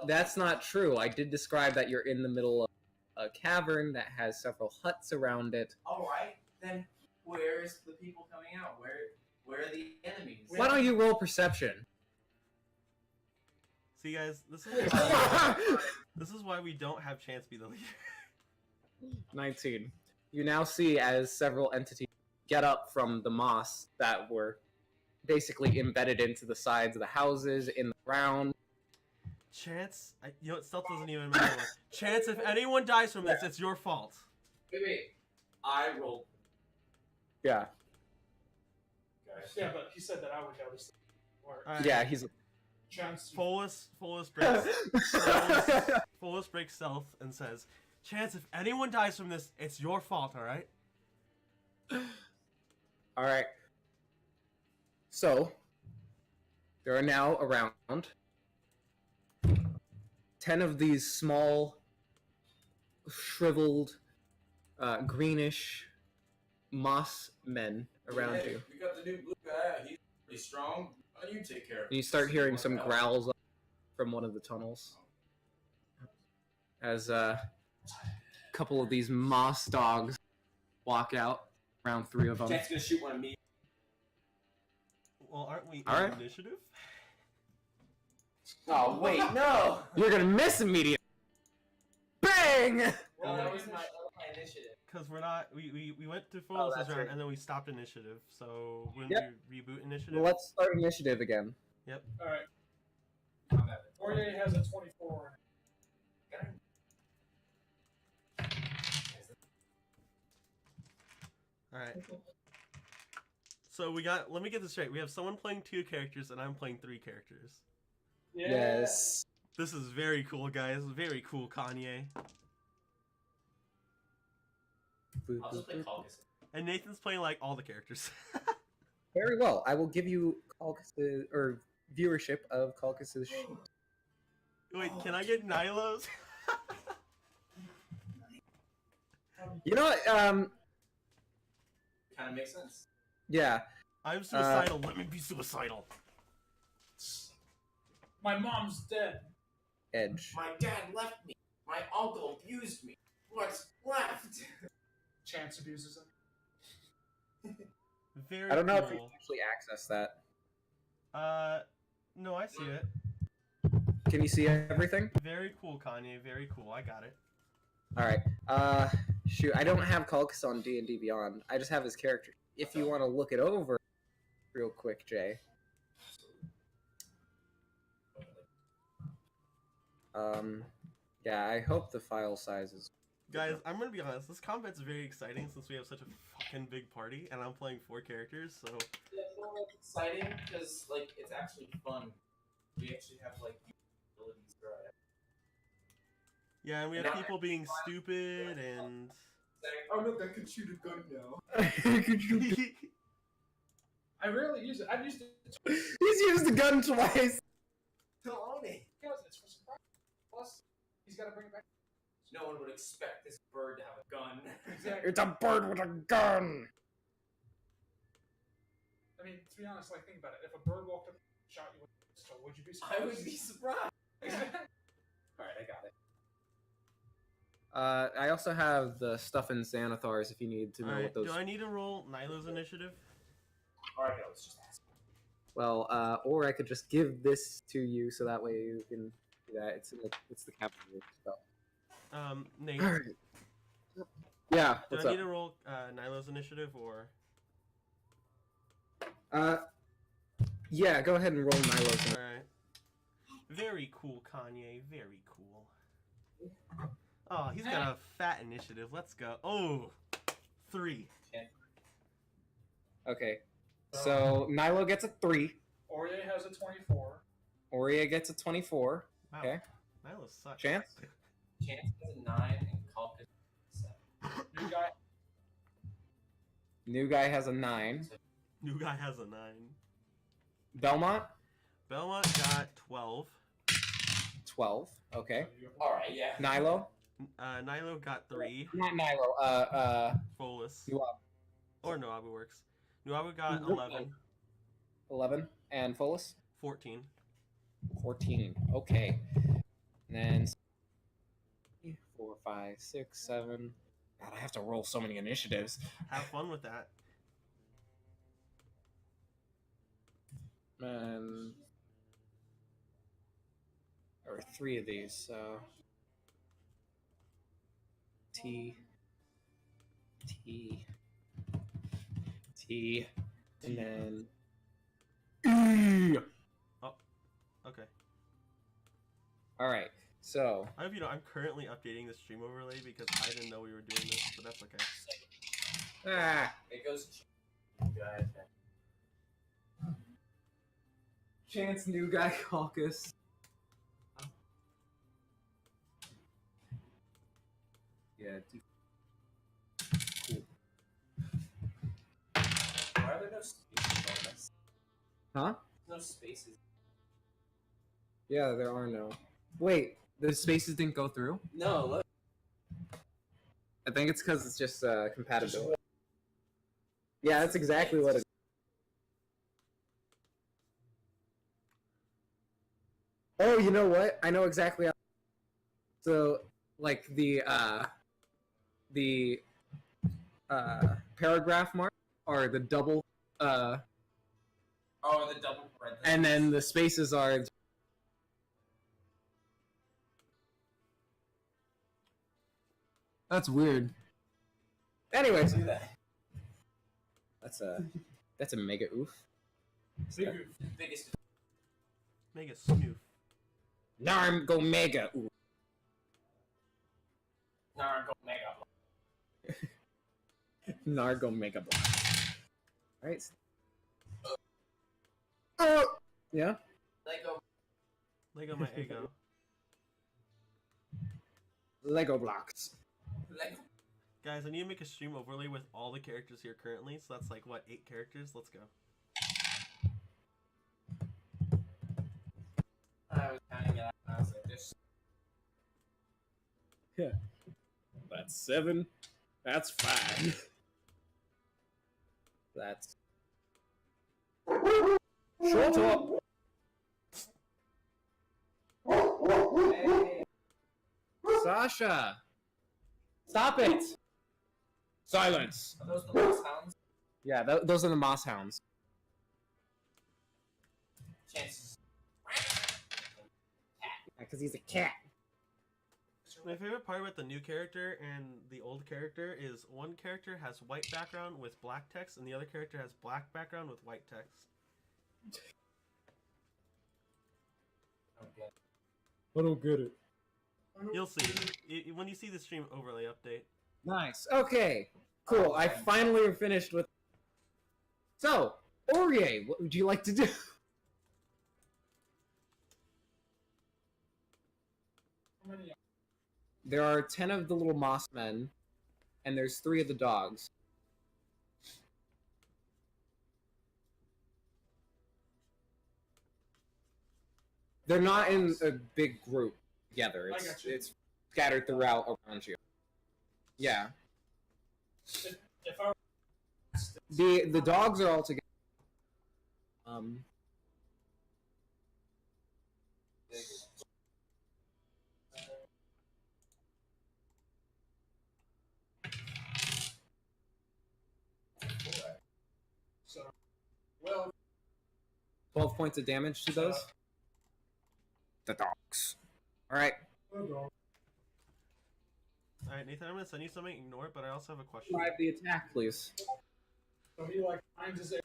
That's not true. I did describe that you're in the middle of a cavern that has several huts around it. Alright, then where's the people coming out? Where are the enemies? Why don't you roll perception? See, guys, this is why we don't have Chance be the leader. 19. You now see as several entities get up from the moss that were basically embedded into the sides of the houses, in the ground. Chance, you know what? Stealth doesn't even matter. Chance, if anyone dies from this, it's your fault. Wait. I rolled. Yeah. Guys. Yeah, but he said that I would notice. Or Alright. Yeah, he's... chance. Folas breaks stealth and says, Chance, if anyone dies from this, it's your fault, alright? Alright. So, there are now around 10 of these small, shriveled, greenish moss men around Hey, you. we got the new blue guy. He's pretty strong. Why don't you take care of him? And you start hearing some growls from one of the tunnels. As a couple of these moss dogs walk out, around 3 of them. Jack's gonna shoot one of me. Well, aren't we in Alright. initiative? Oh wait, no! You're gonna miss immediately! Bang! Well, that was my initiative. Because we're not, we went to Oh, Folas' that's round right. and then we stopped initiative, so wouldn't Yep. we reboot initiative? Well, let's start initiative again. Alright. Poirier has a 24. Alright. So let me get this straight. We have someone playing 2 characters and I'm playing 3 characters. Yeah. Yes. This is very cool, guys. Very cool, Kanye. I'll just play Caucus. And Nathan's playing, like, all the characters. Very well. I will give you Caucasus, or viewership of Caucasus sheet. Wait, can I get Nilo's? You know what? Kind of makes sense. Yeah. I'm suicidal. Let me be suicidal. My mom's dead. Edge. My dad left me. My uncle abused me. What's left? Chance abuses him. Very I don't know cool. if you can actually access that. No, I see it. Can you see everything? Very cool, Kanye. Very cool. I got it. Alright. Shoot, I don't have Caucasus on D&D Beyond. I just have his character. If you want to look it over real quick, Jay. Yeah, I hope the file size is... Guys, I'm gonna be honest. This combat's very exciting since we have such a fucking big party, and I'm playing 4 characters. So Yeah, it's not like exciting because like it's actually fun. We actually have like abilities for Yeah, and we have Now- people being stupid and. I'm not that can shoot a gun now. I rarely use it. I've used it twice. He's used the gun twice. Tony. Because it's for surprise. Plus, he's got to bring it back. No one would expect this bird to have a gun. Exactly. It's a bird with a gun. I mean, to be honest, like, think about it. If a bird walked up and shot you with a pistol, would you be surprised? I would be surprised. Alright, I got it. I also have the stuff in Xanathars if you need to know Alright, what those... do I need to roll Nilo's initiative? Alright, no, let's just ask. Well, or I could just give this to you so that way you can do that. It's the cavalry spell. Nate, Alright. Yeah, do what's I up? need to roll Nilo's initiative or? Yeah, go ahead and roll Nilo's. Alright. Very cool, Kanye. Very cool. Oh, he's got a fat initiative. Let's go. Oh, 3. Okay. So, Nilo gets a 3. Orye has a 24. Oria gets a 24. Wow. Okay. Nilo sucks. Chance? Chance has a 9 and Culk has a 7. New guy. New guy has a 9. New guy has a 9. Belmont? Belmont got 12. 12. Okay. Alright, yeah. Nilo? Nilo got 3. Not Nilo. Folas. Nuab. Or Noabu works. Noabu got Nope. 11. 11. And Folas? 14. 14. Okay. And then 4, 5, 6, 7. God, I have to roll so many initiatives. Have fun with that. And there are 3 of these, so T, and then E. Okay. All right. So I hope you know I'm currently updating the stream overlay because I didn't know we were doing this, but that's okay. It goes. Chance New Guy Caucus. Yeah. Cool. Why are there no spaces on this? Huh? No spaces. Yeah, there are no. Wait, the spaces didn't go through? No, look. I think it's because it's just compatibility. Yeah, that's exactly what it is. Oh, you know what? I know exactly how. So, like the paragraph mark are the double Oh, the double parentheses. and then the spaces are That's weird. Anyways, do that. that's a mega oof. Biggest. Mega snoof. Narm go mega oof. Naruto Mega. Nargo mega block. Right. Yeah. Lego. Lego my ego. Lego blocks. Lego. Guys, I need to make a stream overlay with all the characters here currently, so that's like, what, 8 characters? Let's go. I was counting it out and I was like, this. That's 7. That's 5. That's. Shut up! Hey, Sasha! Stop it! Silence! Are those the Moss Hounds? Yeah, those are the Moss Hounds. Chances. Because he's a cat. My favorite part about the new character and the old character is one character has white background with black text, and the other character has black background with white text. Okay. I don't get it. You'll see. When you see the stream overlay update. Nice. Okay. Cool. I finally am finished with. So, Orye, what would you like to do? How many? there are 10 of the little moss men, and there's 3 of the dogs. They're not in a big group together. I got you. It's scattered throughout around you. Yeah. If I The dogs are all together. so well, 12 points of damage to those. The dogs. Alright. All right, Nathan, I'm gonna send you something. Ignore it, but I also have a question. Drive the attack, please. so he like finds his. And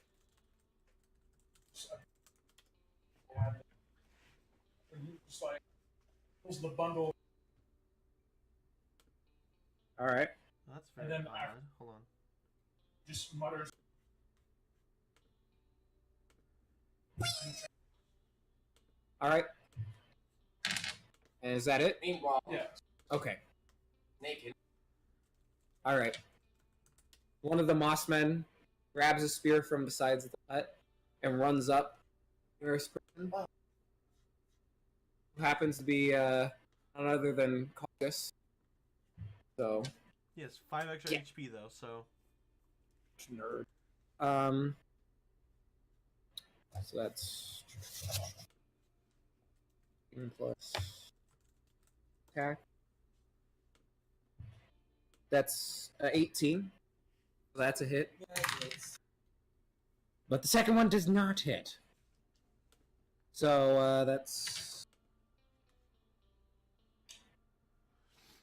he just like pulls the bundle. Alright. That's And very then odd. Hold on. Just mutters. Alright. And is that it? Meanwhile, Yeah. Okay. naked. Alright. One of the moss men grabs a spear from the sides of the hut and runs up nearest person. Who happens to be none other than Caucus. So Yes, 5 extra Yeah. HP though. So nerd. So that's plus attack. That's 18. So that's a hit. But the second one does not hit. So that's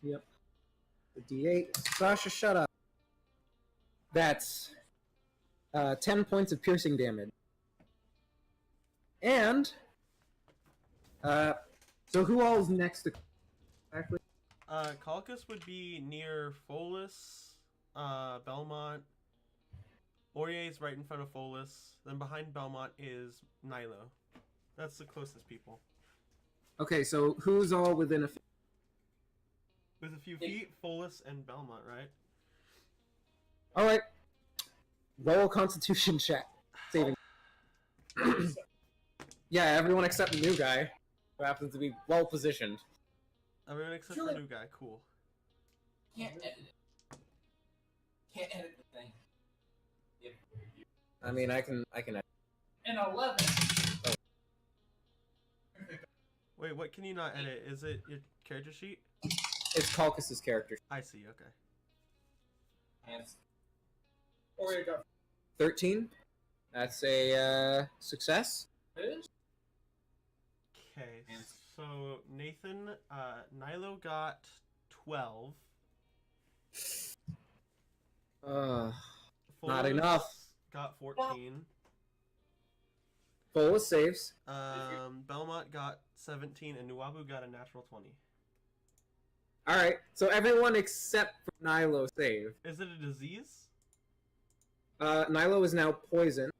yep. The D8. Sasha, shut up. That's 10 points of piercing damage. And so who all is next to exactly? Calcus would be near Folas, Belmont. Aurier's right in front of Folas. Then behind Belmont is Nilo. That's the closest people. Okay, so who's all within a With a few feet, Folas and Belmont, right? Alright. Roll a constitution check. Saving. Yeah, everyone except the new guy, who happens to be well positioned. Everyone except the new guy. Cool. Can't edit it. Can't edit the thing. Yep. I mean, I can. An 11. Wait, what can you not edit? Is it your character sheet? It's Calcus's character. I see. Okay. Hands. Or you got 13. That's a success. this. Okay. So Nathan, Nilo got 12. Not Folas enough. Got 14. Folas saves. Belmont got 17, and Nuabu got a natural 20. Alright, so everyone except for Nilo save. Is it a disease? Nilo is now poisoned.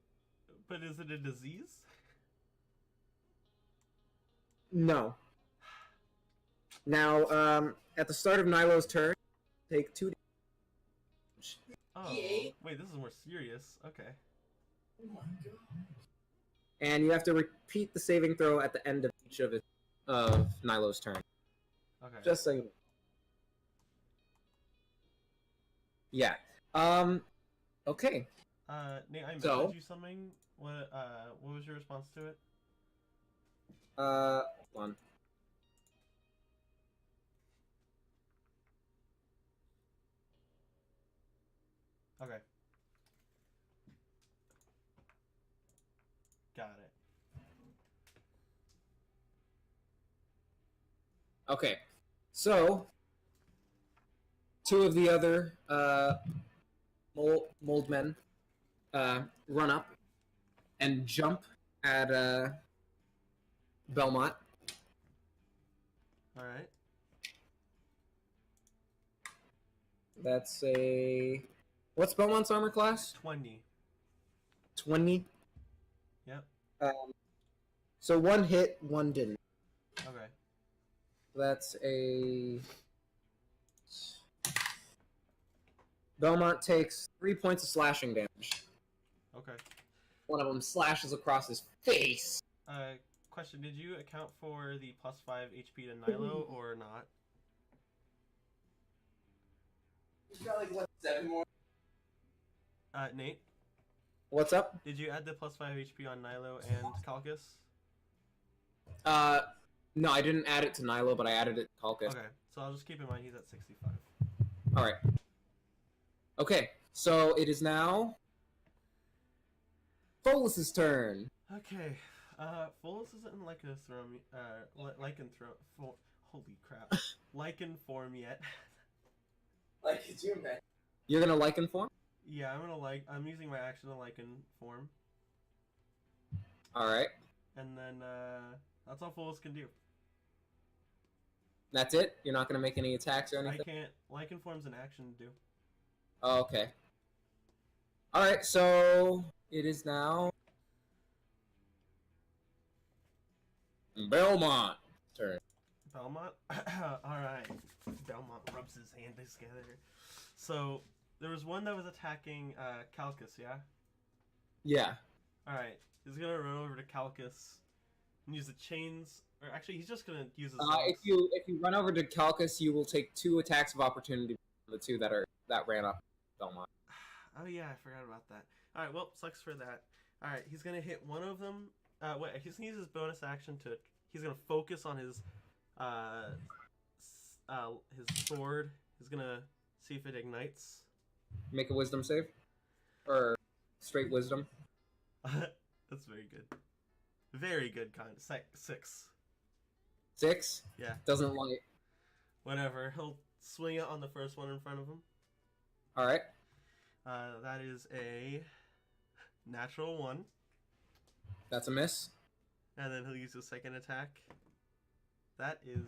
But is it a disease? No. Now, at the start of Nilo's turn, take 2 damage. Oh, Yay. wait, this is more serious. Okay. Oh my god. And you have to repeat the saving throw at the end of each of Nilo's turn. Okay. Just so you know. Yeah. Okay. Nate, I So- messaged you something. What was your response to it? Hold on. Okay. Got it. Okay. So, 2 of the other mold men run up and jump at Belmont. All right. That's a... What's Belmont's armor class? 20. 20. Yep. So 1 hit, 1 didn't. Okay. That's a Belmont takes 3 points of slashing damage. Okay. One of them slashes across his face. Question: did you account for the +5 HP to Nilo or not? He's got like what 7 more. Nate, What's up? did you add the +5 HP on Nilo and Calcus? No, I didn't add it to Nilo, but I added it to Calcus. Okay, so I'll just keep in mind he's at 65. Alright. Okay, so it is now Folas' turn. Okay, Folas isn't like a holy crap, lichen form yet. Like, could you imagine? You're gonna Lycan form? Yeah, I'm using my action to lichen form, Alright. and then that's all Folas can do. That's it? You're not gonna make any attacks or I anything? can't. Lichen form's an action to do. Oh, okay. Alright, so it is now Belmont turn. Belmont? Alright. Belmont rubs his hand together. So, there was one that was attacking Calcus, yeah? Yeah. Alright. He's gonna run over to Calcus and use the chains. Or actually, he's just gonna use his If you run over to Calcus, you will take 2 attacks of opportunity from the 2 that ran up Belmont. Oh yeah, I forgot about that. Alright, well, sucks for that. Alright, he's gonna hit one of them. He's gonna use his bonus action to... He's gonna focus on his sword. He's gonna see if it ignites. Make a wisdom save? Or straight wisdom? That's very good. Very good kind. 6. 6? Yeah. Doesn't light. Whatever. He'll swing it on the first one in front of him. Alright. That is a natural 1. That's a miss. And then he'll use his second attack. That is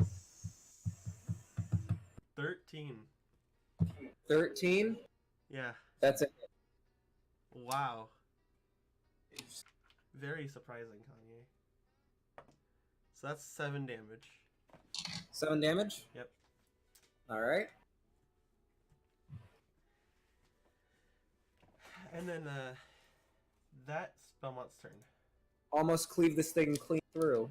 13. 13? Yeah. That's it. Wow. Very surprising, Kanye. So that's 7 damage. 7 damage? Yep. Alright. And then that's Belmont's turn. Almost cleave this thing clean through.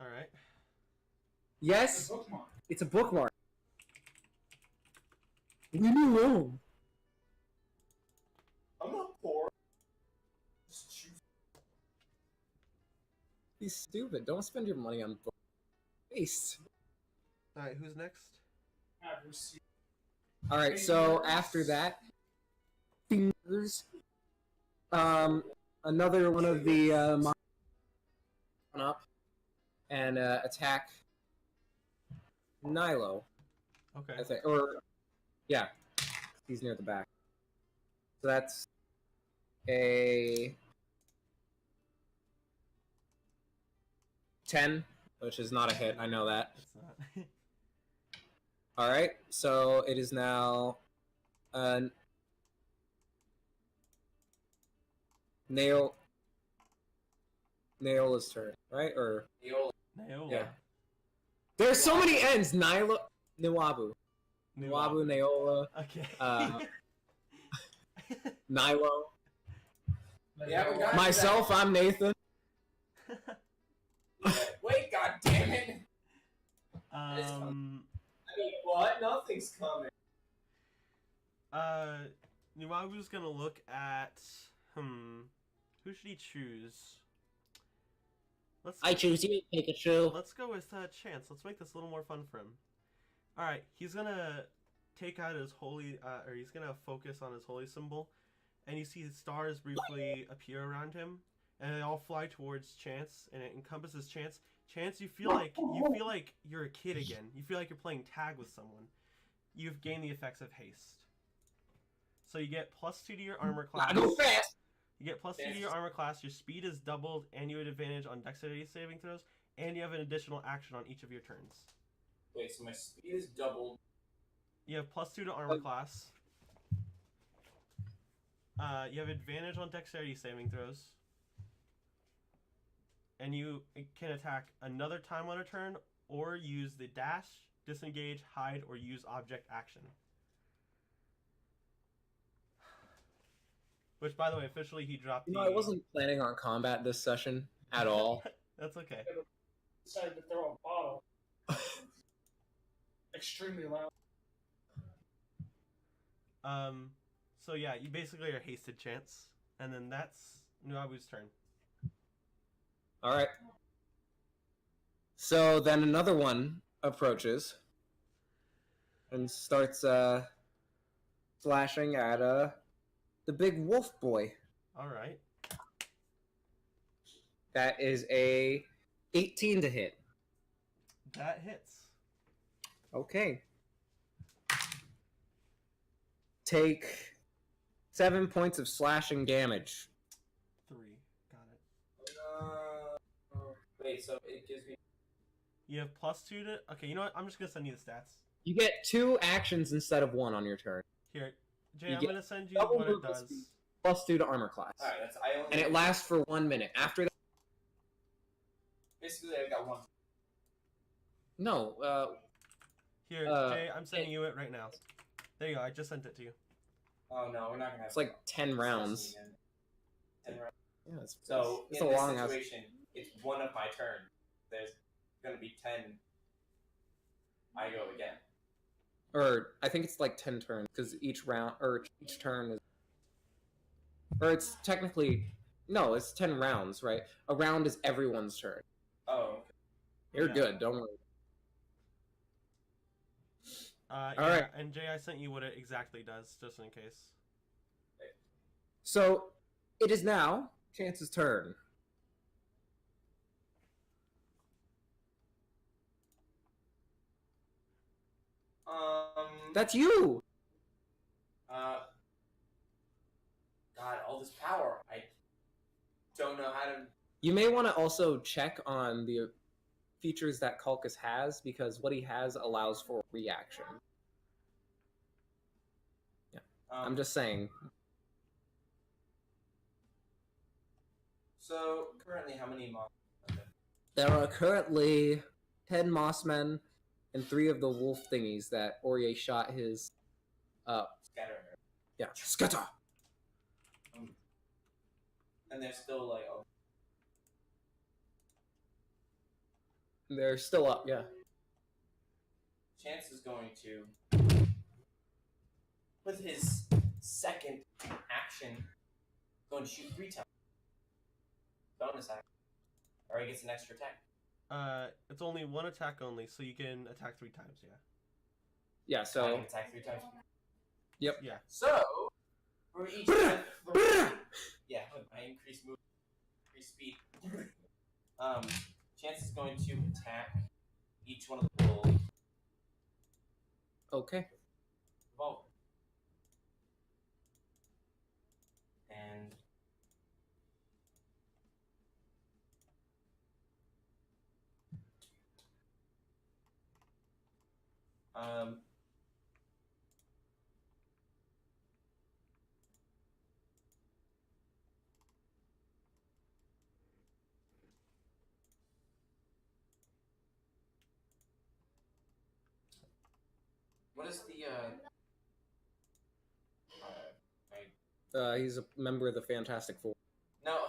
Alright. Yes! Bookmark. It's a bookmark. Leave me alone. I'm not poor. Just choose. Be stupid. Don't spend your money on book. Waste. Alright, who's next? I've received. Alright, so after that, fingers. Another one of the monsters run up and attack Nilo. Okay. I think, or yeah, he's near the back. So that's a 10, which is not a hit. I know that. It's not. All right, so it is now Naola's turn, right? Or Neola. Naola. yeah. There's so many ends. Nawabu, Naola, Okay. Nilo. We haven't gotten to Myself, I'm Nathan. that. Wait, god damn it! I mean, what? Nothing's coming. Nuabu's gonna look at who should he choose? I choose you, Pikachu. Let's go with Chance. Let's make this a little more fun for him. All right, he's gonna take out his holy, or he's gonna focus on his holy symbol, and you see the stars briefly appear around him, and they all fly towards Chance, and it encompasses Chance. Chance, you feel like you're a kid again. You feel like you're playing tag with someone. You've gained the effects of haste, so you get +2 to your armor class. I go fast. You get +2 to your armor class, your speed is doubled, and you have advantage on dexterity saving throws, and you have an additional action on each of your turns. Wait, so my speed is doubled. You have +2 to armor class. You have advantage on dexterity saving throws. And you can attack another time on a turn, or use the dash disengage, hide, or use object action. Which, by the way, officially he dropped I wasn't planning on combat this session at all. That's okay. Decided to throw a bottle. Extremely loud. So yeah, you basically are hasted chance, and then that's Nuabu's turn. All right. So then another one approaches and starts slashing at the big wolf boy. All right. That is a 18 to hit. That hits. Okay. Take 7 points of slashing damage. 3. Got it. Wait, so it gives me. You have +2 to. Okay, you know what? I'm just gonna send you the stats. You get 2 actions instead of 1 on your turn. Here, Jay, You I'm get gonna send you double what it movement does. speed. +2 to armor class. Alright, that's I only. And it lasts for 1 minute. After that. Basically, I've got one. No, Here, Jay, I'm sending you it right now. There you go. I just sent it to you. Oh no, we're not gonna have. it's like 10 rounds. 10 rounds. Yeah, it's So it's in a this long ass. situation, it's one of my turns. There's gonna be 10. I go again. Or I think it's like 10 turns because each round or each turn is. Or it's technically no, it's 10 rounds, right? A round is everyone's turn. Oh, okay. You're Yeah. good. Don't worry. Yeah, right. And Jay, I sent you what it exactly does, just in case. So it is now Chance's turn. That's you. God, all this power. I don't know how to. You may want to also check on the features that Culcus has because what he has allows for reaction. I'm just saying. So currently, how many mobs? There are currently 10 Mossmen and 3 of the wolf thingies that Aurier shot his. Scatter. Yeah, scatter. And they're still like. Oh. They're still up. Yeah. Chance is going to, with his second action, going to shoot 3 times. Bonus action. Or he gets an extra attack. It's only 1 attack only, so you can attack 3 times. Yeah. Yeah. I So. can attack 3 times. Yep. Yeah. So, for each yeah, with my increased move, increased speed. Chance is going to attack each one of the bulls. Okay. Revolver. And what is the He's a member of the Fantastic Four. no.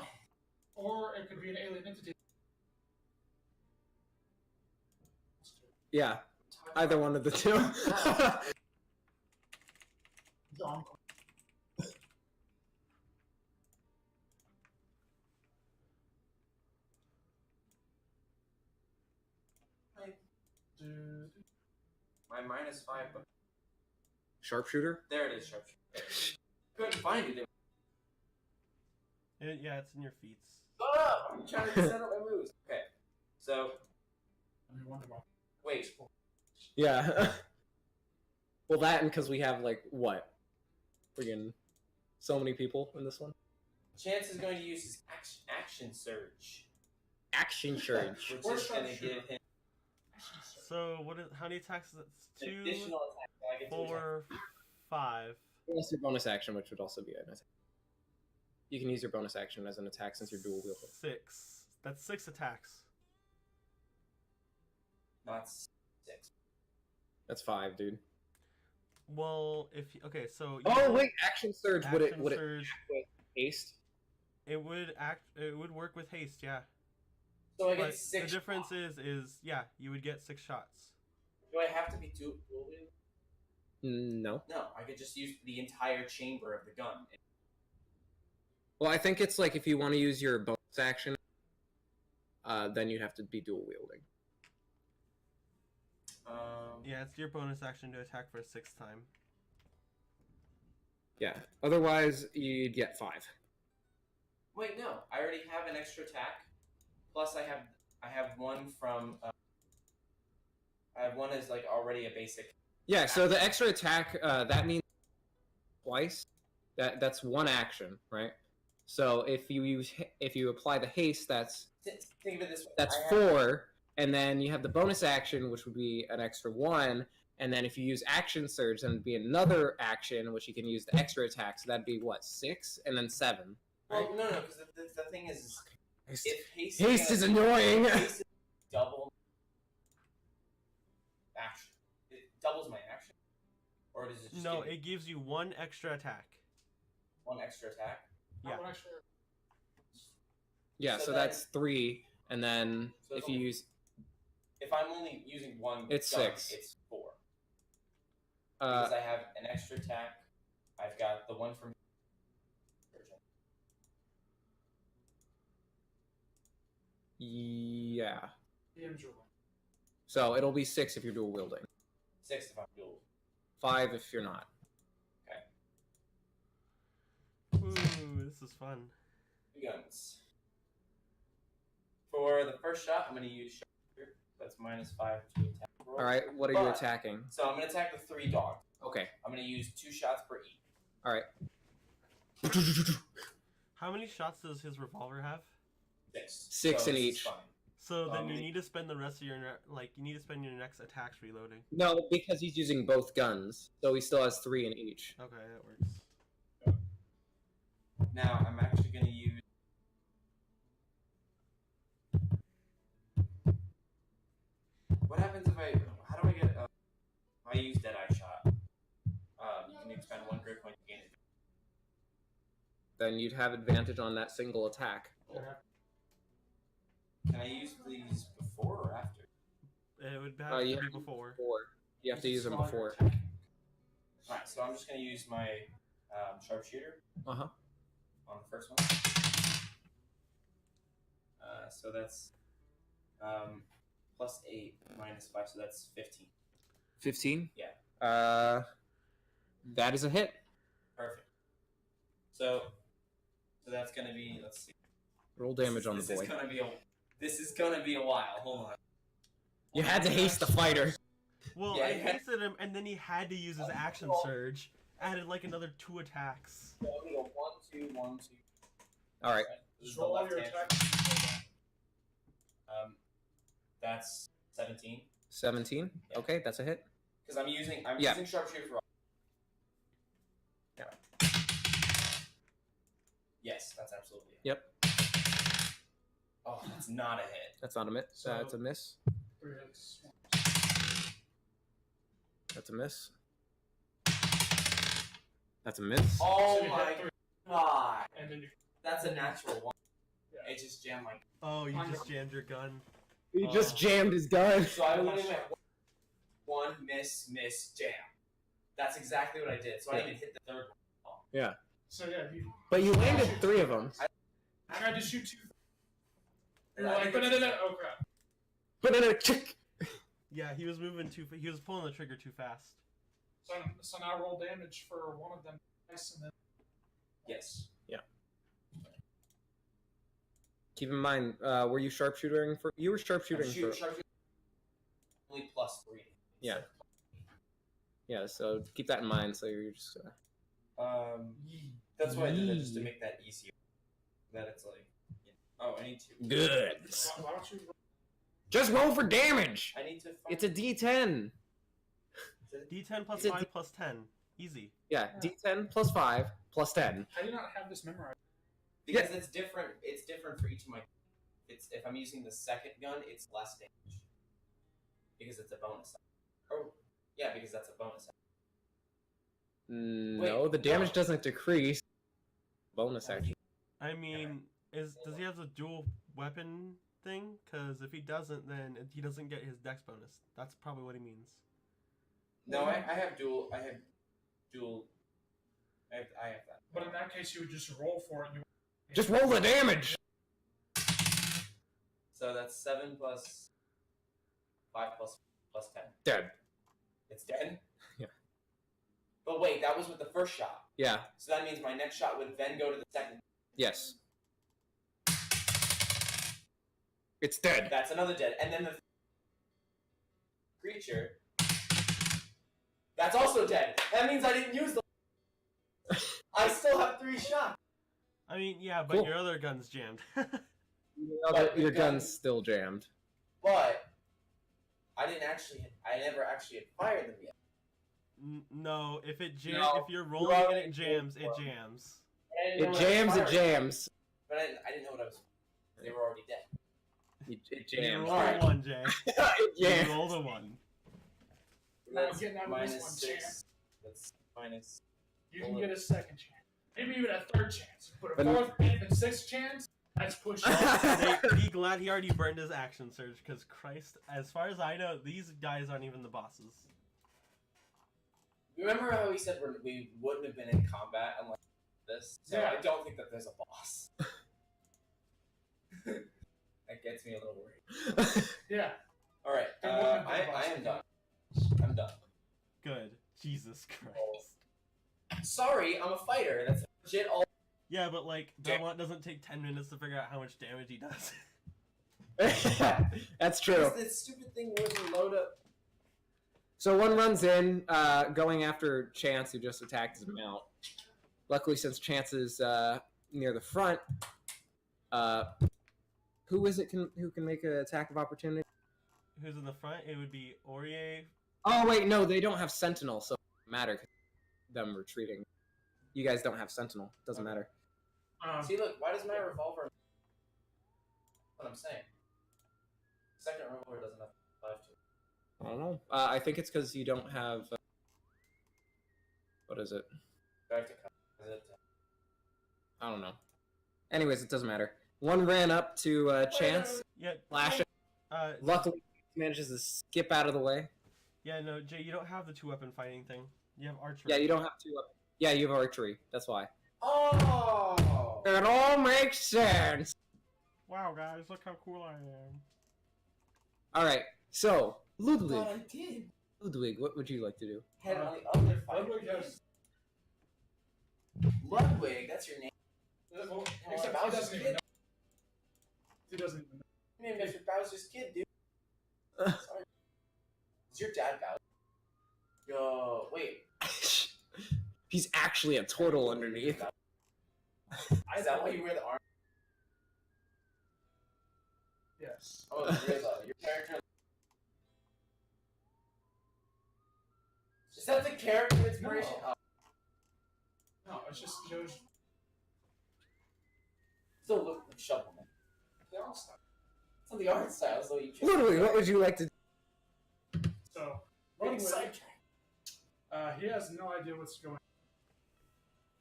Or it could be an alien entity. Yeah. Either one of the two. My -5, but Sharpshooter. there it is, sharpshooter. Couldn't find it. Yeah, it's in your feats. Oh, I'm trying to set up my moves. Okay, so wait. Yeah. Well, that and because we have like what, friggin' so many people in this one. Chance is going to use his action surge, Action surge. which Or is going to sharpshooter. give him So how many attacks is it? an 2, additional attack. So I get 2 attacks. 4, 5. Plus your bonus action, which would also be an attack. You can use your bonus action as an attack since you're dual wielding. 6. That's 6 attacks. Not 6. That's 5, dude. Well, okay, so Oh wait, action surge. Would it action would it surge, act with haste? it would work with haste, yeah. So I But get 6 the difference shots. is yeah, you would get 6 shots. Do I have to be dual wielding? No. No, I could just use the entire chamber of the gun. Well, I think it's like if you want to use your bonus action, then you'd have to be dual wielding. Yeah, it's your bonus action to attack for a 6th time. Yeah. Otherwise, you'd get 5. Wait, no. I already have an extra attack. Plus, I have one from. I have one as like already a basic. Yeah. So the extra attack that means twice. That's one action, right? So if you apply the haste, that's Think of it this way. that's I have- 4, and then you have the bonus action, which would be an extra 1. And then if you use action surge, then it'd be another action, which you can use the extra attack. So that'd be what, 6 and then 7. Well, no, because the thing is, Haste, if haste haste is annoying. Haste is double action. It doubles my action, or does it just No, give me it gives you 1 extra attack. one extra attack? Yeah. How much are- Yeah, So so then- that's 3, and then So if you use If I'm only using one, It's gun, 6. It's 4 because uh I have an extra attack. I've got the one from. yeah. DM's your win. So it'll be 6 if you're dual wielding. 6 if I'm dual. 5 if you're not. Ooh, this is fun. Guns. For the first shot, I'm going to use sharpshooter. That's -5 to attack roll. All right, what are you But- attacking? So I'm going to attack the 3 dogs. Okay. I'm going to use 2 shots per each. All right. How many shots does his revolver have? 6. 6 so in this is each. fine. So then Um, you need to spend the rest of your you need to spend your next attacks reloading. No, because he's using both guns, so he still has 3 in each. Okay, that works. Now I'm actually going to use. What happens if I? How do I get? If I use Deadeye Shot, you can expend 1 grit point to gain it. Then you'd have advantage on that single attack. Can I use these before or after? It would have you to be have to before. You have to use them before. Alright, so I'm just going to use my sharpshooter Uh-huh. on the first one. So that's +8 -5, so that's 15. 15? Yeah. That is a hit. Perfect. So that's going to be, let's see. Roll damage on the This boy. is gonna be a while. Hold on. You had to haste the fighter. Well, Yeah, I yeah. hasted him, and then he had to use his action surge. Added like another 2 attacks. So I'm gonna go 1, 2, 1, 2. All right. This is Just the roll all left your hand. attacks. That's 17. 17? Yeah. Okay, that's a hit. Because I'm using Yeah. sharpshooter for all. Yeah. Yes, that's absolutely it. Yep. Oh, that's not a hit. That's not a miss. So- That's a miss. 3 hits. That's a miss. That's a miss. Oh So you my hit 3, god. and then you. That's a natural 1. Yeah. It just jammed my. Oh, you just jammed your gun. He just Oh. jammed his gun. So I only went 1, miss, jam. That's exactly what I did. So I didn't even hit the third one. So yeah, you But you landed 3 of them. tried to shoot 2. You're I like, think but it's- no, oh crap. But then a chick. Yeah, he was moving he was pulling the trigger too fast. So now roll damage for one of them twice, and then Yes. Keep in mind, were you sharpshooting for? You were sharpshooting for. Sharpshooter only +3. Yeah. Yeah, so keep that in mind. So you're just. That's why I did that, just to make that easier. That it's like, oh, I need to. Good. why don't you? Just roll for damage. I need to. Find, It's a D10. D10 plus Is it 5 plus 10. Easy. Yeah, D10 plus 5 plus 10. How do you not have this memorized? because it's different. It's different for each of my. It's if I'm using the second gun, it's less damage because it's a bonus. Oh, Yeah, because that's a bonus. No, Wait, the damage no. doesn't decrease. Bonus action. I mean, does he have the dual weapon thing? Because if he doesn't, then he doesn't get his dex bonus. That's probably what he means. No, I have dual. I have that. But in that case, you would just roll for it. And you Just roll the damage! So that's 7 plus 5 plus 10. Dead. It's dead? Yeah. But wait, that was with the first shot. Yeah. So that means my next shot would then go to the second. Yes. It's dead. That's another dead. And then the creature. That's also dead. That means I didn't use the. I still have 3 shots. I mean, yeah, but Cool. your other gun's jammed. Your gun's still jammed. But I never actually had fired them yet. No, if No, if you're rolling and it jams, it jams. I didn't know It what I was jams, it firing. jams. But I didn't know what I was. They were already dead. It You jams. rolled Alright. a 1, Jay. It You jams. rolled a 1. That's getting out of this one, -6. champ. That's minus. You can get a second chance. Maybe even a third chance. But a But- fourth, fifth, and sixth chance, that's pushing. Be glad he already burned his action surge, because Christ, as far as I know, these guys aren't even the bosses. Remember how we said we wouldn't have been in combat unless this? So Yeah. I don't think that there's a boss. That gets me a little worried. Yeah. Alright, There wouldn't have been a I boss. am done. I'm done. Good. Jesus Christ. Sorry, I'm a fighter. That's legit all. Yeah, but like, Belmont doesn't take 10 minutes to figure out how much damage he does. That's true. This stupid thing wouldn't load up. So one runs in, going after Chance, who just attacked his mount. Luckily, since Chance is near the front, who is it who can make an attack of opportunity? Who's in the front? It would be Aurier. Oh wait, no, they don't have Sentinel, so it doesn't matter. 'Cause them retreating. You guys don't have Sentinel. Doesn't matter. See, look, why does my revolver. What I'm saying. Second revolver doesn't have 5 to. I don't know. I think it's because you don't have. What is it? Do I have to cut? Is it? I don't know. Anyways, it doesn't matter. One ran up to Chance, Yeah. flash it. Luckily, he manages to skip out of the way. Yeah, no, Jay, you don't have the 2-weapon fighting thing. You have archery. Yeah, you don't have to. Yeah, you have archery. That's why. Oh! It all makes sense. Wow, guys, look how cool I am. All right. So, Ludwig. I did. Ludwig, what would you like to do? Head on the other fighter. Ludwig has. Ludwig, that's your name. Well, Mr. he Bowser's doesn't even kid. know. He doesn't even know. I mean, Mr. Bowser's kid, dude. Sorry. Is your dad Bowser? Yo, wait. He's actually a turtle underneath. Is that why you wear the arm? Yes. Oh, your character. Is that the character inspiration? No. Oh, No, it's just shows. still look like Shovel Man. They all stop. It's not the art style, so you Ludwig, what would you like to do? So, Getting Ludwig, sidetracked. he has no idea what's going on.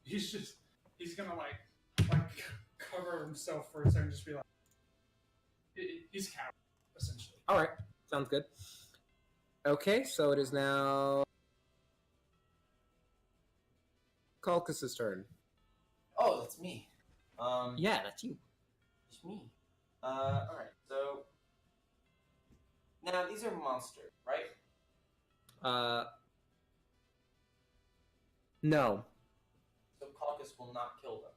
He's gonna like cover himself for a second, just be like, he's coward, essentially. All right. Sounds good. Okay, so it is now Kalkus's turn. Oh, that's me. Yeah, that's you. It's me. Alright, so. Now, these are monsters, right? No. So Caucus will not kill them.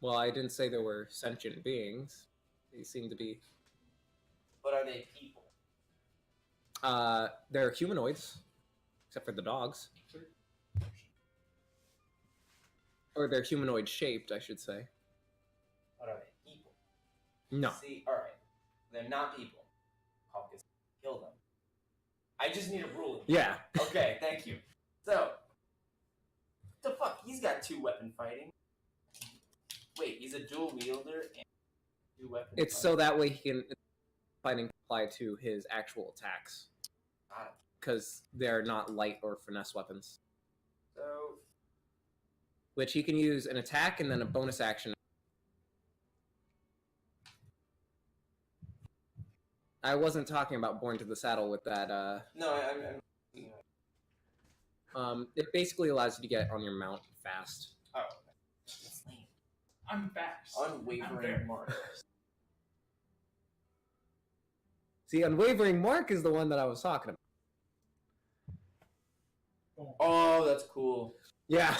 Well, I didn't say there were sentient beings. They seem to be. But are they people? They're humanoids, except for the dogs. Or they're humanoid shaped, I should say. But are they people? No. See, alright. They're not people. Caucus, kill them. I just need a ruling. Yeah. Okay, thank you. So, the fuck? He's got 2-weapon fighting. Wait, he's a dual wielder and 2-weapon It's so that way he can fighting apply to his actual attacks. because they're not light or finesse weapons. So Which he can use an attack and then a bonus action. I wasn't talking about Born to the Saddle with that. no, I'm It basically allows you to get on your mount fast. oh, that's lame. I'm fast. Unwavering mark. See, Unwavering Mark is the one that I was talking about. Oh, that's cool. Yeah.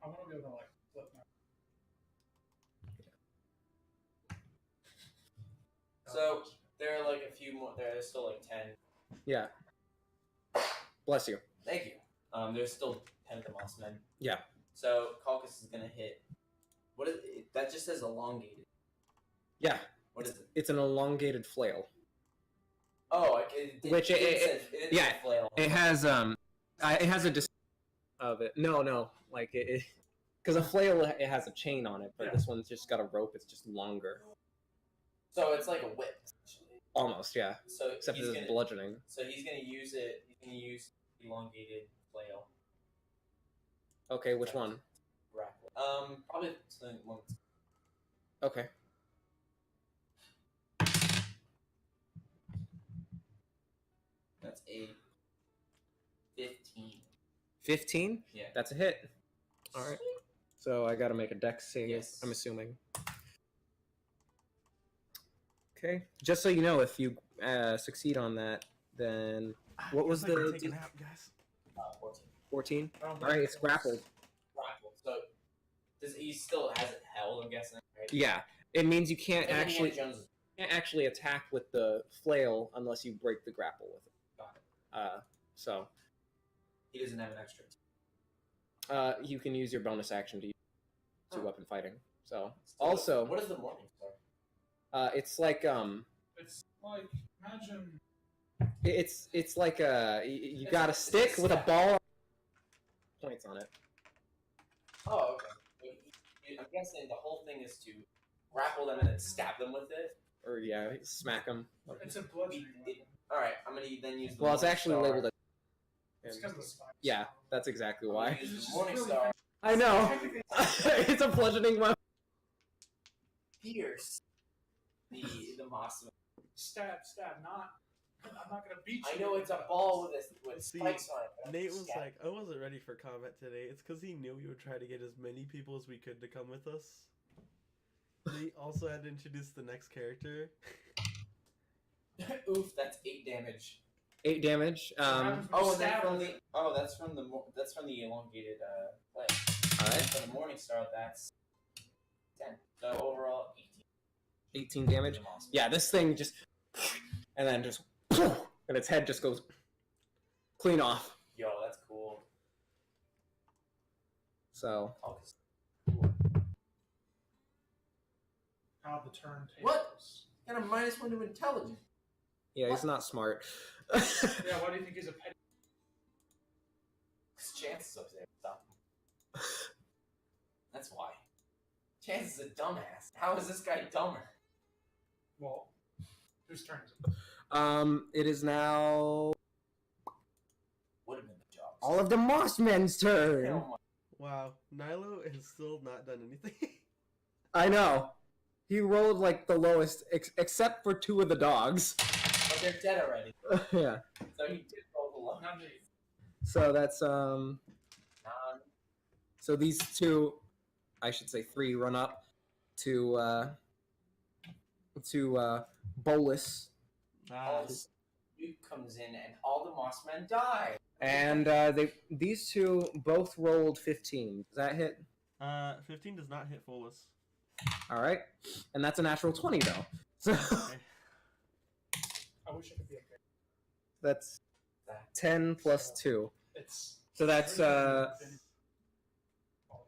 I want to be able to like flip my. So there are like a few more. There's still like 10. Yeah. Bless you. Thank you. There's still 10 of the Moss Men. Yeah. So Caucus is gonna hit. What is it? That just says elongated. Yeah. What is it? It's an elongated flail. Oh, Which it didn't say yeah, flail. It has a of it. No, like it because a flail it has a chain on it, but this one's just got a rope. It's just longer. So it's like a whip, essentially. Almost, yeah. So Except he's it's gonna, bludgeoning. So he's gonna use it. He's gonna use elongated flail. Okay, which one? Grapple. Probably the one. Okay. That's a 15. 15? Yeah. That's a hit. All right. So I got to make a dex save. Yes. I'm assuming. Okay. Just so you know, if you succeed on that, then what was the take a nap, guys? 14. 14? I don't All right, think it's grappled. Grapple. So he still has it held, I'm guessing, right? Yeah. It means you can't And actually Indiana Jones is- attack with the flail unless you break the grapple with it. Got it. So He doesn't have an extra. you can use your bonus action to use two-weapon fighting. So Still, also, what is the morning star? it's like It's like imagine. it's like you It's got a- a stick it's a with a staff. ball points on it. Oh, okay. I'm guessing the whole thing is to grapple them and then stab them with it. Or yeah, smack them. It's a bludgeoning weapon. All right, I'm gonna then use. The Well, it's morning actually star. labeled as. It's because of the spikes. Yeah, that's exactly I'm why. gonna use the morning star. I know. Technically, It's a bludgeoning weapon. Pierce the moss. stab, not. I'm not gonna beat you. I know it's a ball with See, spikes on it. but I'm Nate just was scabbing. like, I wasn't ready for combat today. It's because he knew we would try to get as many people as we could to come with us. He also had to introduce the next character. Oof, that's 8 damage. 8 damage. Oh, and then from the that's from the elongated play. All right. For the morning star, that's 10. So overall, 18. 18 damage. Yeah, this thing just, and then just, and its head just goes clean off. Yo, that's cool. So Oh, this- How the turn tables. What? Got a -1 to intelligence. yeah, he's not smart. Yeah, why do you think he's a petty? His chances up there. Stop him. That's why. Chance is a dumbass. How is this guy dumber? Well, whose turn is it? It is now Would have been the job. all of the Mossmen's turn. Oh my. Wow, Nilo has still not done anything. I know. He rolled like the lowest, except for 2 of the dogs. But they're dead already. Yeah. So he did roll the low. Not me. So that's Um, So these 2, I should say 3, run up to Bolus, Duke comes in and all the Mossmen die. and these 2 both rolled 15. Does that hit? 15 does not hit Folas. All right, and that's a natural 20 though. So I wish I could be a good. that's 10 plus 2. It's. So that's Oh,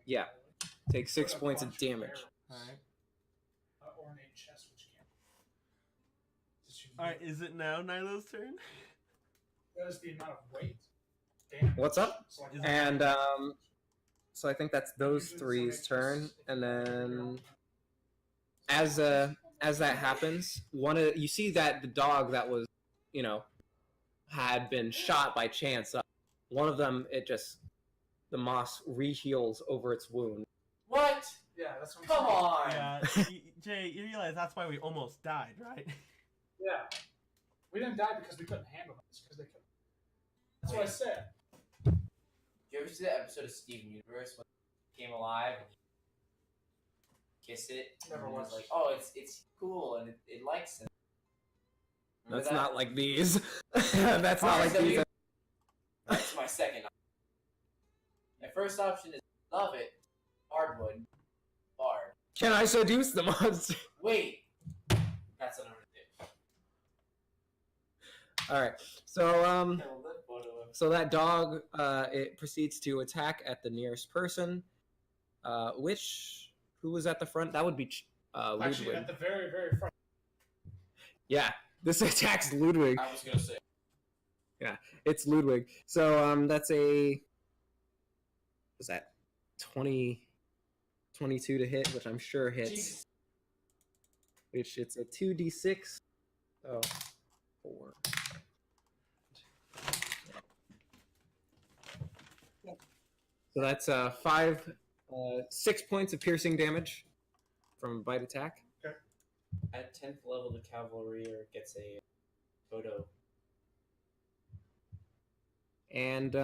yeah. Take 6 points of damage. Alright. Ornate chest, which can't. Alright, is it now Nilo's turn? That is the amount of weight. Damage. What's up? So like Is And so I think that's those 3's turn, and then as that happens, you see that the dog that was had been shot by chance. One of them, the moss re-heals over its wound. What? Yeah, that's what I'm Come saying. on. Yeah, Jay, you realize that's why we almost died, right? Yeah. We didn't die because we couldn't handle this, because they couldn't. That's what I said. Did you ever see that episode of Steven Universe when he came alive and he kissed it? Never and he was watched. like, oh, it's cool and it likes him. Remember That's that? not like these. That's not like these. That's my second option. My first option is love it, hardwood, bard. Can I seduce the monster? Wait, that's what I'm gonna do. All right. So I will let photo of- so that dog it proceeds to attack at the nearest person. Who was at the front? That would be Actually, Ludwig. at the very, very front. Yeah, this attacks Ludwig. I was gonna say. It's Ludwig. So that's a was that 22 to hit, which I'm sure hits. Jesus. Which it's a 2d6. So 4. So that's 6 points of piercing damage from a bite attack. At 10th level, the Cavalier gets a photo. And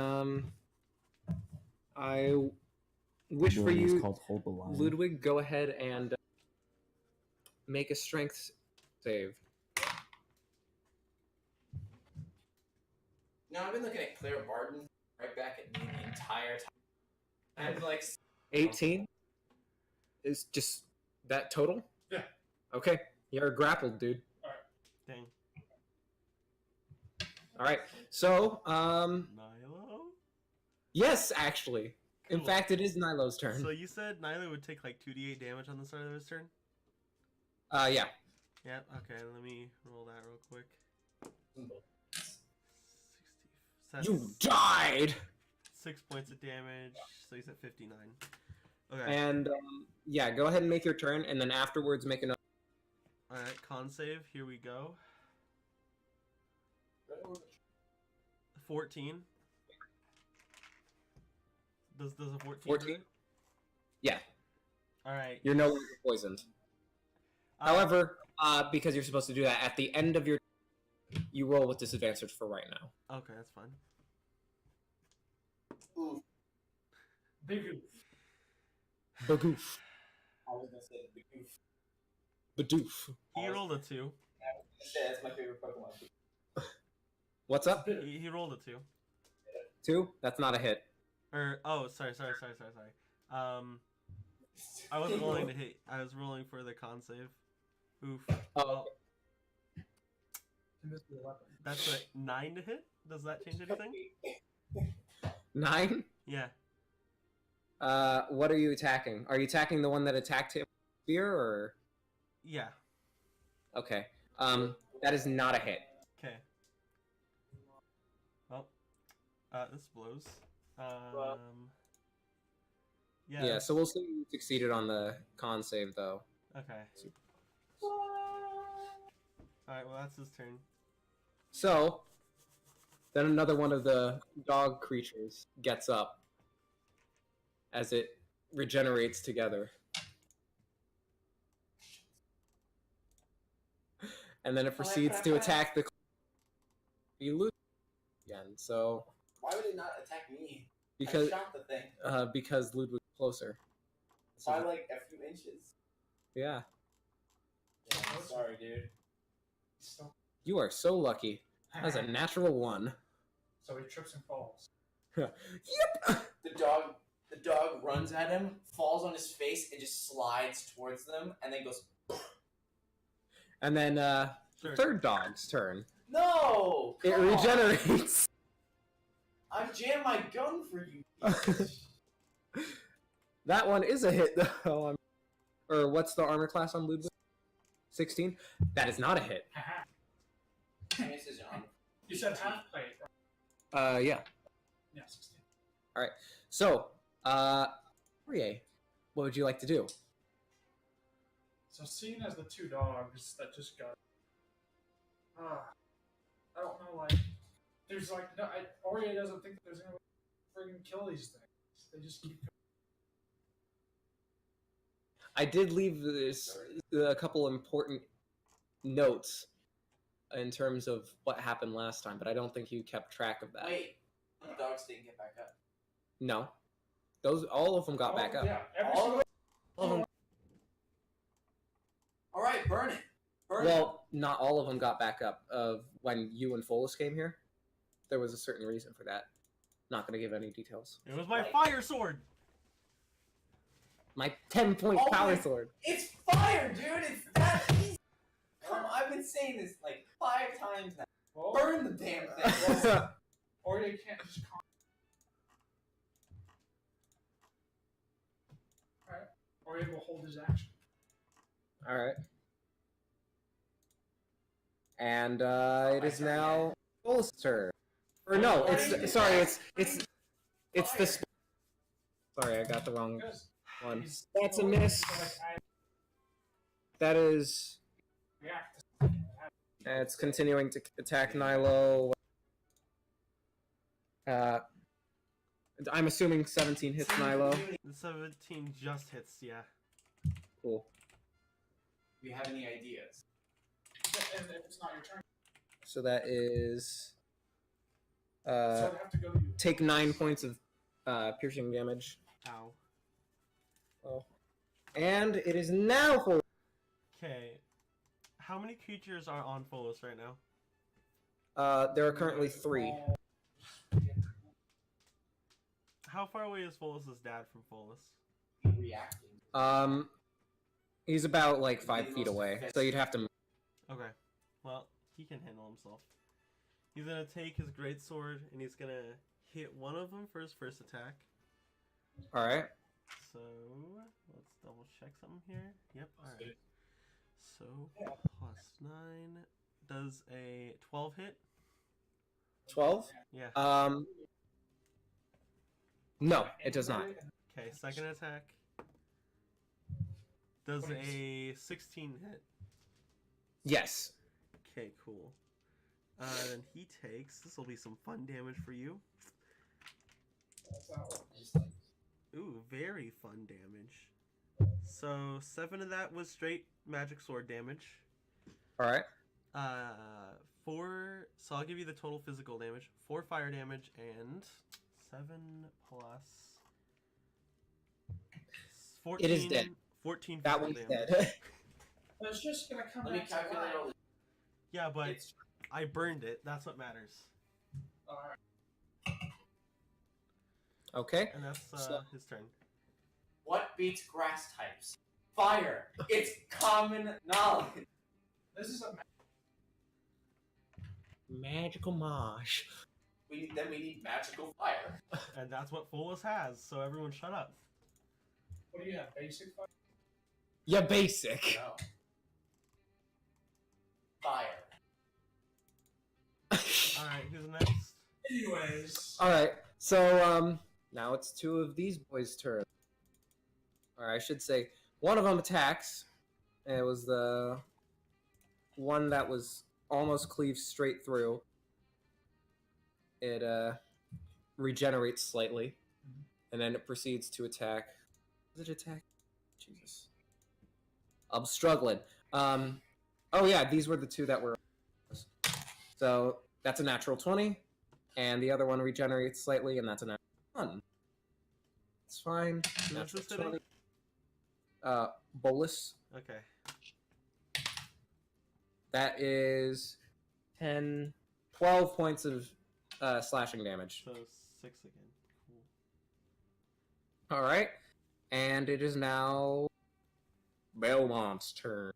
I wish for Ability is you, called Hold the Line. Ludwig, go ahead and make a strength save. No, I've been looking at Claire Barton right back at me the entire time. I'm like, 18 is just that total? Yeah. Okay, you're grappled, dude. Dang. All right. So, Nilo? yes, actually. In Cool. fact, it is Nilo's turn. So you said Nilo would take like 2d8 damage on the start of his turn? Yeah. Yeah, okay, let me roll that real quick. 60. You died! 6 points of damage, so he's at 59. Okay. And, yeah, go ahead and make your turn, and then afterwards make another. Alright, con save, here we go. 14. Does a 14? 14? Yeah, Alright. you're no longer poisoned. However, because you're supposed to do that at the end of your, you roll with disadvantage for right now. Okay, that's fine. oof. Big oof. Bagoof. I was gonna say the goof. Badoof. He rolled a 2. That's my favorite Pokemon. What's up? He rolled a 2. 2? That's not a hit. Or, oh, sorry. I wasn't rolling to hit. I was rolling for the con save. Oof. Oh, That's a 9 to hit? Does that change anything? 9? Yeah. What are you attacking? Are you attacking the one that attacked him with spear, or? Yeah. Okay. That is not a hit. Okay. Well, this blows. Yeah. Yeah, so we'll say you succeeded on the con save, though. Okay. Alright, well, that's his turn. So, then another one of the dog creatures gets up as it regenerates together. And then it proceeds to attack the you lose again. So Why would it not attack me? because I shot the thing because Ludwig's closer. by like a few inches. Yeah, Yeah, I'm sorry, dude. you are so lucky. That's a natural 1. So he trips and falls. Yep. The dog runs at him, falls on his face, and just slides towards them, and then goes, And then Sure. third dog's turn. "No! It come on. regenerates. I've jammed my gun for you." That one is a hit, though. Or what's the armor class on Ludwig? 16? That is not a hit. Haha. Misses on. You said half plate, right? Yeah. Yeah, 16. So, Rie, what would you like to do? So seeing as the two dogs that just got... I don't like, there's like, no, Oreo doesn't think that there's any way to friggin' kill these things. They just keep. I did leave this a couple important notes in terms of what happened last time, but I don't think you kept track of that. Wait, the dogs didn't get back up. No, all of them got back up. Yeah, every All single. All of them. All right, burn it. Burn it. Well, not all of them got back up. When you and Folas came here, there was a certain reason for that. Not going to give any details. It was my fire sword. My 10-point Oh power my- sword. It's fire, dude. It's that easy. Come on, I've been saying this like 5 times now. Well, Burn the damn thing. Oreo can't just. Alright. Oreo will hold his action. All right. And it is now Folas' turn. Or no, it's sorry, it's the. Sorry, I got the wrong Because one. he's- That's a miss. I That is. react. It's continuing to attack Nilo. I'm assuming 17 hits Nilo. The 17 just hits, yeah. Cool. Do you have any ideas? And if it's not your turn, So that is. so I'd have to go to you. Take 9 points of piercing damage. Ow. Oh. And it is now full. Okay. How many creatures are on Folas right now? There are currently 3. How far away is Folas' dad from Folas? Reacting. He's about like 5 feet away, so you'd have to. Okay. Well, he can handle himself. He's gonna take his greatsword and he's gonna hit one of them for his first attack. All right. So let's double check something here. Yep. All right. So plus 9 does a 12 hit. 12. Yeah. No, it does not. Okay. Second attack does a 16 hit. Yes. Okay. Cool. Then he takes. This will be some fun damage for you. Ooh, very fun damage. So 7 of that was straight magic sword damage. All right. 4. So I'll give you the total physical damage. 4 fire damage and 7 plus 14. It is dead. 14 That physical one's damage. dead. It's just gonna come Let me back to calculate life. all this. Yeah, but It's I burned it. That's what matters. Alright. Okay. And that's So- his turn. what beats grass types? Fire. It's common knowledge. This is a Magical Mosh. We need magical fire. And that's what Folas has. So everyone shut up. what do you have? Basic fire? Yeah, basic. No. Fire. Alright, who's next? Anyways. All right. So now it's 2 of these boys' turn. Or I should say, one of them attacks. It was the one that was almost cleaved straight through. It regenerates slightly, and then it proceeds to attack. Does it attack? Jesus, I'm struggling. Oh yeah, these were the 2 that were. So that's a natural 20, and the other one regenerates slightly, and that's a natural 1. It's fine. Who is Natural this hitting? 20. Bolus. Okay. That is 10, 12 points of slashing damage. So 6 again. Cool. All right, and it is now Belmont's turn.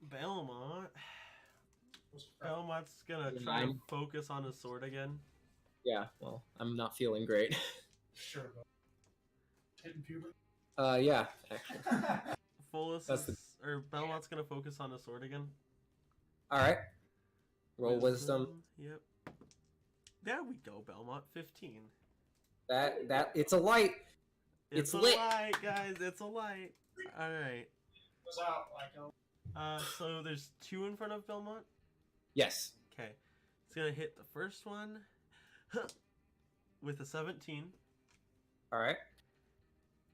Belmont. Belmont's gonna try to focus on his sword again. Yeah, well, I'm not feeling great. Sure, but hidden puberty. Yeah, actually. Folas That's is, or Belmont's gonna focus on his sword again. All right. Roll wisdom. Yep. There we go, Belmont. 15. That it's a light. It's a lit. light, guys. It's a light. All right. Was out like So there's 2 in front of Belmont. Yes. Okay. It's gonna hit the first one with a 17. All right.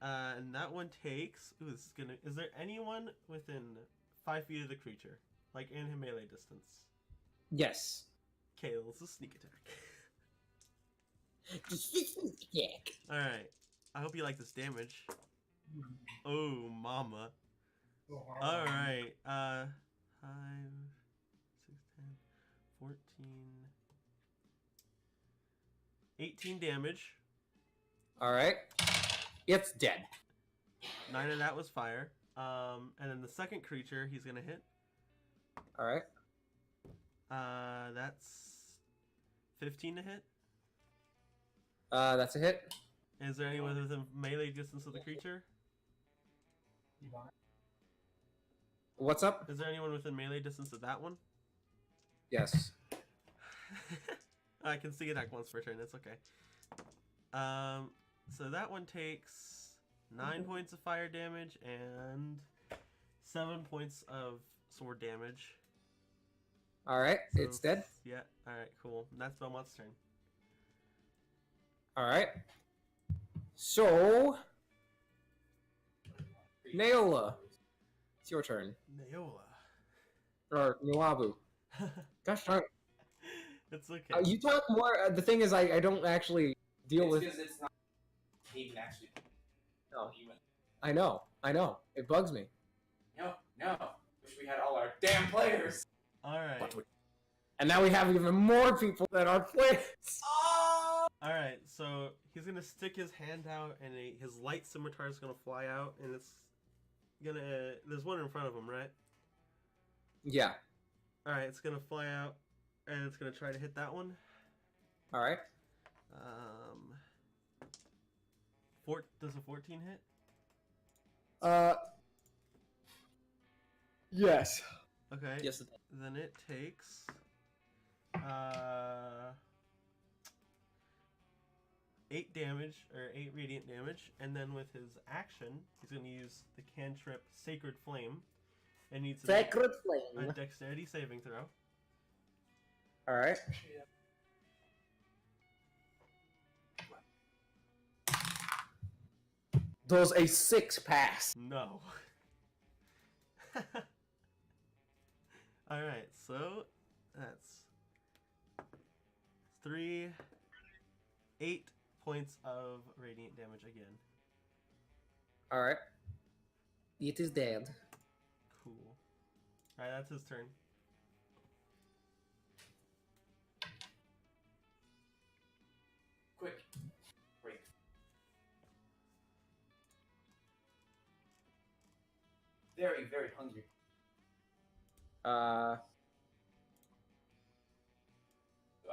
And that one takes. Ooh, this is gonna. Is there anyone within 5 feet of the creature, like in melee distance? Yes. Okay, let's a sneak attack. Yeah. All right. I hope you like this damage. Oh, mama. Oh, wow. All right. 5, 6, 10, 14, 18 damage. All right. It's dead. 9 of that was fire. And then the second creature he's gonna hit. All right. That's 15 to hit. That's a hit. Is there anyone within melee distance of the creature? What's up? Is there anyone within melee distance of that one? Yes. I can see attack once per turn. That's okay. So that one takes 9 points of fire damage and 7 points of sword damage. All right. So, It's dead. Yeah. All right. Cool. And that's Belmont's turn. All right. So, Naola, it's your turn. Naola. Or Nuabu. Gosh darn. It's okay. You talk more. The thing is, I don't actually deal with. because it's not even actually. No. Even. I know. It bugs me. No. Wish we had all our damn players. All right. And now we have even more people that are players. Oh! All right. So he's gonna stick his hand out, and his light scimitar is gonna fly out, and it's gonna. There's one in front of him, right? Yeah. All right. It's gonna fly out, and it's gonna try to hit that one. All right. Does a 14 hit? Yes. Okay. Yes. It does. Then it takes 8 damage, or 8 radiant damage, and then with his action, he's going to use the cantrip Sacred Flame, and needs to make Sacred a flame. dexterity saving throw. All right. Does a 6 pass? No. Alright, so that's 8 points of radiant damage again. All right. It is dead. Cool. Alright, that's his turn. Quick. Break. Very, very hungry. So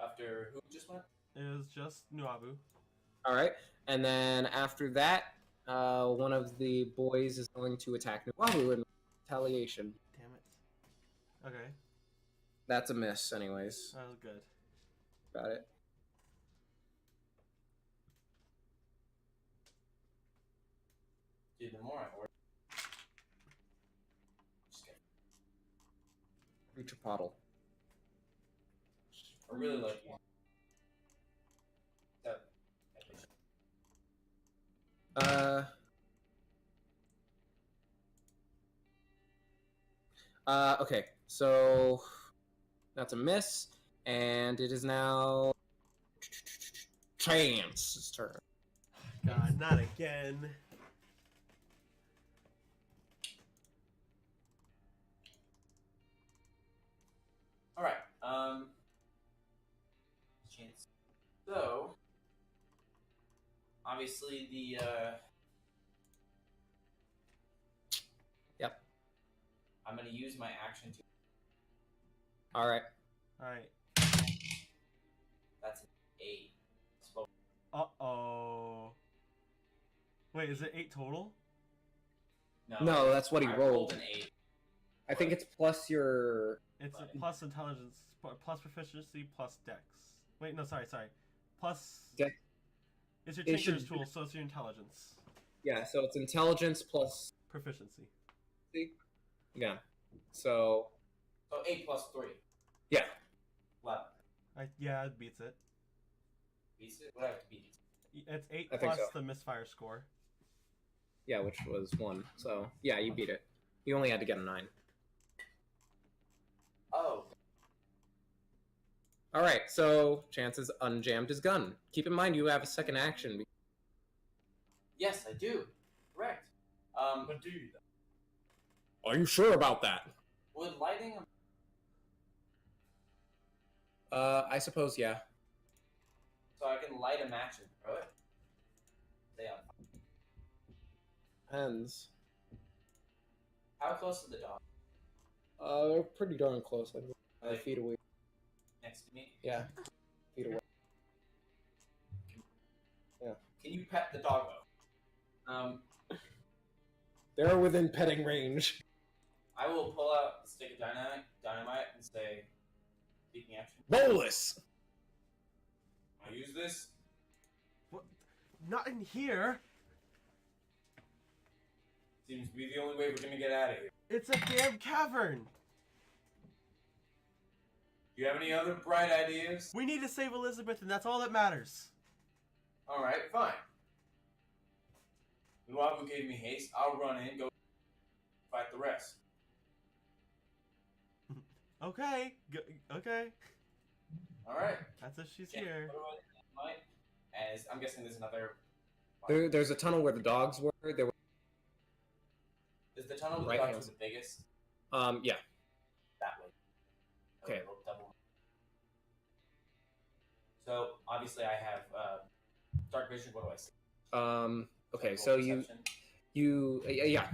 after who just went? It was just Nuabu. All right. And then after that, one of the boys is going to attack Nuabu in retaliation. Damn it. Okay, That's a miss, anyways. that was good. Got it. Dude, the more I order. Just kidding. Creature Pottle. I really like one. That. Okay, so that's a miss, and it is now Chance's turn. God, not again. All right. Chance. So, obviously the. Yep. I'm gonna use my action to. All right. Alright. That's an 8. Uh-oh. Wait, is it 8 total? No, that's what he I rolled. an 8. I think it's plus your. It's a plus intelligence, plus proficiency, plus dex. Wait, no, sorry. Plus... Dex. It's your It tinker's should- tool, so it's your intelligence. Yeah, so it's intelligence plus. Proficiency. Yeah. So. So 8 plus 3. Yeah. 11. Yeah, it beats it. Beats it? What do I have to beat it? It's 8 I think plus so. the misfire score. Yeah, which was 1. So, yeah, you beat it. You only had to get a 9. Oh. Alright, so Chances unjammed his gun. Keep in mind you have a second action. Yes, I do. Correct. But do you? Are you sure about that? Would lighting I suppose, yeah. so I can light a match and throw it? Stay on fire. Depends. How close to the dog? They're pretty darn close, like 5 feet away. Next to me? Yeah, feet away. Can you pet the doggo? They're within petting range. I will pull out the stick of dynamite and say, speaking action. Bolus! I use this. What? Not in here. Seems to be the only way we're gonna get out of here. It's a damn cavern. Do you have any other bright ideas? We need to save Elizabeth, and that's all that matters. Alright, fine. Nuabu gave me haste. I'll run in, go fight the rest. Okay. Okay. Alright. That's if she's Yeah, here. what do I dynamite? As I'm guessing there's another. There's a tunnel where the dogs were. There were. Is the tunnel with Right the hand. dogs the biggest? Yeah. That way. Okay. We'll double. So obviously I have dark vision. What do I see? Okay, Roll so perception. yeah.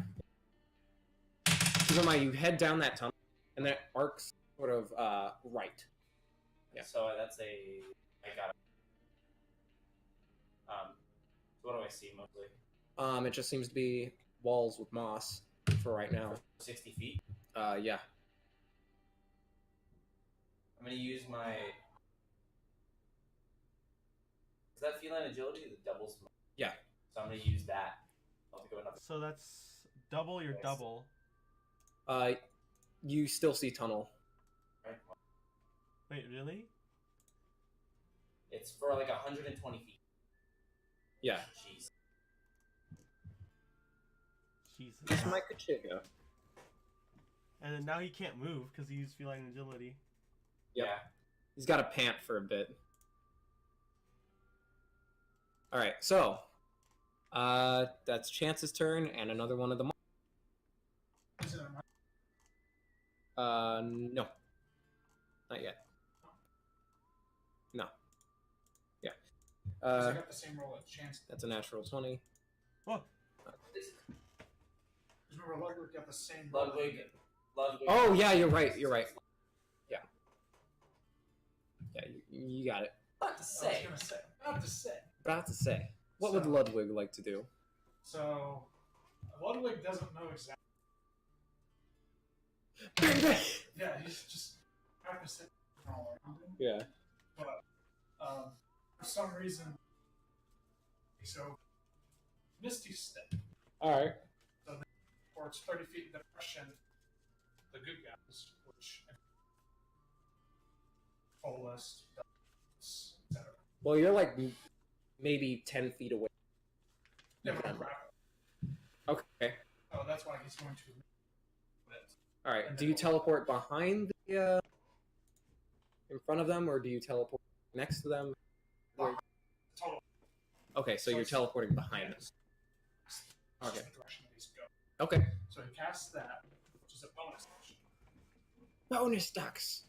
Keep in mind, you head down that tunnel, and that arcs sort of right. Yeah. So that's a. I got it. So what do I see mostly? It just seems to be walls with moss for right now. 60 feet. Yeah. I'm gonna use my. Is that feline agility the doubles? Yeah. So I'm gonna use that. I'll think of another. So that's double your Nice. double. You still see tunnel. Right? Wait, really? It's for like 120 feet. Yeah. Jeez. Jesus. It's my Kachiga. And then now he can't move because he used feline agility. Yep. Yeah. He's got to pant for a bit. All right, so that's Chance's turn, and another one of the. Is it a No, not yet. No. Yeah. I got the same roll as Chance. That's a natural 20. Oh, Because remember, Ludwig got the same roll. Ludwig. Oh yeah, you're right. You're right. Yeah. Yeah, you got it. Not to say. Not to say. About to say, what would So- Ludwig like to do? So, Ludwig doesn't know exactly. Yeah, he's just practicing all around him. Yeah. But for some reason, so Misty Step, All right. or it's 30 feet in the direction the good guys, which Folas, etc. Well, you're like maybe 10 feet away. Never grapple. Okay. Oh, that's why he's going to. All right. Do you teleport behind the in front of them, or do you teleport next to them? Total. Okay, so you're it's- teleporting behind them. Yes. Okay. That's the direction that he's going. Okay. So he casts that, which is a bonus action. Bonus ducks.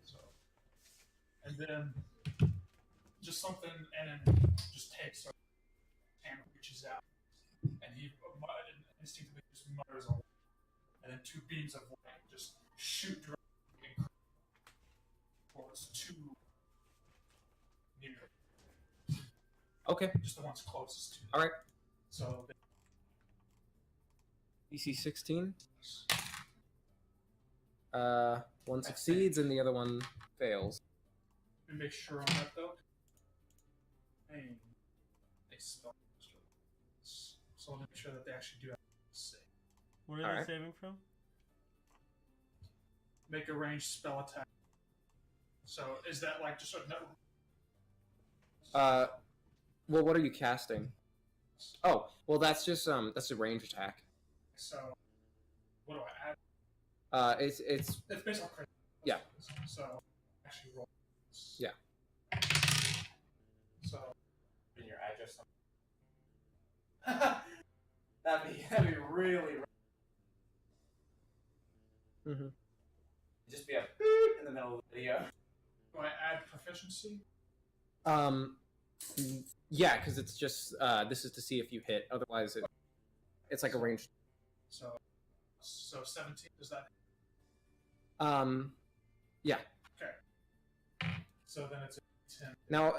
So, and then just something, and then just takes her and reaches out, and he instinctively just mutters a and then two beams of light just shoot directly towards two near, Okay. just the ones closest to. All right. So DC 16. One succeeds and the other one fails. we make sure on that though. And they spell. So let me make sure that they actually do have to save. where are Alright. they saving from? Make a ranged spell attack So is that like just a network? Well, what are you casting? Oh, well, that's just that's a range attack. So what do I add? It's It's based on crit. Yeah. So actually roll. Yeah. So in your address. that'd be really. Mhm. Just be a beep in the middle of the video. Do I add proficiency? Yeah, because it's just this is to see if you hit. Otherwise, it's like a range. So 17. Does that? Yeah. Okay. So then it's a 10. Now,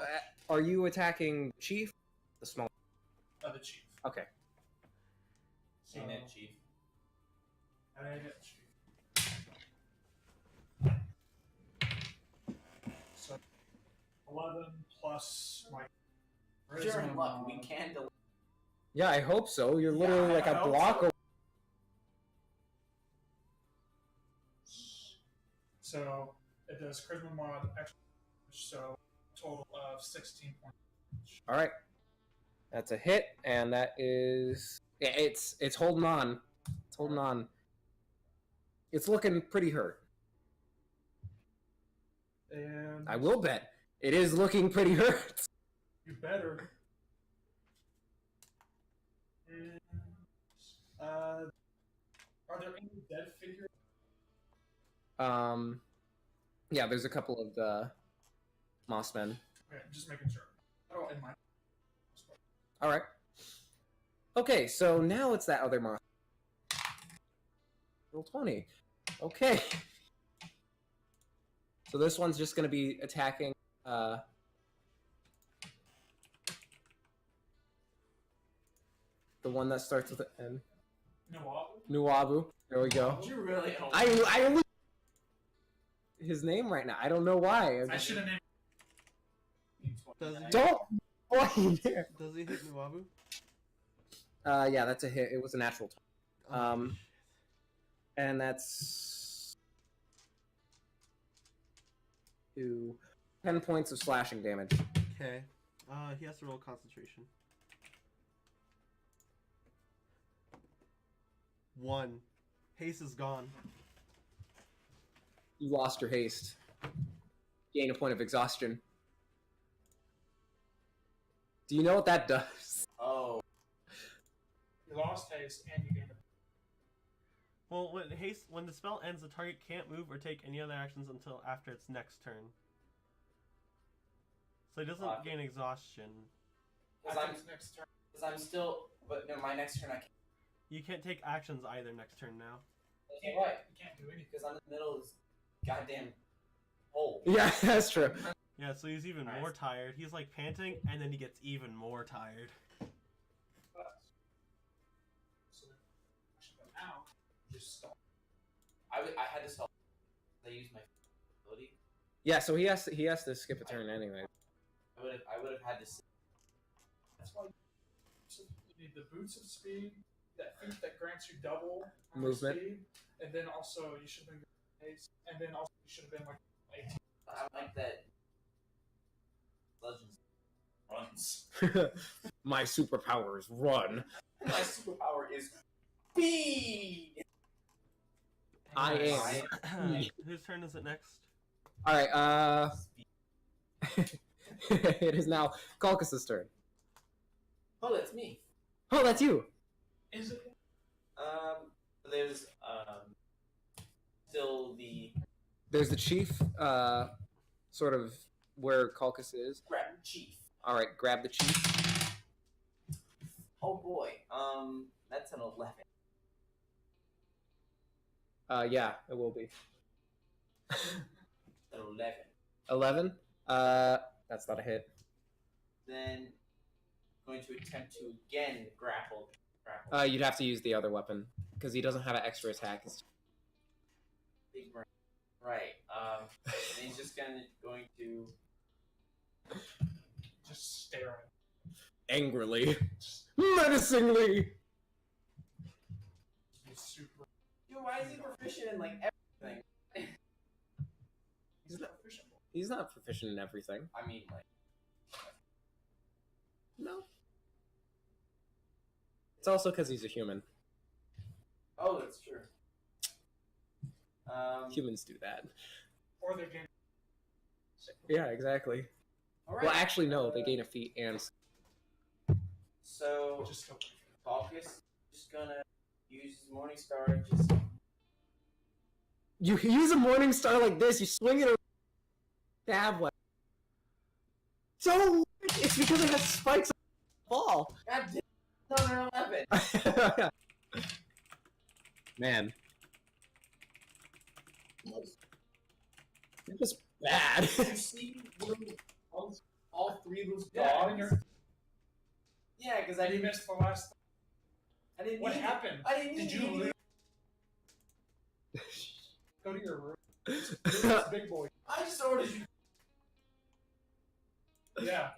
are you attacking Chief? The small. The chief. Okay. Seen it, Chief. I get chief. So 11 plus my. You're in charisma luck. mod. We can delay. Yeah, I hope so. You're literally Yeah, like I a hope block so. away. So it does charisma mod extra, so total of 16 points. All right. That's a hit, and that is it's holding on. It's holding on. It's looking pretty hurt. And I will bet it is looking pretty hurt. you better. And, are there any dead figures? Yeah, there's a couple of the moss men. Okay, just making sure. Oh, and my. All right. Okay, so now it's that other moss. Roll 20. Okay. So this one's just going to be attacking. The one that starts with an N. Nuabu. There we go. Did you really? I his name right now. I don't know why. I should have named. Does he, Don't point there. does he hit Nuabu? Yeah, that's a hit. It was a natural 20. Oh, shit. And that's 10 points of slashing damage. Okay. He has to roll concentration. 1. Haste is gone. You lost your haste. Gain a point of exhaustion. Do you know what that does? Oh. You lost haste and you gained it. Well, when the spell ends, the target can't move or take any other actions until after its next turn. So he doesn't gain exhaustion. Because Next turn. I'm still. But no, my next turn I can't. You can't take actions either next turn now. I can't, why? You can't do anything. Because I'm in the middle of this goddamn hole. Yeah, that's true. Yeah, so he's even Nice. more tired. He's like panting, and then he gets even more tired. So now, just stop. I had to stop. I used my ability. Yeah, so he has to skip a turn anyway. I would have had to. That's why you need the boots of speed, that feat that grants you double Movement. speed, and then also you should have been haste, and then also you should have been like 18. I like that. Legends runs. My superpower is run. My superpower is speed. I am. Whose turn is it next? All right. It is now Calcus's turn. Oh, that's me. Oh, that's you. Is it? There's still the There's the chief. Sort of where Calcus is. grab chief. All right, grab the chief. Oh boy. That's an 11. Yeah, it will be. An 11. 11. That's not a hit. Then going to attempt to again grapple. You'd have to use the other weapon because he doesn't have an extra attack. Big brain. Right. And he's just going to. Just stare at Angrily, menacingly. it. Be super. Dude, why is he proficient in like everything? He's not efficient. He's not proficient in everything. I mean, like, No. It's also because he's a human. oh, that's true. Humans do that. Or they're getting Yeah, exactly. All right. Well, actually, no. They gain a feat and... So, just still Falcus just gonna use his Morning Star and just. You use a Morning Star like this, you swing it around... Stab weapon. So, it's because it has spikes on the ball. God damn, it's not an 11. Man. You're just bad. Did you see all three of those Yeah, and dogs? you're- Yeah, because I you didn't. missed the last. I didn't. What need happened? It. I didn't. Did need you it. lose? Go to your room. It's big boy. I just ordered you. Yeah.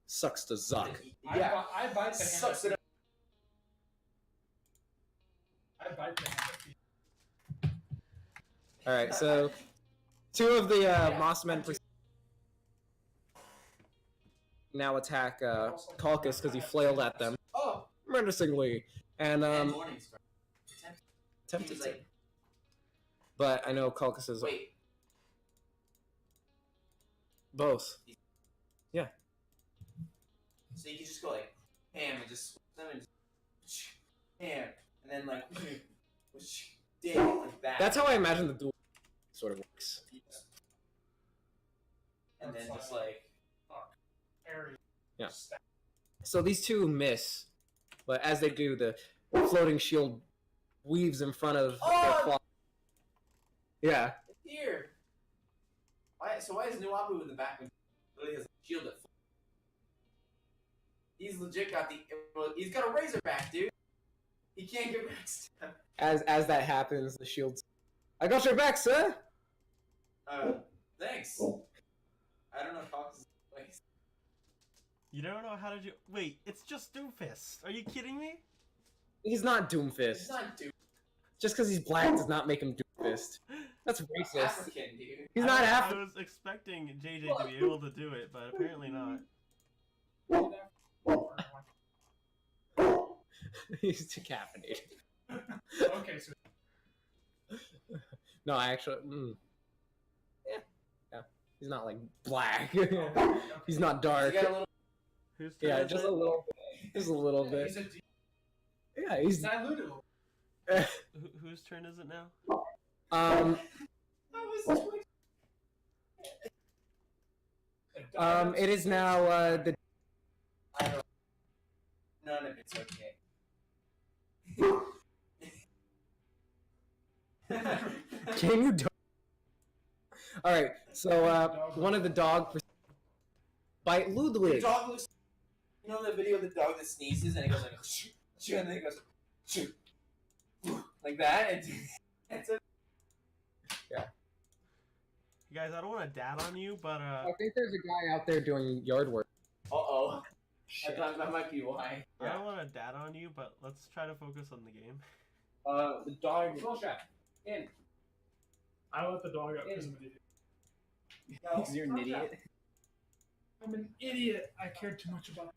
Sucks to Zuck. Yeah. I bite the hand. Sucks it up. I bite the hand. Alright, so... Two of the Moss Men now attack Calcus because he flailed at them Oh. menacingly. And, And Morning Star. tempted He's to. like, But I know Calcus is wait. both. So you can just go like, ham, and just swim and just ham, and then like, dig like that. That's how I imagine the duel sort of works. And then just like, Area. Yeah. So these two miss, but as they do, the floating shield weaves in front of Oh! their claw. Yeah. here. Why? So why is Nuabu in the back when he literally has a shield at full? He's legit got the. He's got a razorback, dude. He can't get back. As that happens, the shields. I got your back, sir. Thanks. I don't know Cox's place. You don't know how to do. Wait, it's just Doomfist. Are you kidding me? He's not Doomfist. He's not dude. Just because he's black does not make him Doomfist. That's racist. African, dude. He's not I African. was expecting JJ to be able to do it, but apparently not. He's decaffeinated. Okay, so No, I actually. Yeah. He's not like black. He's not He dark. got a little. Who's turn Yeah, is just it? a little bit. Just a little bit. he's a Yeah, he's. diluted. Whose turn is it now? Um. It is now the. I don't. None of it's okay. Can you? All right. So one of the dog bite The Ludwig. dog looks. You know the video of the dog that sneezes and he goes like, shoo, and then he goes, shoo, like that. It's a. You guys, I don't want to dad on you, but I think there's a guy out there doing yard work. Uh-oh. I thought that might be why. I don't want to dad on you, but let's try to focus on the game. The dog. In. I let the dog out because I'm an idiot. No, You're an idiot. I'm an idiot. I cared too much about.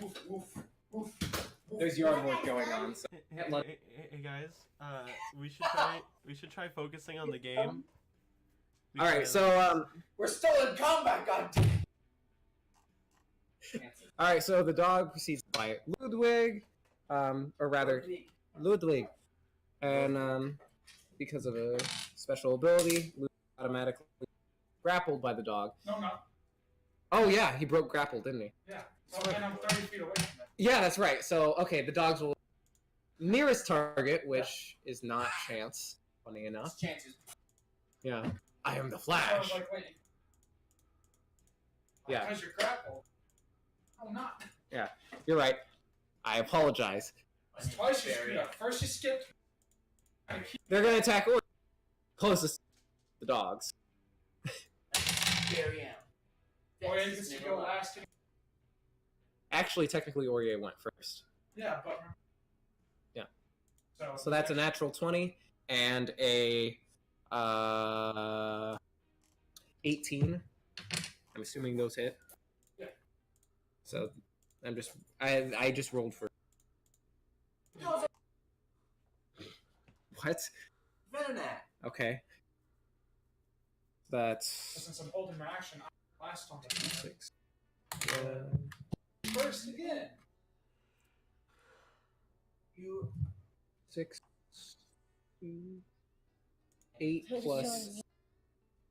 Woof, woof, woof. There's yard work going on. So. Hey, guys, we should try focusing on the game. All right. because- So We're still in combat, goddamn. All right. So the dog proceeds to bite Ludwig, or rather Ludwig, and because of a special ability, Ludwig automatically grappled by the dog. No, no. Oh yeah, he broke grapple, didn't he? Yeah. Oh, and I'm 30 feet away from it. Yeah, that's right. So okay, the dogs will nearest target, which is not Chance. Funny enough. Chances. Yeah. I am the So I was Flash. like, wait. Yeah. Because you're grappled. Oh, not. You're right. I apologize. Twice you screwed up. First you skipped. They're gonna attack or closest to the dogs. Carry out. Oh, yeah, you get to go last. Actually, technically, Aurier went first. Yeah, but. Yeah. So So that's a natural 20. and a 18. I'm assuming those hit. Yeah. So I just rolled for what? Venonat. Okay. So That's since I'm holding my action, I last on the turn. 6. First again. You 6, 8 plus.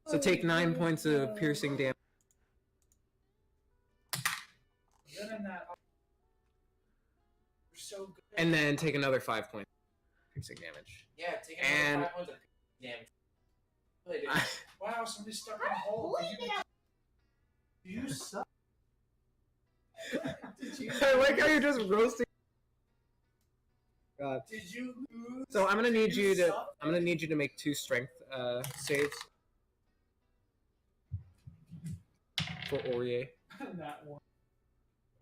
So take 9 points of piercing damage. Venonat. You're so good. And then take another 5 points of piercing damage. Yeah, take another And- 5 points of damage. Really, dude. Wow, somebody's stuck in a hole. You suck. Did you? I like how you're just roasting. God. Did you lose? So I'm gonna need you to suck? make 2 strength saves for Aurier. That one.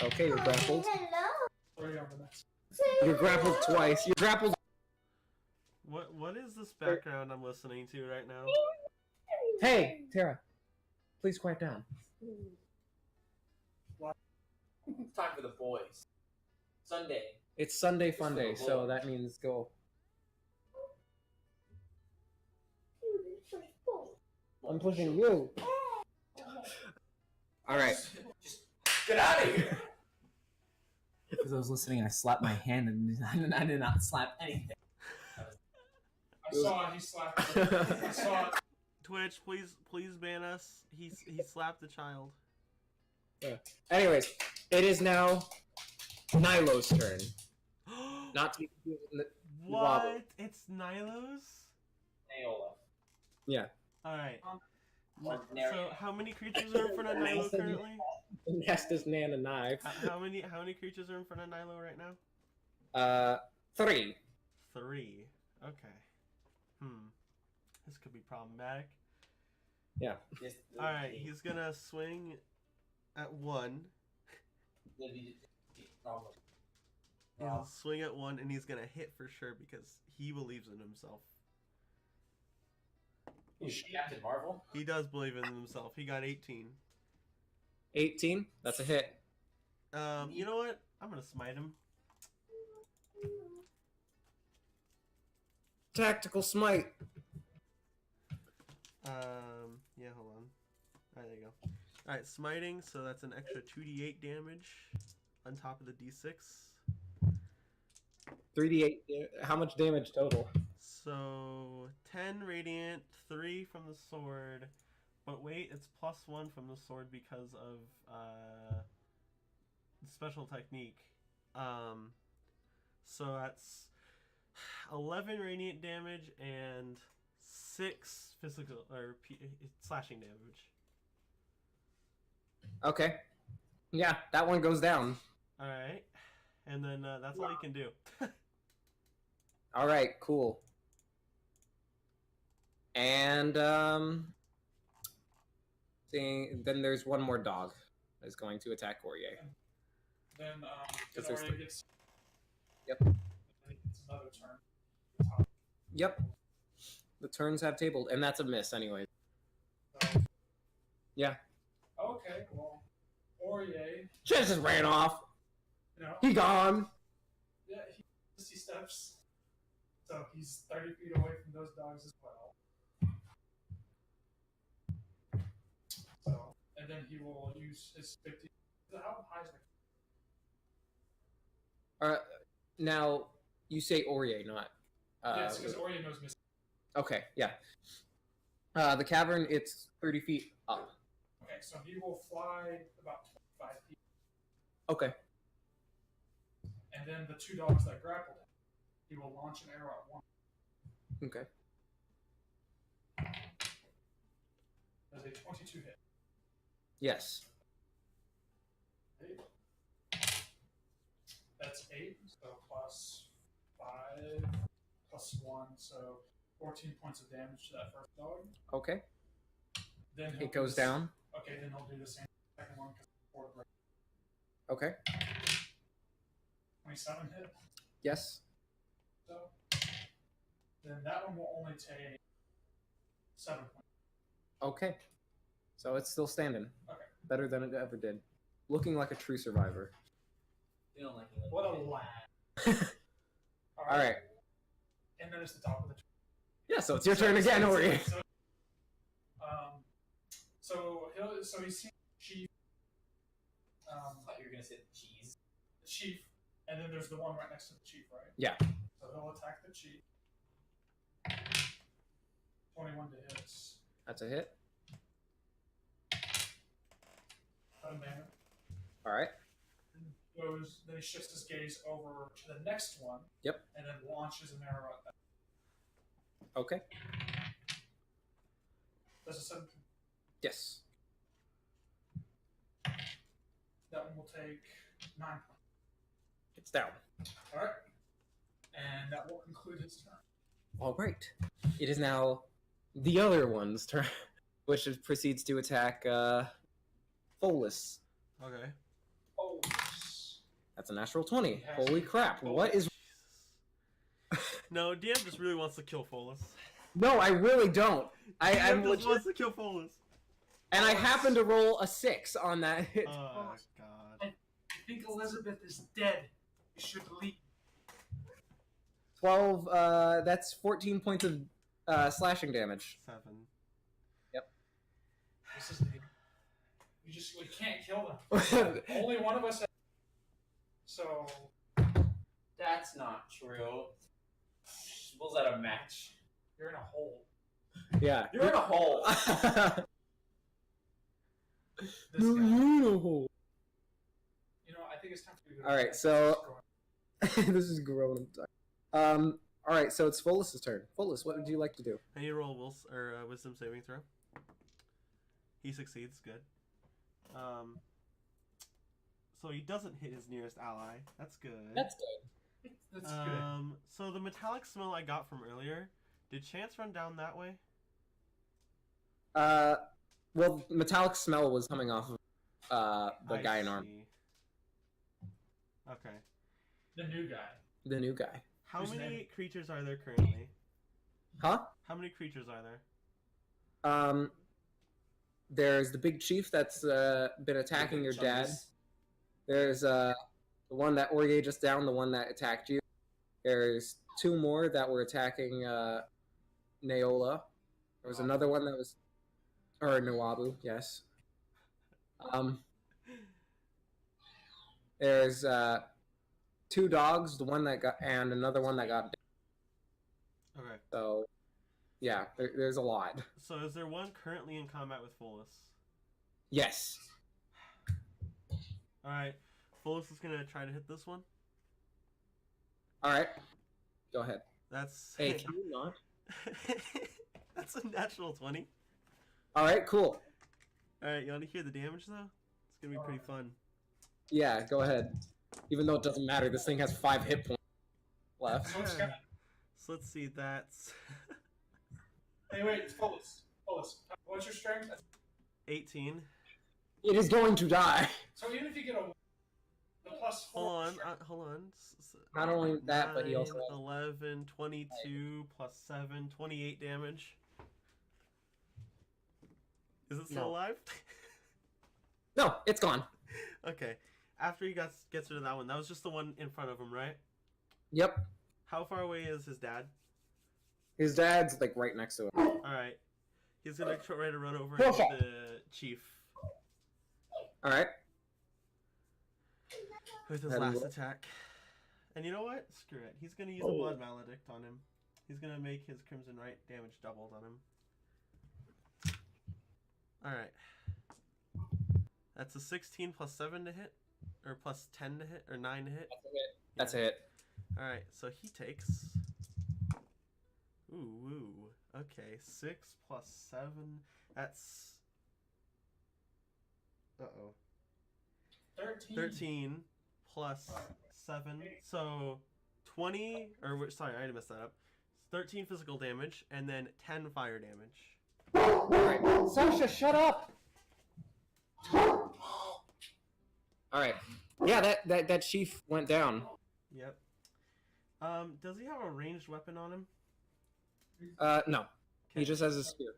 Okay, you're grappled. 3 on the next. You're grappled twice. You're grappled. What is this background I'm listening to right now? Hey, Tara, please quiet down. It's time for the boys. Sunday. It's Sunday Fun Just for Day, the so boys. that means go. I'm pushing you. All right. Just get out of here. For those listening, I slapped my hand and I did not slap anything. I saw it. He slapped it. I saw it. Twitch, please ban us. He slapped a child. Anyways, it is now Nilo's turn. Not to be confused with Wobble. What? It's Nilo's? Naola. Yeah. Alright. Or So Nary. how many creatures are in front of Nilo currently? The nest is Nan and Knife. How many creatures are in front of Nilo right now? 3. 3. Okay. This could be problematic. Yeah. Yes, Alright, he's gonna swing at 1. He'll swing at 1 and he's gonna hit for sure because he believes in himself. Captain Marvel. He does believe in himself. He got 18. 18. That's a hit. You know what? I'm gonna smite him. Tactical smite. Yeah, hold on. Alright, there you go. Alright, smiting, so that's an extra 2d8 damage on top of the d6. 3d8. How much damage total? So 10 radiant, 3 from the sword. But wait, it's +1 from the sword because of special technique. So that's 11 radiant damage and 6 physical or slashing damage. Okay. Yeah, that one goes down. All right, and then that's all you can do. All right, cool. And then there's one more dog that's going to attack Aurier. Then Because there's Aurier gets. Yep. I think it's another turn. Yep. The turns have tabled, and that's a miss anyway. So, Yeah. okay, well, Aurier, Just ran off. you know, He gone. yeah, he steps. So he's 30 feet away from those dogs as well. So, and then he will use his 50. How high is the Now you say Aurier, not. yes, because Aurier knows missing. Okay. Yeah. The cavern. It's 30 feet up. Okay, so he will fly about 25 feet. Okay. And then the 2 dogs that grappled him, he will launch an arrow at one. Okay. Does a 22 hit. Yes. That's 8, so plus 5, plus 1, so 14 points of damage to that first dog. Okay. Then he'll It goes do this- down. Okay, then he'll do the same second one because it's 4 break. Okay. 27 hit. Yes. So then that one will only take 7 points. Okay. So it's still standing. Okay. Better than it ever did. Looking like a true survivor. You don't like it. What a lad. All right. And then it's the top of the turn. Yeah, so it's your turn again, Ori. So he sees the chief. I thought you were gonna say the cheese. The chief, and then there's the one right next to the chief, right? Yeah. So he'll attack the chief. 21 to hit. That's a hit. Doesn't matter. All right. Then he shifts his gaze over to the next one. Yep. And then launches an arrow at that. Okay. That's a 17. Yes. That one will take 9 points. It's down. Alright. And that will conclude his turn. All right. It is now the other one's turn, which proceeds to attack Folas. Okay. Oh, That's a natural 20. Yes. Holy crap. What is... No, DM just really wants to kill Folas. No, I really don't. I'm DM just legit... wants to kill Folas. And I happen to roll a 6 on that hit. Oh, God. I think Elizabeth is dead. You should leave. 12, that's 14 points of slashing damage. 7. This is the... We can't kill them. Only one of us has... So... That's not true. Was that a match? You're in a hole. Yeah. You're in a hole. This guy. Beautiful. You know, I think it's time for you to go. All right, so this is growing. All right, so it's Folas' turn. Folas, what would you like to do? I need to roll wisdom saving throw. He succeeds. Good. So he doesn't hit his nearest ally. That's good. That's good. That's good. So the metallic smell I got from earlier, did Chance run down that way? Well, metallic smell was coming off of the I guy in armor. see. Okay. The new guy. The new guy. How Whose many name? creatures are there currently? Huh? How many creatures are there? There's the big chief that's been attacking your dad. Chungus. There's the one that Aurier just downed, the one that attacked you. There's 2 more that were attacking Naola. There was another one that was... Or Nawabu, yes. There's 2 dogs, the one that got... And another one that got... Okay. So, yeah, there's a lot. So is there one currently in combat with Folas? Yes. Alright. Folas is gonna try to hit this one. Alright. Go ahead. That's... Hey, can you not? That's a natural 20. Alright, cool. Alright, you wanna hear the damage though? It's gonna be pretty fun. Yeah, go ahead. Even though it doesn't matter, this thing has 5 hit points left. So it's got... So let's see, that's... Hey, wait, it's Folas. Folas, what's your strength? 18. It is going to die. So even if you get a plus 4... Hold on, strength, hold on. Not only that, but he also 9, has... 11, 22, plus 7, 28 damage. Is it still No. alive? No, it's gone. Okay. After he gets rid of that one, that was just the one in front of him, right? Yep. How far away is his dad? His dad's like right next to him. Alright. He's gonna try to run over Perfect. to the chief Alright. with his How do you last roll? attack. And you know what? Screw it. He's gonna use a blood maledict on him. He's gonna make his Crimson Right damage doubled on him. Alright. That's a 16 plus 7 to hit? Or plus 10 to hit? Or 9 to hit? That's it. Alright, so he takes... Ooh. Okay, 6 plus 7. That's... Uh-oh. 13. 13 plus 7. So 20... Sorry, I already messed that up. 13 physical damage, and then 10 fire damage. Alright. Sasha, shut up! Alright. Yeah, that chief went down. Yep. Does he have a ranged weapon on him? No. He Okay. just has a spear.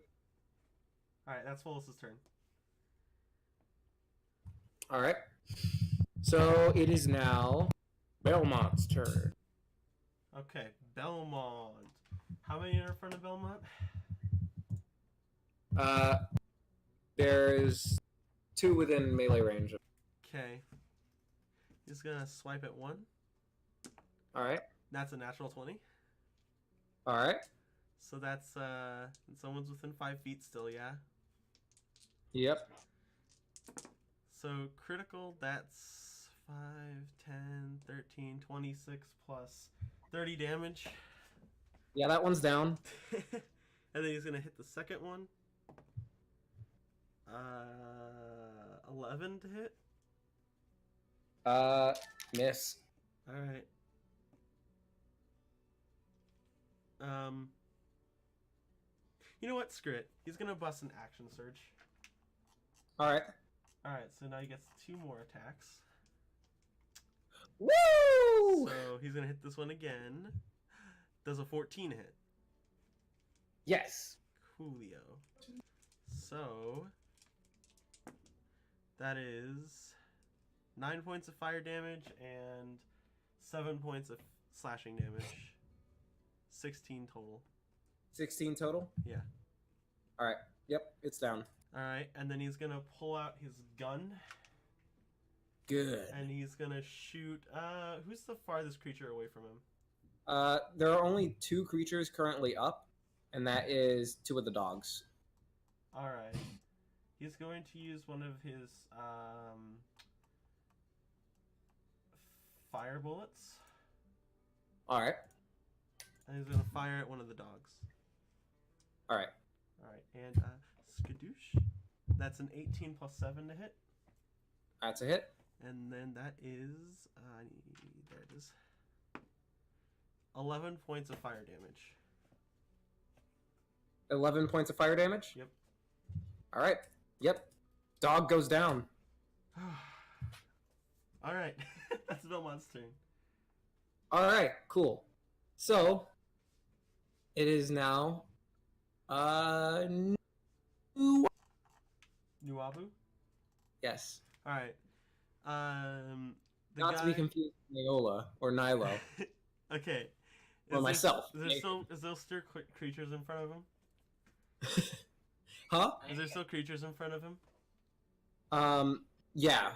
All right, that's Folas' turn. All right. So it is now Belmont's turn. Okay, Belmont. How many are in front of Belmont? There's 2 within melee range. Okay. He's gonna swipe at 1. All right. That's a natural 20. All right. So that's someone's within 5 feet still, yeah. Yep. So critical, that's 5, 10, 13, 26 plus 30 damage. Yeah, that one's down. And then he's gonna hit the second one. 11 to hit. Miss. All right. You know what? Screw it. He's gonna bust an action surge. All right. All right. So now he gets 2 more attacks. Woo! So he's gonna hit this one again. Does a 14 hit? Yes. Coolio. So that is 9 points of fire damage and 7 points of slashing damage. 16 total. 16 total? Yeah. All right. Yep, it's down. All right, and then he's gonna pull out his gun Good. and he's gonna shoot. Who's the farthest creature away from him? There are only 2 creatures currently up, and that is 2 of the dogs. All right. He's going to use one of his fire bullets, All right. and he's gonna fire at one of the dogs. All right. All right, and skadoosh. That's an 18 plus 7 to hit, That's a hit. and then that is there it is. 11 points of fire damage. 11 points of fire damage? Yep. All right. Yep. Dog goes down. All right, that's Belmont's turn. All right. Cool. So it is now New- Nuabu. yes. All right. The Not guy... to be confused with Naola or Nilo Okay. or myself. Is there still creatures in front of him? Huh? Is there still creatures in front of him? Yeah.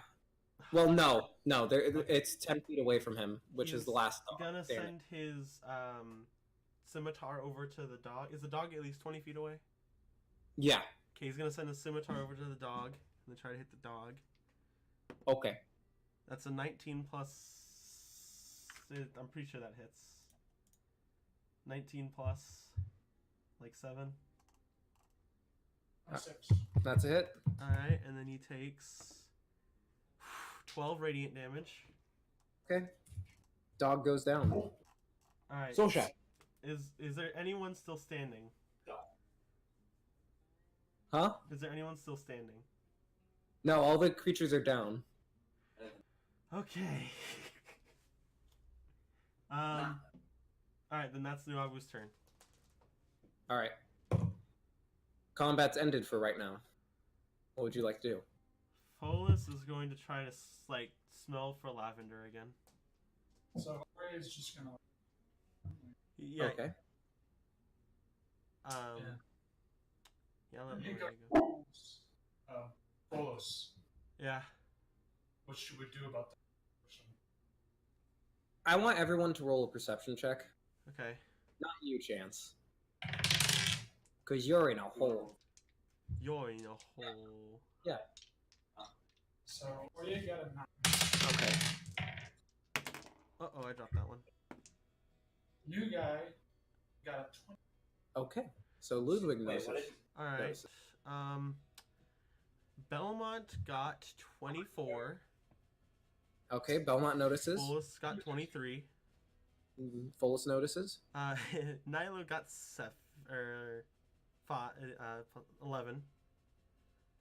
Well, no. It's 10 feet away from him, which is the last dog. Gonna Damn it. send his scimitar over to the dog. Is the dog at least 20 feet away? Yeah. Okay, he's gonna send his scimitar over to the dog and then try to hit the dog. Okay. That's a 19 plus. I'm pretty sure that hits. 19 plus, like 7. 6. That's a hit. All right, and then he takes 12 radiant damage. Okay. Dog goes down. All right. Soul Shack. Is there anyone still standing? Huh? Is there anyone still standing? No, all the creatures are down. Okay. All right, then that's Nuabu's turn. All right. Combat's ended for right now. What would you like to do? Folas is going to try to smell for lavender again. So Ray is just gonna. Yeah. Okay. Yeah. Let He me goes, go. Folas, Yeah. what should we do about that? I want everyone to roll a perception check. Okay. Not you, Chance. Because you're in a hole. You're in a hole. Yeah. So Ray got a 9. Okay. Uh-oh, I dropped that one. New guy got a 20. Okay. So Ludwig Wait, notices. what did All right. Notices. Belmont got 24. Okay, Belmont notices. Folas got 23. Folas notices. Nilo got 11.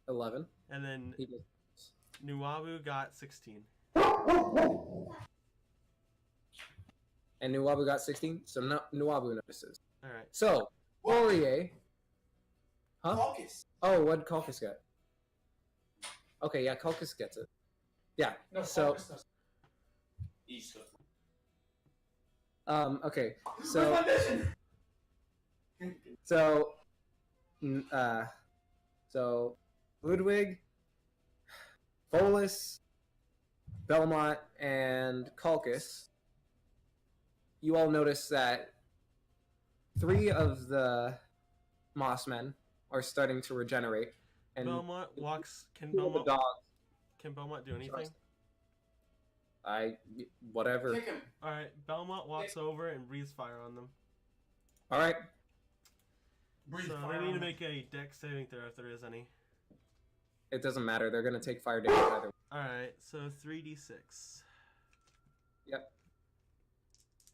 11. And then He does. Nuabu got 16. And Nuwabu got 16. So Nuwabu notices. All right. So Aurier. Huh? Focus. Oh, what'd Calcus get? Okay, yeah, Calcus gets it. Yeah. No, So, Focus doesn't. You just go. okay. Where's So, my vision? so, so, Ludwig, Folas, Belmont, and Calcus, you all notice that 3 of the Mossmen are starting to regenerate, and Belmont walks. Can 2 of the Belmont? dogs. Can Belmont do anything? Whatever. Kick him. All right. Belmont walks over and breathes fire on them. All right. Breathe So fire they need on to them. make a dex saving throw if there is any. It doesn't matter. They're gonna take fire damage either way. All right. So 3d6.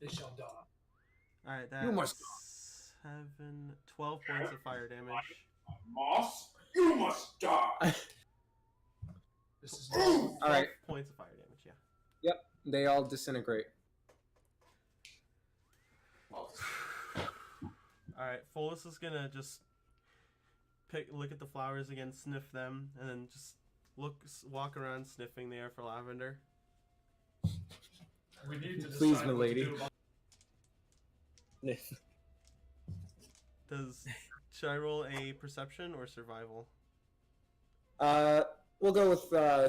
They shall die. All right. That's You must 12 points of fire damage. Moss, you must die. This is All right. 12 points of fire damage. Yeah. They all disintegrate. Focus. All right. Folas is gonna just look at the flowers again, sniff them, and then just walk around sniffing the air for lavender. We need to decide Please, what milady. to do about Should I roll a perception or survival? We'll go with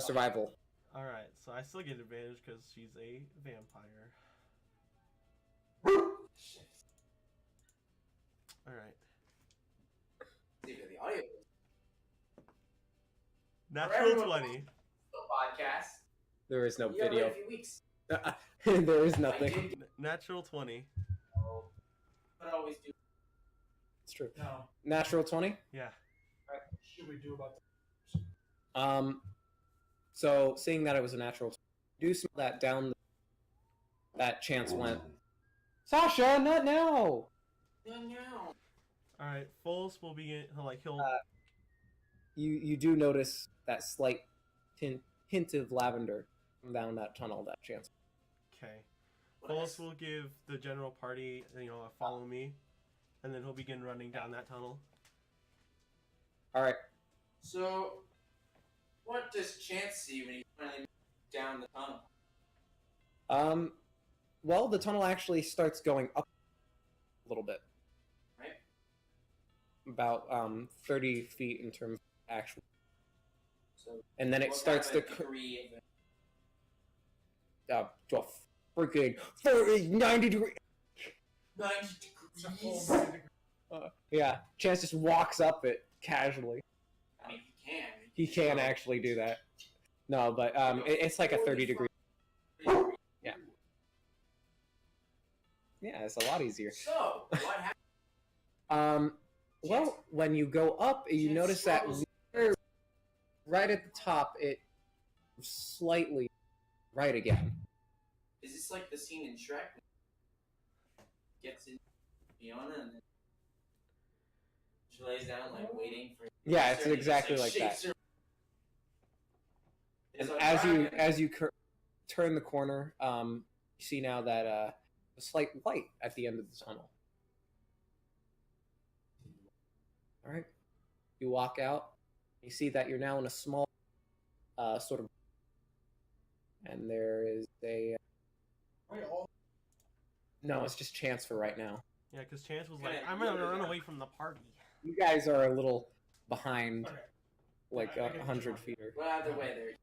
survival. All right. So I still get advantage because she's a vampire. Shit. All right. See if the audio. Natural everyone. 20. Podcast. There is no You gotta wait video. a few weeks. There is I nothing. did Natural 20. go. But I always do. It's true. now. Natural 20. Yeah. What should we do about So seeing that it was a natural, do smell that down. That chance went. Sasha, not now. No. All right. Foles will begin. He'll. You do notice that slight hint of lavender from down that tunnel. That chance. Okay. Foles will give the general party, a follow me, and then he'll begin running down that tunnel. All right. So, what does Chance see when he finally moves down the tunnel? Well, the tunnel actually starts going up a little bit. Right. About 30 feet in terms of actual, So, and then it what starts to kind of degree to a freaking 90 degree. 90 It's a full degrees. 90 degree. Yeah, Chance just walks up it casually. I mean, he can. He can actually do that. No, but it's like a 30 degree. Yeah. Yeah, it's a lot easier. So, what happened? Well, when you go up, you notice that right at the top, it slightly right again. Is this like the scene in Shrek? Gets in Fiona and then she lays down, like, waiting for. Yeah, it's and he exactly just, like that. shakes her. And It's a as you dragon. turn the corner, you see now that a slight light at the end of the tunnel. All right, you walk out. You see that you're now in a small sort of, and there is a Wait, all no. It's just Chance for right now. Yeah, because Chance was Okay, like, I'm gonna yeah. run away from the party. You guys are a little behind, okay. like I get what 100 you're feet. Well, either way, there.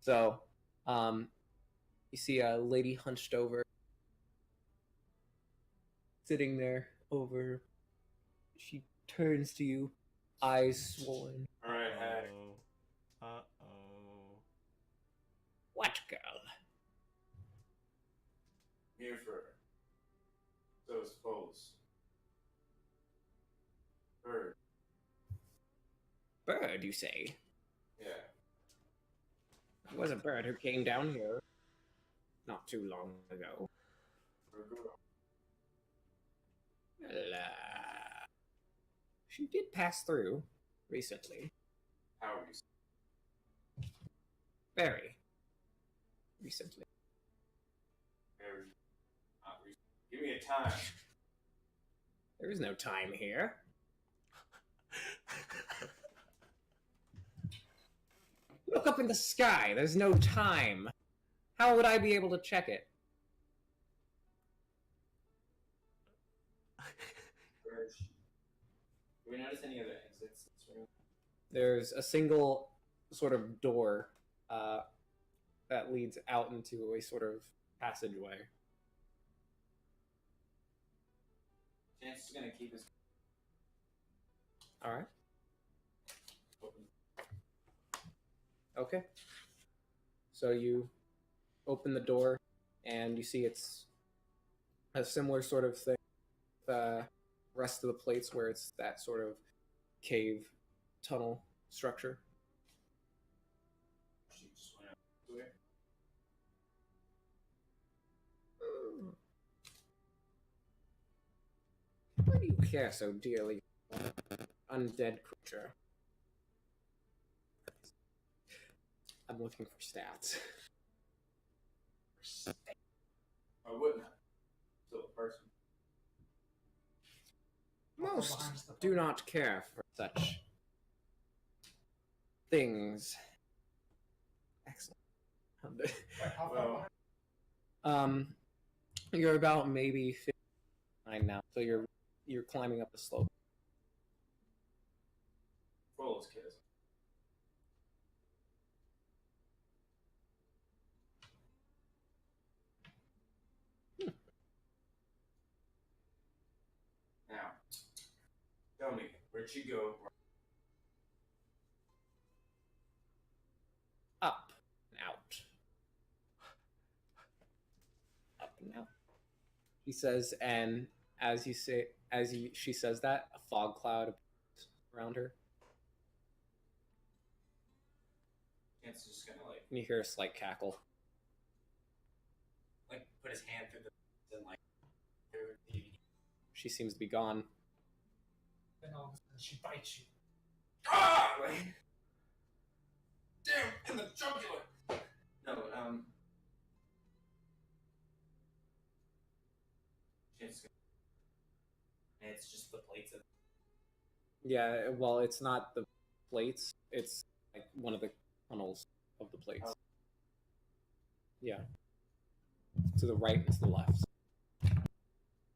So, you see a lady hunched over, sitting there over. She turns to you, eyes swollen. All right, Hack. Uh-oh. What girl? Here for those foes. Bird. Bird, you say? Yeah. It was a bird who came down here not too long ago. For a girl. Well, she did pass through recently. How are you? Very recently. Very. Not recent. Give me a time. There is no time here. Look up in the sky. There's no time. How would I be able to check it? Do we notice any other exits in this room? There's a single sort of door that leads out into a sort of passageway. Chance is gonna keep his All right. open. Okay. So you open the door, and you see it's a similar sort of thing. The rest of the plates, where it's that sort of cave tunnel structure. She just went out to it. Why do you care so dearly, undead creature? I'm looking for stats. I wouldn't have. Still a person. Most do not care for such things. Excellent. Wait, how far Well, behind? You're about maybe 59 now, so you're climbing up the slope. Folas kids. Now, tell me, where'd she go? Up and out. Up and out. He says, and she says that, a fog cloud appears around her, Chance is just gonna and you hear a slight cackle. like put his hand through the and like through the She seems to be gone. Then all of a sudden she bites you. ah! Like, damn, in the jugular. No, Chance. It's just the plates of. Yeah, well, it's not the plates, it's like one of the tunnels of the plates. Oh. Yeah. To the right and to the left.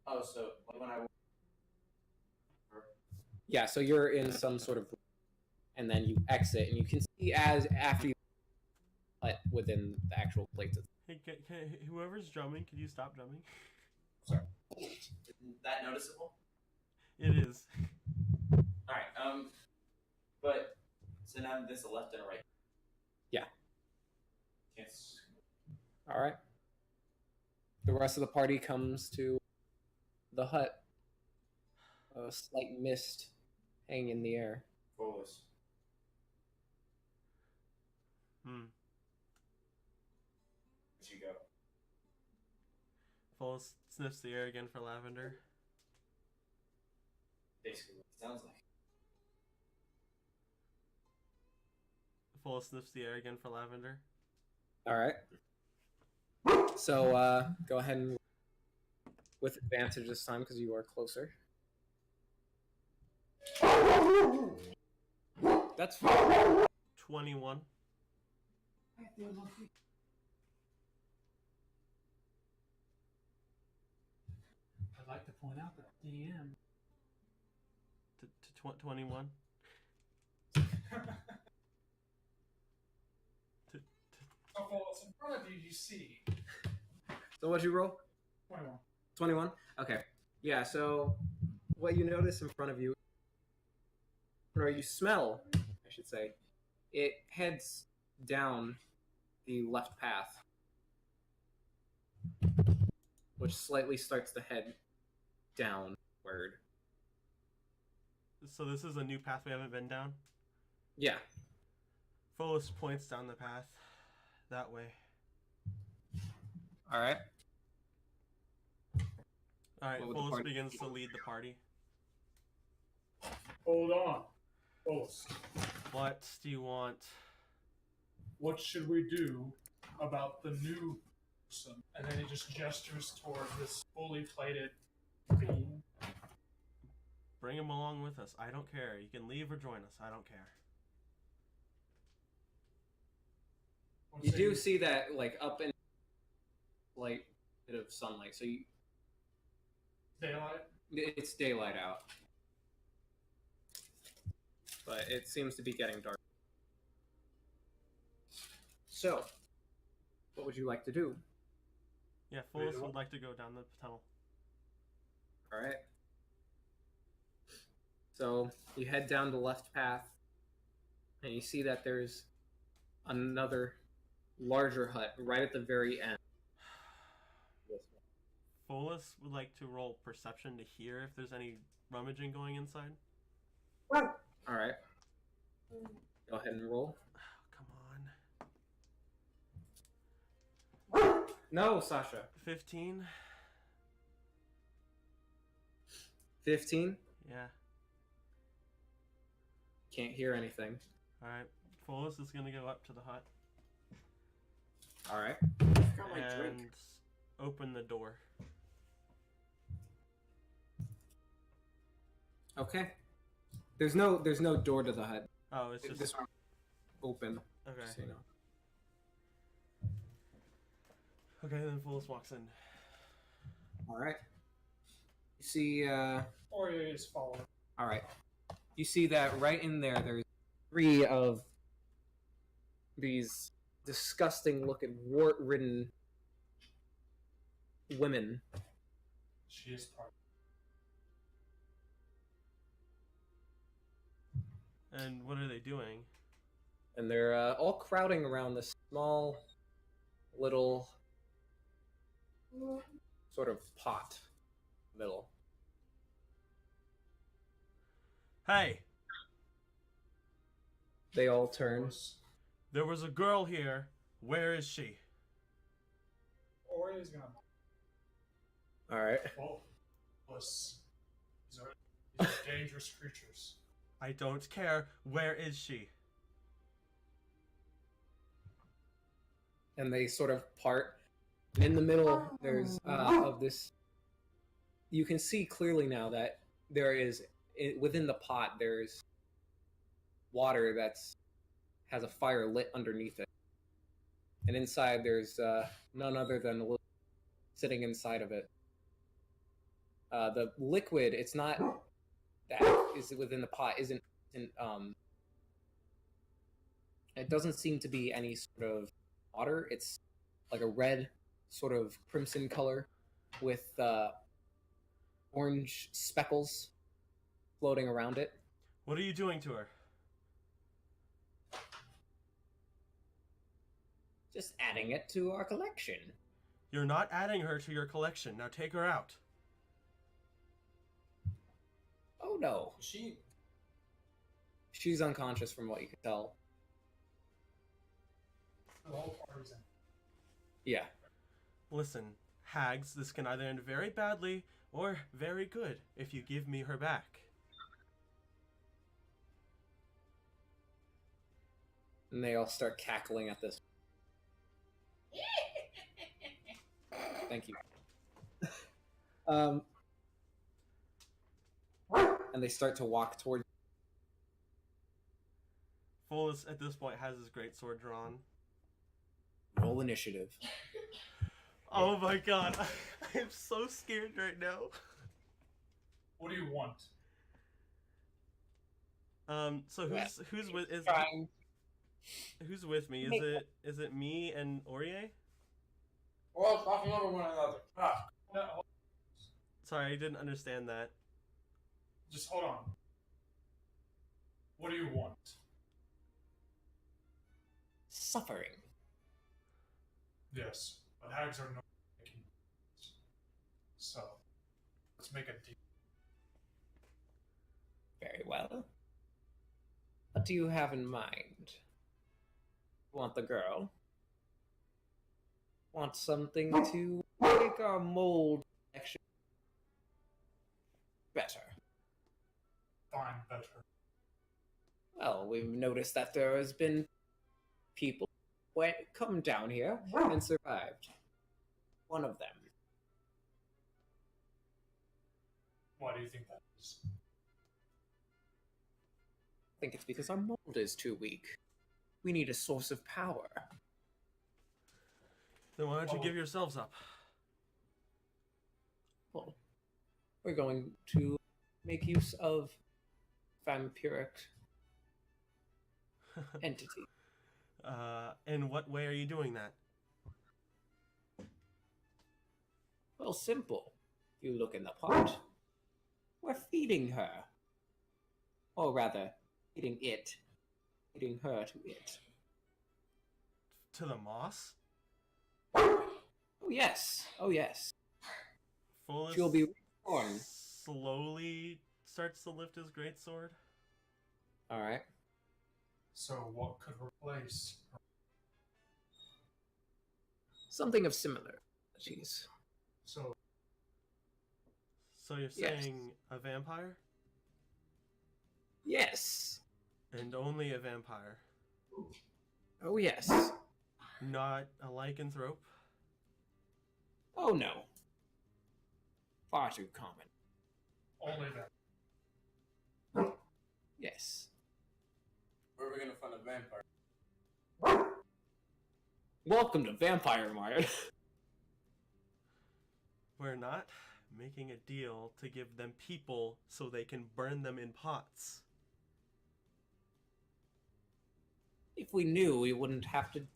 Oh, so like when I. Yeah, so you're in some sort of, and then you exit, and you can see as after you cut within the actual plates. Hey, whoever's drumming, could you stop drumming? Isn't that noticeable? It is. Alright, but so now there's a left and a right. Yeah. Chance. All right. The rest of the party comes to the hut. A slight mist hanging in the air. Folas. Hmm. Where'd you go? Folas sniffs the air again for lavender. Basically what it sounds like. Folas sniffs the air again for lavender. All right. So go ahead and with advantage this time because you are closer. That's fine. 21. I'd like to point out that DM. To 21. So, Folas, in front of you, you see So what'd you roll? 21. 21? Okay. Yeah, so what you notice in front of you, or you smell, I should say, it heads down the left path, which slightly starts to head downward. So this is a new path we haven't been down. Yeah. Folas points down the path. That way. All right. Alright, What would the Folas party begins do? to lead the party. Hold on. Folas, What do you want? what should we do about the new person? And then he just gestures toward this fully plated being. bring him along with us. I don't care. You can leave or join us. I don't care. You do see that, like, up in light bit of sunlight, so Daylight? it's daylight out. But it seems to be getting dark. So, what would you like to do? Yeah, Folas would like to go down the tunnel. Alright. So, you head down the left path, and you see that there's another larger hut right at the very end. Folas would like to roll perception to hear if there's any rummaging going inside. Alright. Go ahead and roll. Come on. No, Sasha. 15? 15? Yeah. Can't hear anything. Alright. Folas is gonna go up to the hut Alright. Got my and drink. open the door. Okay. There's no door to the hut. Oh, it's just... This one open. Okay. Just so you know. Okay, then Folas walks in. Alright. You see, Or you just follow. alright. You see that right in there, there's 3 of these disgusting looking, wart-ridden women. She is part. And what are they doing? And they're all crowding around this small, little, sort of pot middle. Hey! They all turn. There was a girl here. Where is she? Or is gonna. Alright. Well, these are dangerous creatures. I don't care. Where is she? And they sort of part. And in the middle, there's of this. You can see clearly now that there is within the pot. There's water that's has a fire lit underneath it, and inside there's none other than a little sitting inside of it. The liquid, it's not that is within the pot. Isn't it doesn't seem to be any sort of water. It's like a red, sort of crimson color with orange speckles floating around it. What are you doing to her? Just adding it to our collection. You're not adding her to your collection. Now take her out. Oh no. She's unconscious from what you can tell. The whole party's in. Yeah. Listen, hags, this can either end very badly or very good if you give me her back. And they all start cackling at this. Thank you. And they start to walk toward. Folas, at this point, has his greatsword drawn. Roll initiative. Oh my god, I'm so scared right now. What do you want? So who's with who's with me? Is it me and Aurier? Well, talking over one another. Ah. No, Sorry, I didn't understand that. just hold on. What do you want? Suffering. Yes, but hags are no making. So, let's make a deal. Very well. What do you have in mind? Want the girl? Want something to make our mold action better? Fine, better. Well, we've noticed that there has been people who come down here and survived. One of them. Why do you think that is? think it's because our mold is too weak. We need a source of power. Then why don't you Oh. give yourselves up? Well, we're going to make use of vampiric entity. In what way are you doing that? Well, simple. You look in the pot. We're feeding her. Or rather, feeding it. Feeding her to it. To the moss? Oh, yes. Oh, yes. Folas She'll be reborn. slowly starts to lift his greatsword. Alright. So what could replace her? Something of similar. Jeez. So So you're Yes. saying a vampire? Yes. And only a vampire. Oh, yes. Not a lycanthrope? Oh, no. Far too common. only that. Yes. Where are we gonna find a vampire? Welcome to Vampire Mart. We're not making a deal to give them people so they can burn them in pots. If we knew, we wouldn't have to do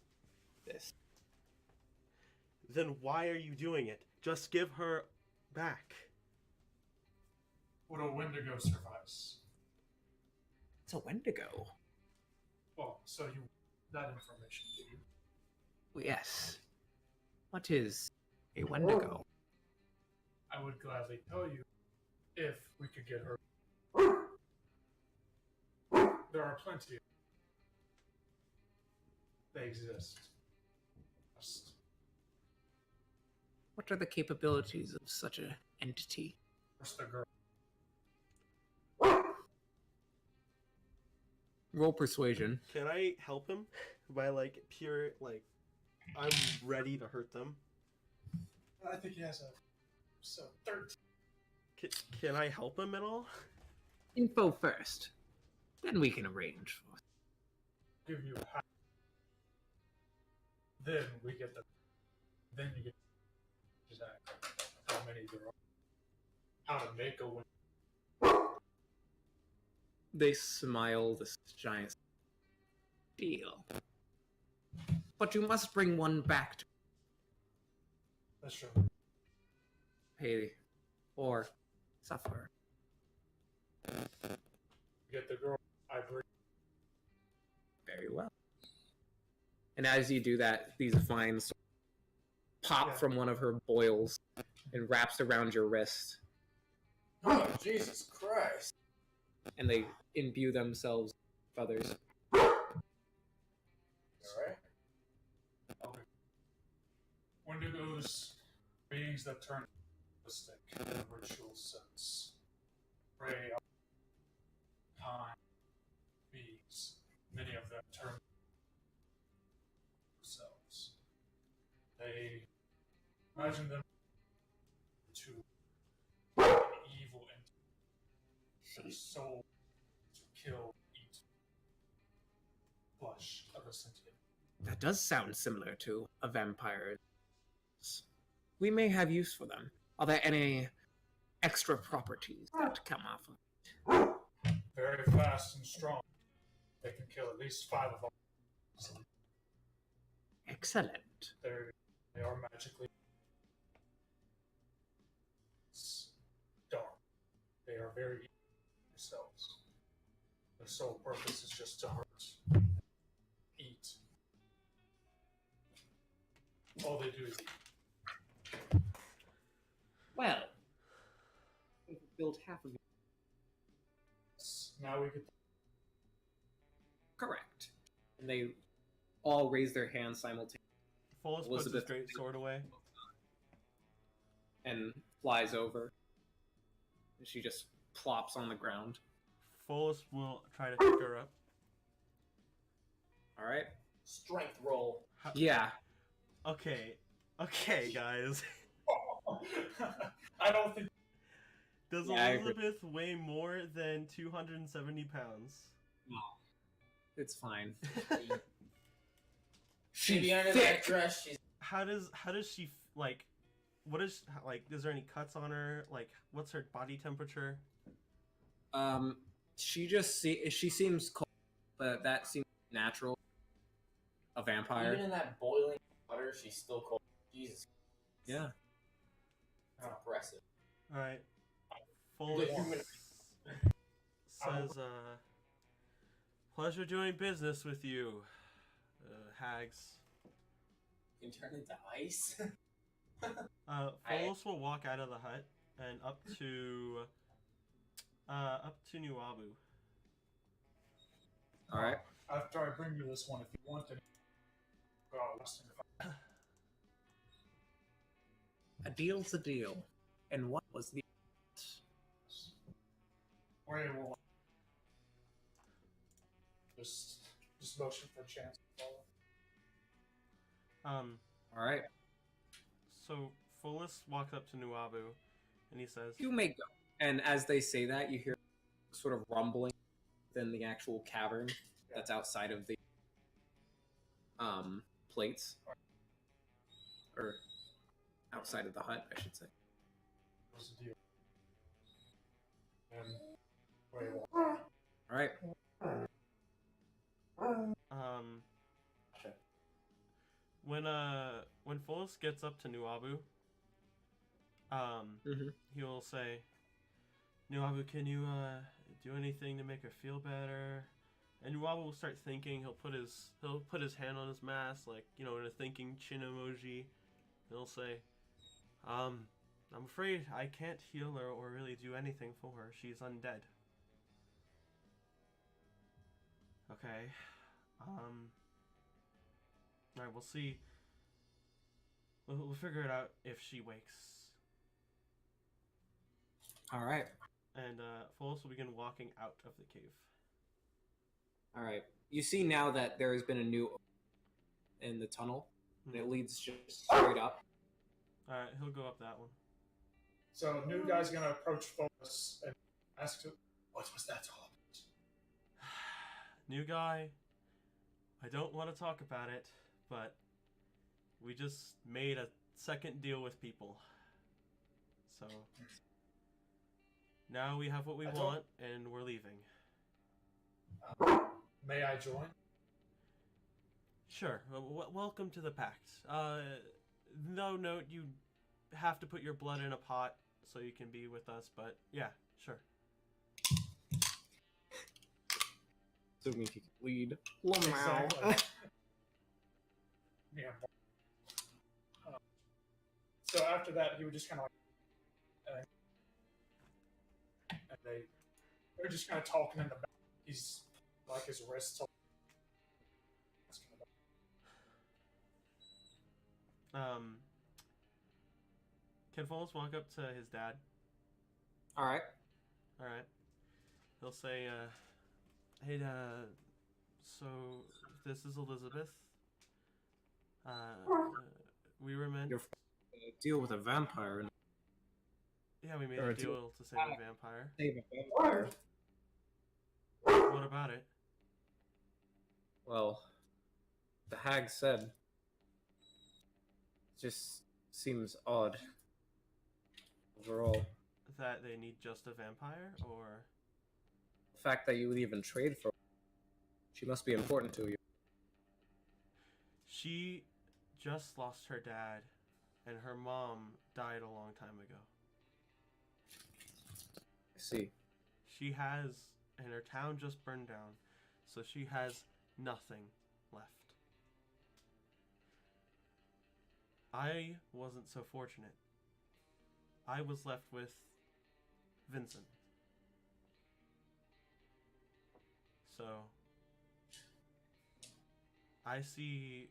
this. Then why are you doing it? Just give her back. Would a Wendigo suffice? It's a Wendigo. Well, so you that information, do you? Yes. What is a Wendigo? I would gladly tell you if we could get her. There are plenty. They exist. Just What are the capabilities of such an entity? first the girl. Roll persuasion. Can I help him by pure I'm ready to hurt them? I think he has a 13. Can I help him at all? Info first. Then we can arrange for Give you half. Then we get the. Then you get exactly how many there are. How to make a win. They smile this giant deal. But you must bring one back to That's true. pay or suffer. Get the girl. I bring. Very well. And as you do that, these vines pop Yeah. from one of her boils and wraps around your wrist, Oh, Jesus Christ. and they imbue themselves with others. Alright. Okay. Wendigos, beings that turn realistic in a ritual sense. Prey on kind beings. Many of them turn themselves. They imagine them to an evil entity. Their soul to kill, eat flesh of a sentient. That does sound similar to a vampire. We may have use for them. Are there any extra properties that come off of it? Very fast and strong. They can kill at least 5 of them. Excellent. They are magically dark. They are very evil themselves. Their sole purpose is just to hurt, eat. All they do is eat. Well, we've built half of it. Now we get Correct. And they all raise their hands simultaneously Folas puts his Elizabeth- great sword away. and flies over. And she just plops on the ground. Folas will try to pick her up. All right. Strength roll. Yeah. Okay, guys. I don't think Does Yeah, I agree. Elizabeth weigh more than 270 pounds? It's fine. Maybe under that dress, she's How does she like? What is like? Is there any cuts on her? Like, what's her body temperature? She seems cold, but that seems natural. A vampire. even in that boiling water, she's still cold. Jesus, Yeah. that's impressive. All right. The human- Says, pleasure doing business with you, hags. You can turn into ice. Folas will walk out of the hut and up to New Abu. All right. After I bring you this one, if you want any, go less than 5. A deal's a deal. And what was the? Or you will just motion for a chance to follow. All right. So Folas walks up to New Abu, and he says, You may go. And as they say that, you hear sort of rumbling within the actual cavern that's outside of the plates, or outside of the hut, I should say. What's the deal? And where you will. All right. When Folas gets up to New Abu, he will say, New Abu, can you do anything to make her feel better? And New Abu will start thinking. He'll put his hand on his mask, like, in a thinking chin emoji. And he'll say, I'm afraid I can't heal her or really do anything for her. She's undead. Okay. Alright, we'll see. We'll figure it out if she wakes. All right. And Folas will begin walking out of the cave. All right. You see now that there has been a new in the tunnel, and it leads just straight up. Alright, he'll go up that one. So, new guy's gonna approach Folas and ask him, what was that all about? New guy, I don't want to talk about it, but we just made a second deal with people. So now we have what we want, and we're leaving. May I join? Sure. Welcome to the Pact. No note, you have to put your blood in a pot so you can be with us, but yeah, sure. Assuming he can lead. Exactly. Yeah. So after that, he would just kind of like, and they're just kind of talking in the back. He's like his wrists. Can Folas walk up to his dad? All right. Alright. He'll say, hey, so this is Elizabeth. We were meant... You're deal with a vampire. Yeah, we made or a to- deal to save a vampire. Save a vampire. What about it? Well, the hag said, just seems odd. Overall, That they need just a vampire, or... the fact that you would even trade for her, she must be important to you. She just lost her dad, and her mom died a long time ago. I see. She has, and her town just burned down, so she has nothing left. I wasn't so fortunate. I was left with Vincent. So, I see...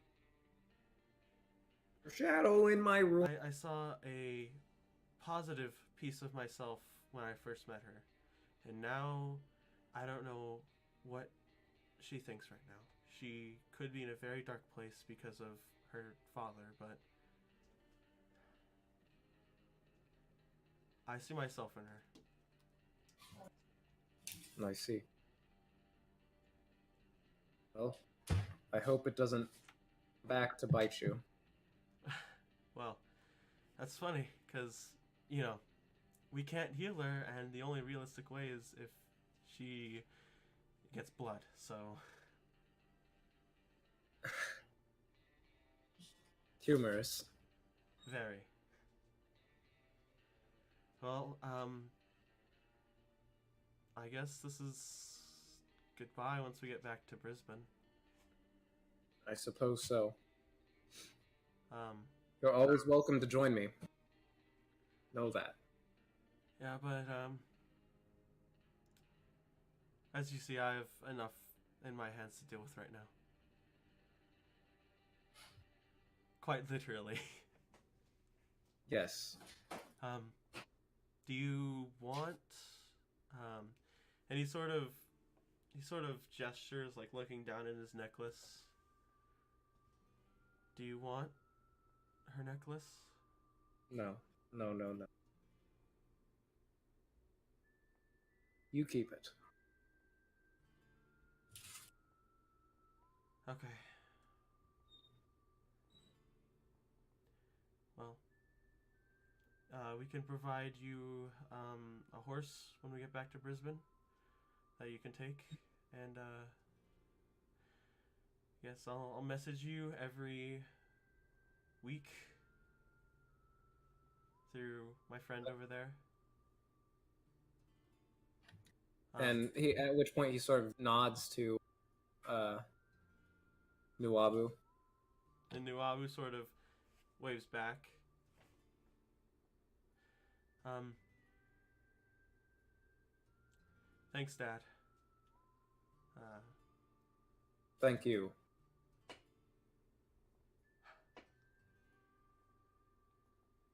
Shadow in my room. I saw a positive piece of myself when I first met her. And now, I don't know what she thinks right now. She could be in a very dark place because of her father, but... I see myself in her. I see. Well, I hope it doesn't back to bite you. Well, that's funny, because, you know, we can't heal her, and the only realistic way is if she gets blood, so... Humorous. Very. Well, I guess this is goodbye once we get back to Brisbane. I suppose so. Um, You're always welcome to join me. Know that. yeah, but, as you see, I have enough in my hands to deal with right now. Quite literally. Yes. Do you want, and he sort of gestures, like, looking down at his necklace. Do you want her necklace? No. No. You keep it. Okay. Well, we can provide you a horse when we get back to Brisbane that you can take, and yes, I'll message you every week through my friend over there. And at which point he sort of nods to Nuabu. And Nuabu sort of waves back. Thanks, Dad. Thank you.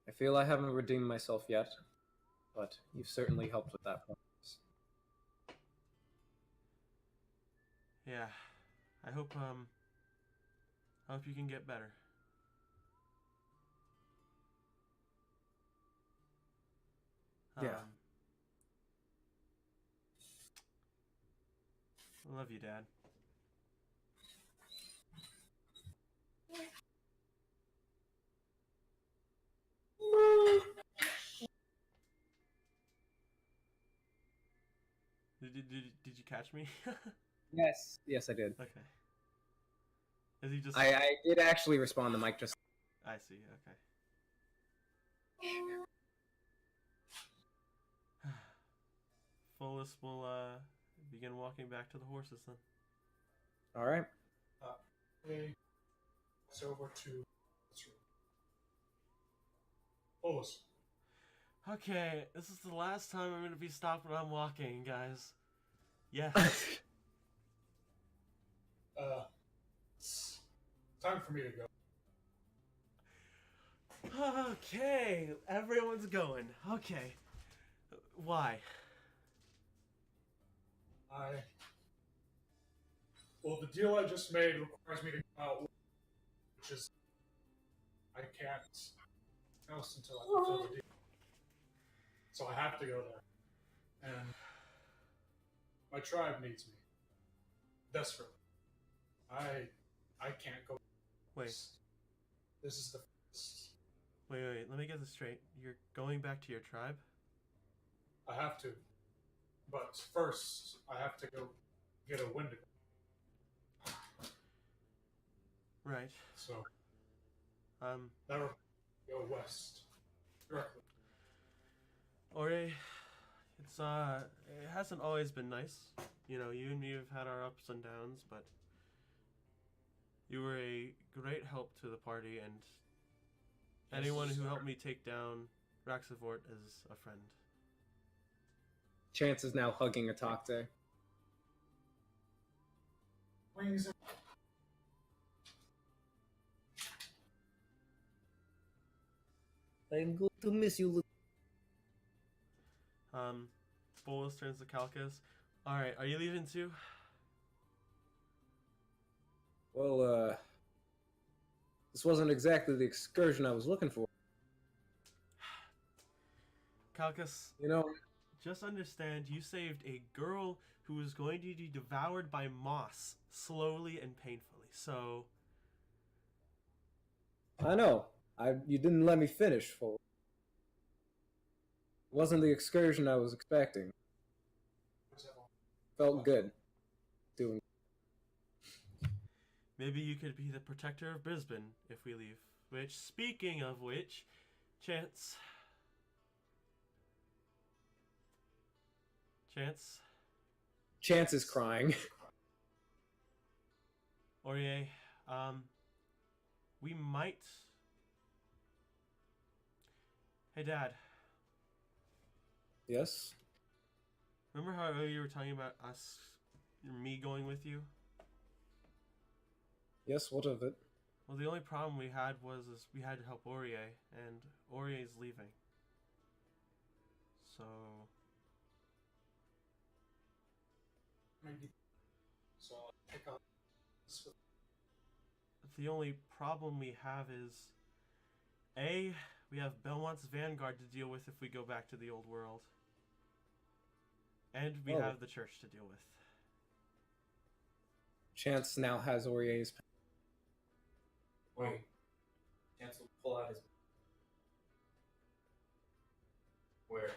I feel I haven't redeemed myself yet, but you've certainly helped with that process. Yeah, I hope you can get better. Yeah. I love you, Dad. Did you catch me? Yes, I did. Okay. Is he just? I did actually respond to Mike just. I see. Okay. Folas will begin walking back to the horses then. All right. Hey, it's over to this room. Folas. Okay, this is the last time I'm going to be stopped when I'm walking, guys. Yes. It's time for me to go. Okay, everyone's going. Okay. Why? Well, the deal I just made requires me to go out, which is I can't else until I fulfill the deal. So I have to go there, and my tribe needs me desperately. I can't go. Wait. This is the. Wait. Let me get this straight. You're going back to your tribe? I have to, but first I have to go get a Wendigo. Right. So. That will go west directly. Ore, it's it hasn't always been nice. You know, you and me have had our ups and downs, but you were a great help to the party, and anyone who helped me take down Raxavort is a friend. Chance is now hugging Atakte. Wings. I'm going to miss you. Folas turns to Calcas. Alright, are you leaving too? Well, this wasn't exactly the excursion I was looking for. Calcas, You know, just understand you saved a girl who was going to be devoured by moss slowly and painfully. So, I know. You didn't let me finish, Folas. It wasn't the excursion I was expecting. Felt good. Doing. maybe you could be the protector of Brisbane if we leave. Which, speaking of which, Chance. Chance is crying. Aurier, we might. Hey, Dad. Yes? Remember how earlier you were talking about me going with you? Yes, what of it? Well, the only problem we had was we had to help Aurier, and Aurier's leaving. So, Maybe. So I'll pick up. the only problem we have is, A, we have Belmont's Vanguard to deal with if we go back to the old world. And we have the church to deal with. Chance now has Aurier's. Wait. Chance will pull out his. Where?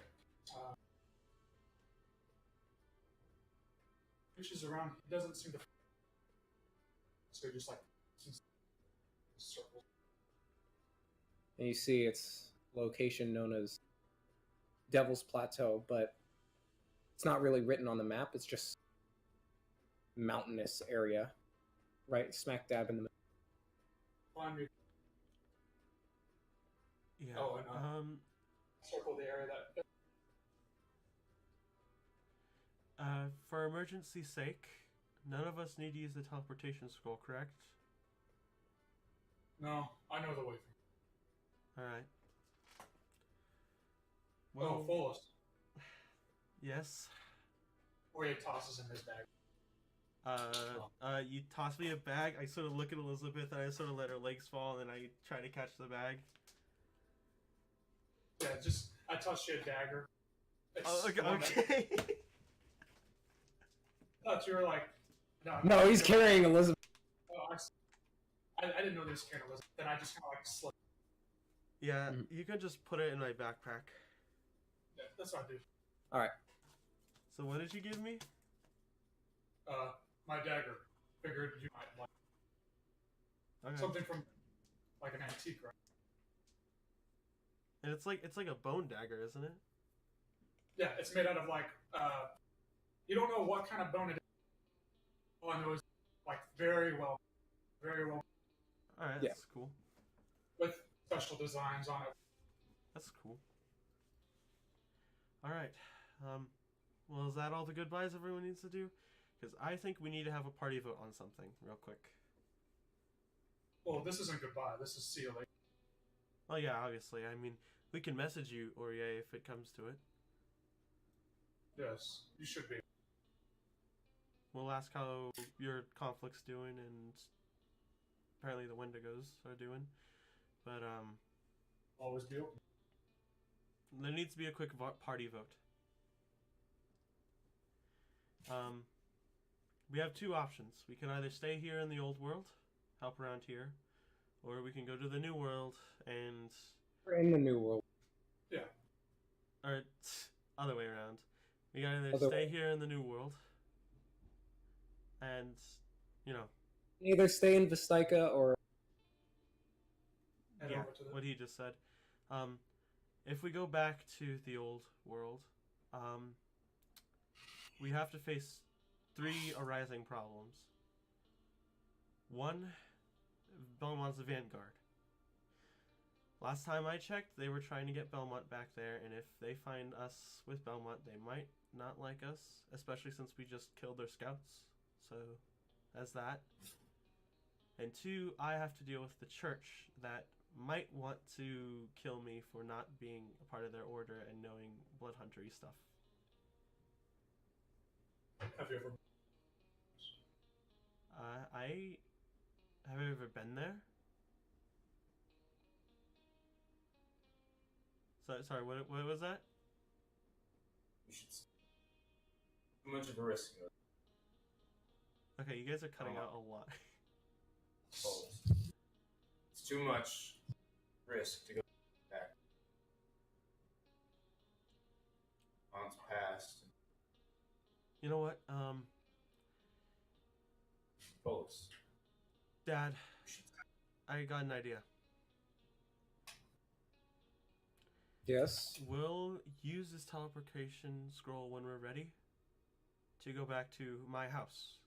Reaches around. He doesn't seem to. So he just like circles. And you see its location known as Devil's Plateau, but it's not really written on the map. It's just mountainous area, right smack dab in the middle. Find me. Yeah. Oh, and circle the area that. For emergency's sake, none of us need to use the teleportation scroll, correct? No, I know the way. Alright. Oh, Folas. Yes? Or he tosses in his bag. You toss me a bag, I sort of look at Elizabeth, and I sort of let her legs fall, and then I try to catch the bag. Yeah, just I toss you a dagger. Oh, okay. I thought you were like, No, he's carrying Elizabeth. Oh, I didn't know they was carrying Elizabeth. Then I just kind of like slipped. Yeah, you can just put it in my backpack. Yeah, that's what I do. Alright. So what did you give me? My dagger. Figured you might like Okay. something from like an antique, right? And it's like a bone dagger, isn't it? Yeah, it's made out of like you don't know what kind of bone it is. All I know is like very well. Alright, Yeah. that's cool. With special designs on it. That's cool. Alright. Well, is that all the goodbyes everyone needs to do? Because I think we need to have a party vote on something real quick. Well, this isn't goodbye. This is see you later. Oh yeah, obviously. I mean, we can message you, Aurier, if it comes to it. Yes, you should be. We'll ask how your conflict's doing, and apparently the Wendigos are doing. But, Always be open. there needs to be a quick party vote. We have two options. We can either stay here in the old world, help around here, or we can go to the new world and... We're in the new world. Yeah. Or, other way around. We can either Other stay way. here in the new world, and, you know... Either stay in Vistika or... Head Yeah, over to the. what he just said. If we go back to the old world, we have to face 3 arising problems. 1, Belmont's the Vanguard. Last time I checked, they were trying to get Belmont back there, and if they find us with Belmont, they might not like us, especially since we just killed their scouts. So, that's that. And 2, I have to deal with the church that might want to kill me for not being a part of their order and knowing blood huntery stuff. Have you ever? Have I ever been there? Sorry, what was that? You should Too much of a risk. Okay, you guys are cutting out a lot. It's too much risk to go back. Months passed. You know what? Folas. Dad, I got an idea. Yes. We'll use this teleportation scroll when we're ready to go back to my house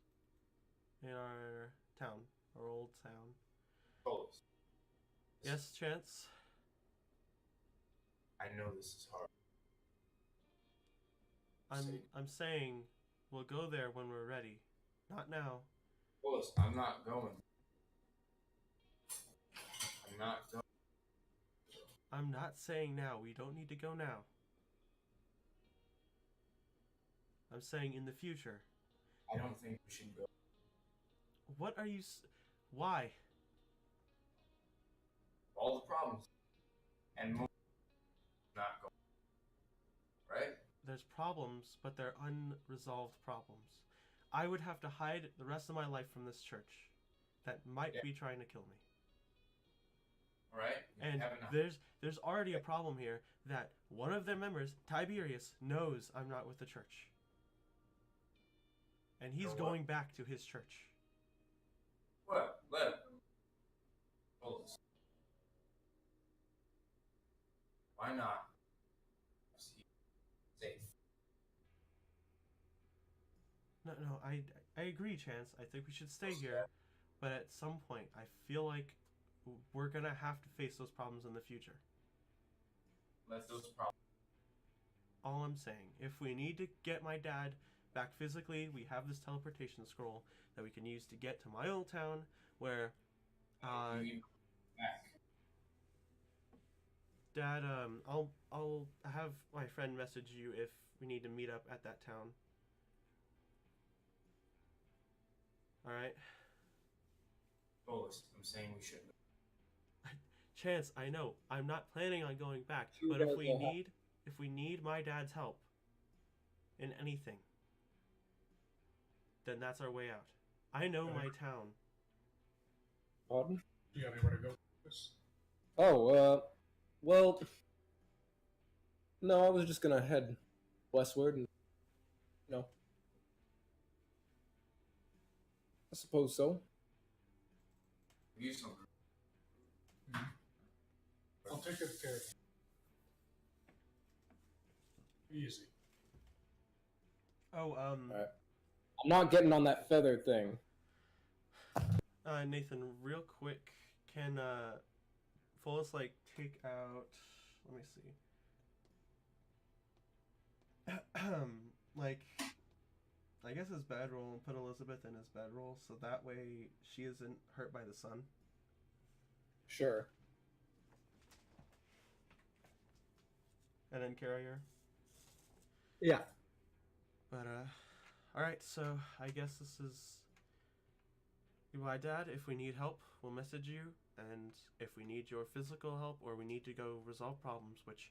in our town, our old town. Folas. Yes, Chance? I know this is hard. I'm saying we'll go there when we're ready. Not now. Folas, I'm not going. I'm not going. I'm not saying now. We don't need to go now. I'm saying in the future. I don't think we should go. What are you... Why? All the problems. And more. Not going. Right? There's problems, but they're unresolved problems. I would have to hide the rest of my life from this church that might be trying to kill me. Right? And there's already a problem here that one of their members, Tiberius, knows I'm not with the church. And he's going back to his church. What? Let him. Folas. Why not? Safe. No, I agree, Chance. I think we should stay here. But at some point, I feel like we're going to have to face those problems in the future. Let those problems. All I'm saying, if we need to get my dad back physically, we have this teleportation scroll that we can use to get to my old town where Back. Dad, I'll have my friend message you if we need to meet up at that town. All right? Folas, I'm saying we shouldn't. Chance, I know. I'm not planning on going back, but if we need my dad's help in anything, then that's our way out. I know my town. Pardon? Do you have anywhere to go with this? Oh, well, no, I was just gonna head westward and, I suppose so. You some. I'll take good care of you. Easy. Oh, Alright. I'm not getting on that feather thing. Nathan, real quick, can Folas take out? Let me see. I guess his bedroll and put Elizabeth in his bedroll, so that way she isn't hurt by the sun. Sure. And then carry her. Yeah. But all right. So I guess this is goodbye, Dad. If we need help, we'll message you, and if we need your physical help or we need to go resolve problems, which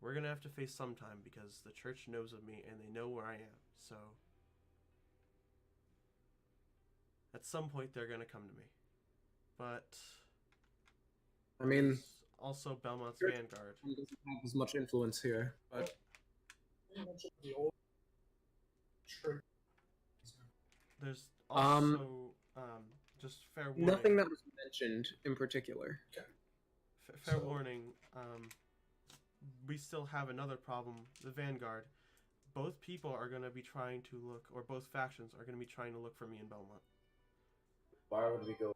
we're gonna have to face sometime because the church knows of me and they know where I am. So at some point they're gonna come to me. But I mean, there's also Belmont's Vanguard. he doesn't have as much influence here, but Pretty much of the old church. There's also just fair warning. nothing that was mentioned in particular. Fair warning. We still have another problem. The Vanguard. Both people are going to be trying to look, or both factions are going to be trying to look for me in Belmont Why would we go?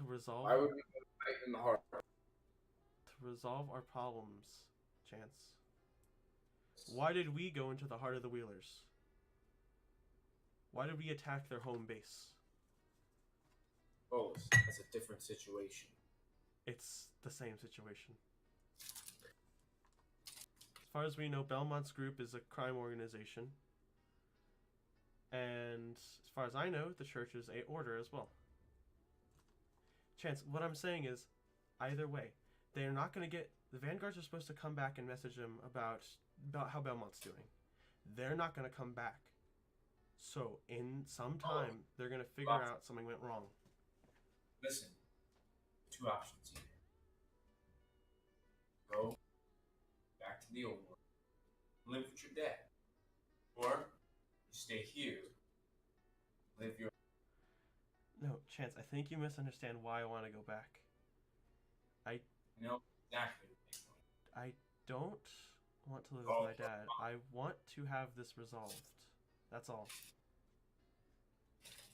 to resolve. Why would we go fight in the heart? To resolve our problems, Chance. Why did we go into the heart of the Wheelers? Why did we attack their home base? Folas, that's a different situation. It's the same situation. As far as we know, Belmont's group is a crime organization. And as far as I know, the church is a order as well. Chance, what I'm saying is, either way, they're not going to get... The Vanguards are supposed to come back and message them about how Belmont's doing. they're not going to come back. So in some time, they're going to figure out something went wrong. Listen, two options here. Go back to the old world, live with your dad, or you stay here, live your. No, Chance, I think you misunderstand why I want to go back. You know exactly. I don't want to live Oh, with my dad. I want to have this resolved. That's all.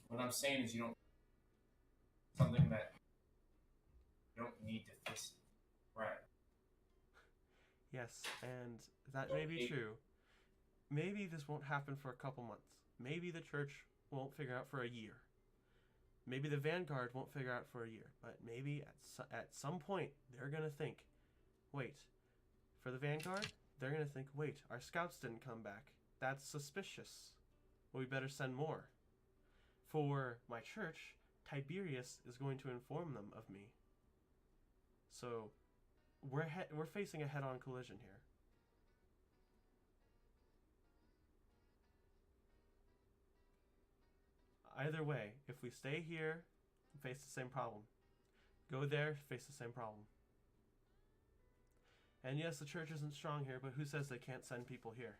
What I'm saying is you don't. Something that you don't need to fix it. Right. Yes, and that may be true. Maybe this won't happen for a couple months. Maybe the church won't figure out for a year. Maybe the Vanguard won't figure out for a year. But maybe at some point, they're going to think, wait, for the Vanguard, they're going to think, wait, our scouts didn't come back. That's suspicious. Well, we better send more. For my church, Tiberius is going to inform them of me. So, we're facing a head-on collision here. Either way, if we stay here, face the same problem. Go there, face the same problem. And yes, the church isn't strong here, but who says they can't send people here?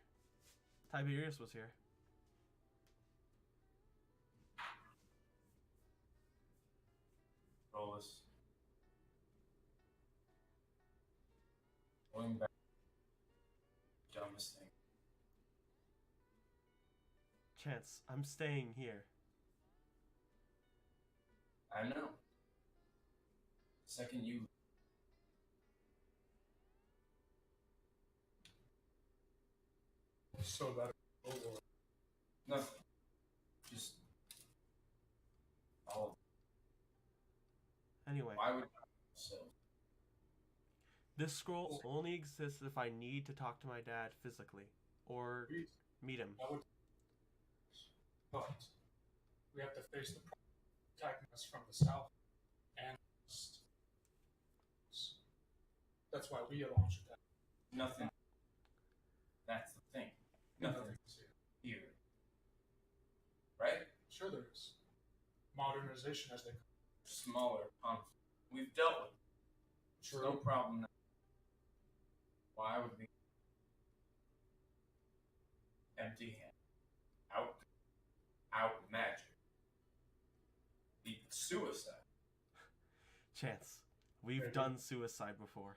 Tiberius was here. Folas. Going back. Dumbest thing. Chance, I'm staying here. I know. Second you. So that or Nothing. Just. All. Anyway, Why would so? this scroll only exists if I need to talk to my dad physically or meet him. that would, but we have to face the problem attacking us from the south and east. That's why we launched that. Nothing. That's the thing. Nothing here. Right? Sure, there is modernization as they call Smaller conflict. We've dealt with it. it. No problem now. Why would we empty hand? Out magic. Be suicide. Chance, we've Maybe. done suicide before.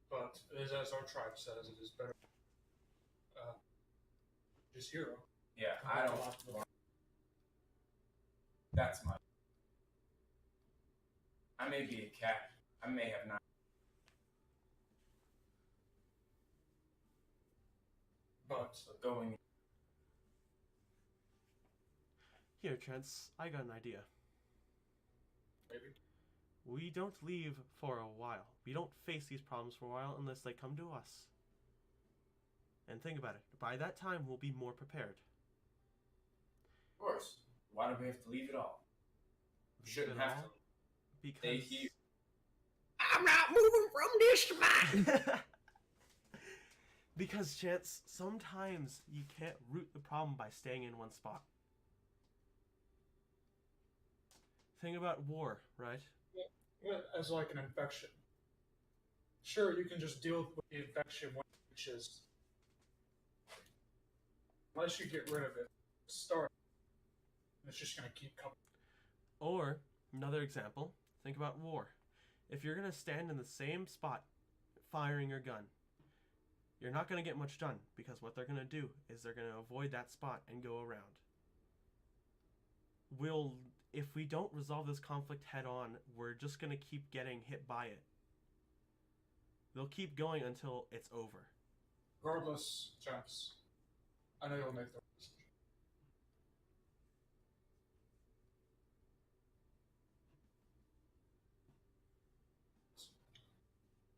But as our tribe says, it is better. Just hero. Yeah, I don't want. That's my. I may be a cat. I may have not. But So going. Here, Chance, I got an idea. maybe We don't leave for a while. We don't face these problems for a while unless they come to us. And think about it. By that time, we'll be more prepared. Of course. Why do we have to leave it all? We shouldn't Leave it have all? to. Because Stay here. I'm not moving from this spot. because, Chance, sometimes you can't root the problem by staying in one spot. Think about war, right? as like an infection. Sure, you can just deal with the infection when it reaches. Unless you get rid of it, start. It's just gonna keep coming. Or, another example, think about war. If you're going to stand in the same spot firing your gun, you're not going to get much done because what they're going to do is they're going to avoid that spot and go around. If we don't resolve this conflict head on, we're just going to keep getting hit by it. They'll keep going until it's over. Regardless, Chance, I know you'll make the right decision.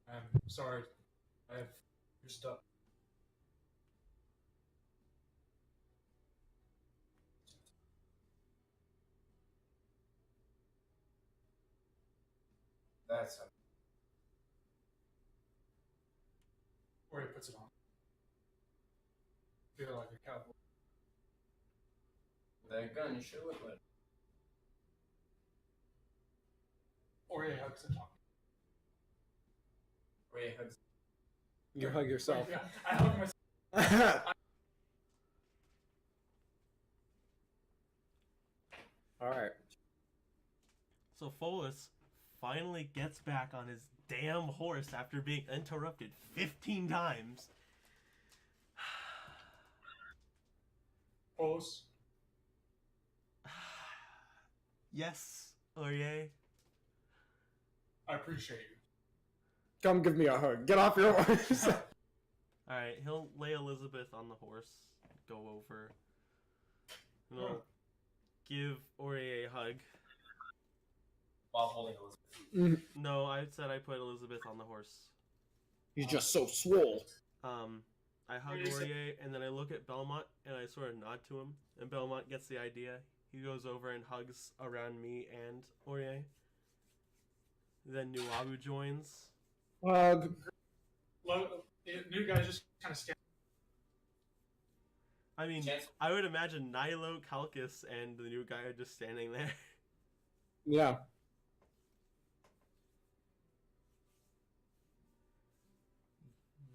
I'm sorry, I have used up. That's a, Or he puts it on. feel like a cowboy. With that gun, you should have went. Or yeah, hugs and talk. Ray hugs. You hug yourself. Yeah, I hug myself. All right. So Folas finally gets back on his damn horse after being interrupted 15 times. Folas, Yes, Oye. I appreciate you. Come give me a hug. Get off your horse. Alright, he'll lay Elizabeth on the horse, go over. And he'll give Oye a hug. While holding Elizabeth. No, I said I put Elizabeth on the horse. He's just so swole. I hug Oye, and then I look at Belmont, and I sort of nod to him. And Belmont gets the idea. He goes over and hugs around me and Oye. Then Nuabu joins. Hug. New guy just kind of standing. I mean, Chance- I would imagine Nilo, Calcus, and the new guy are just standing there. Yeah.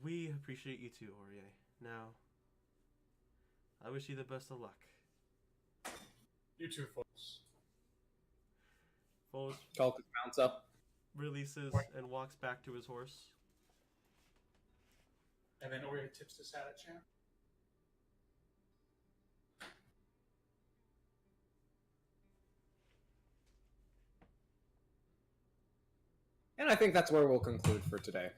We appreciate you too, Oye. Now, I wish you the best of luck. You too, folks. Foles Calcus mounts up. releases and walks back to his horse. And then Oreo tips his hat at Champ. And I think that's where we'll conclude for today.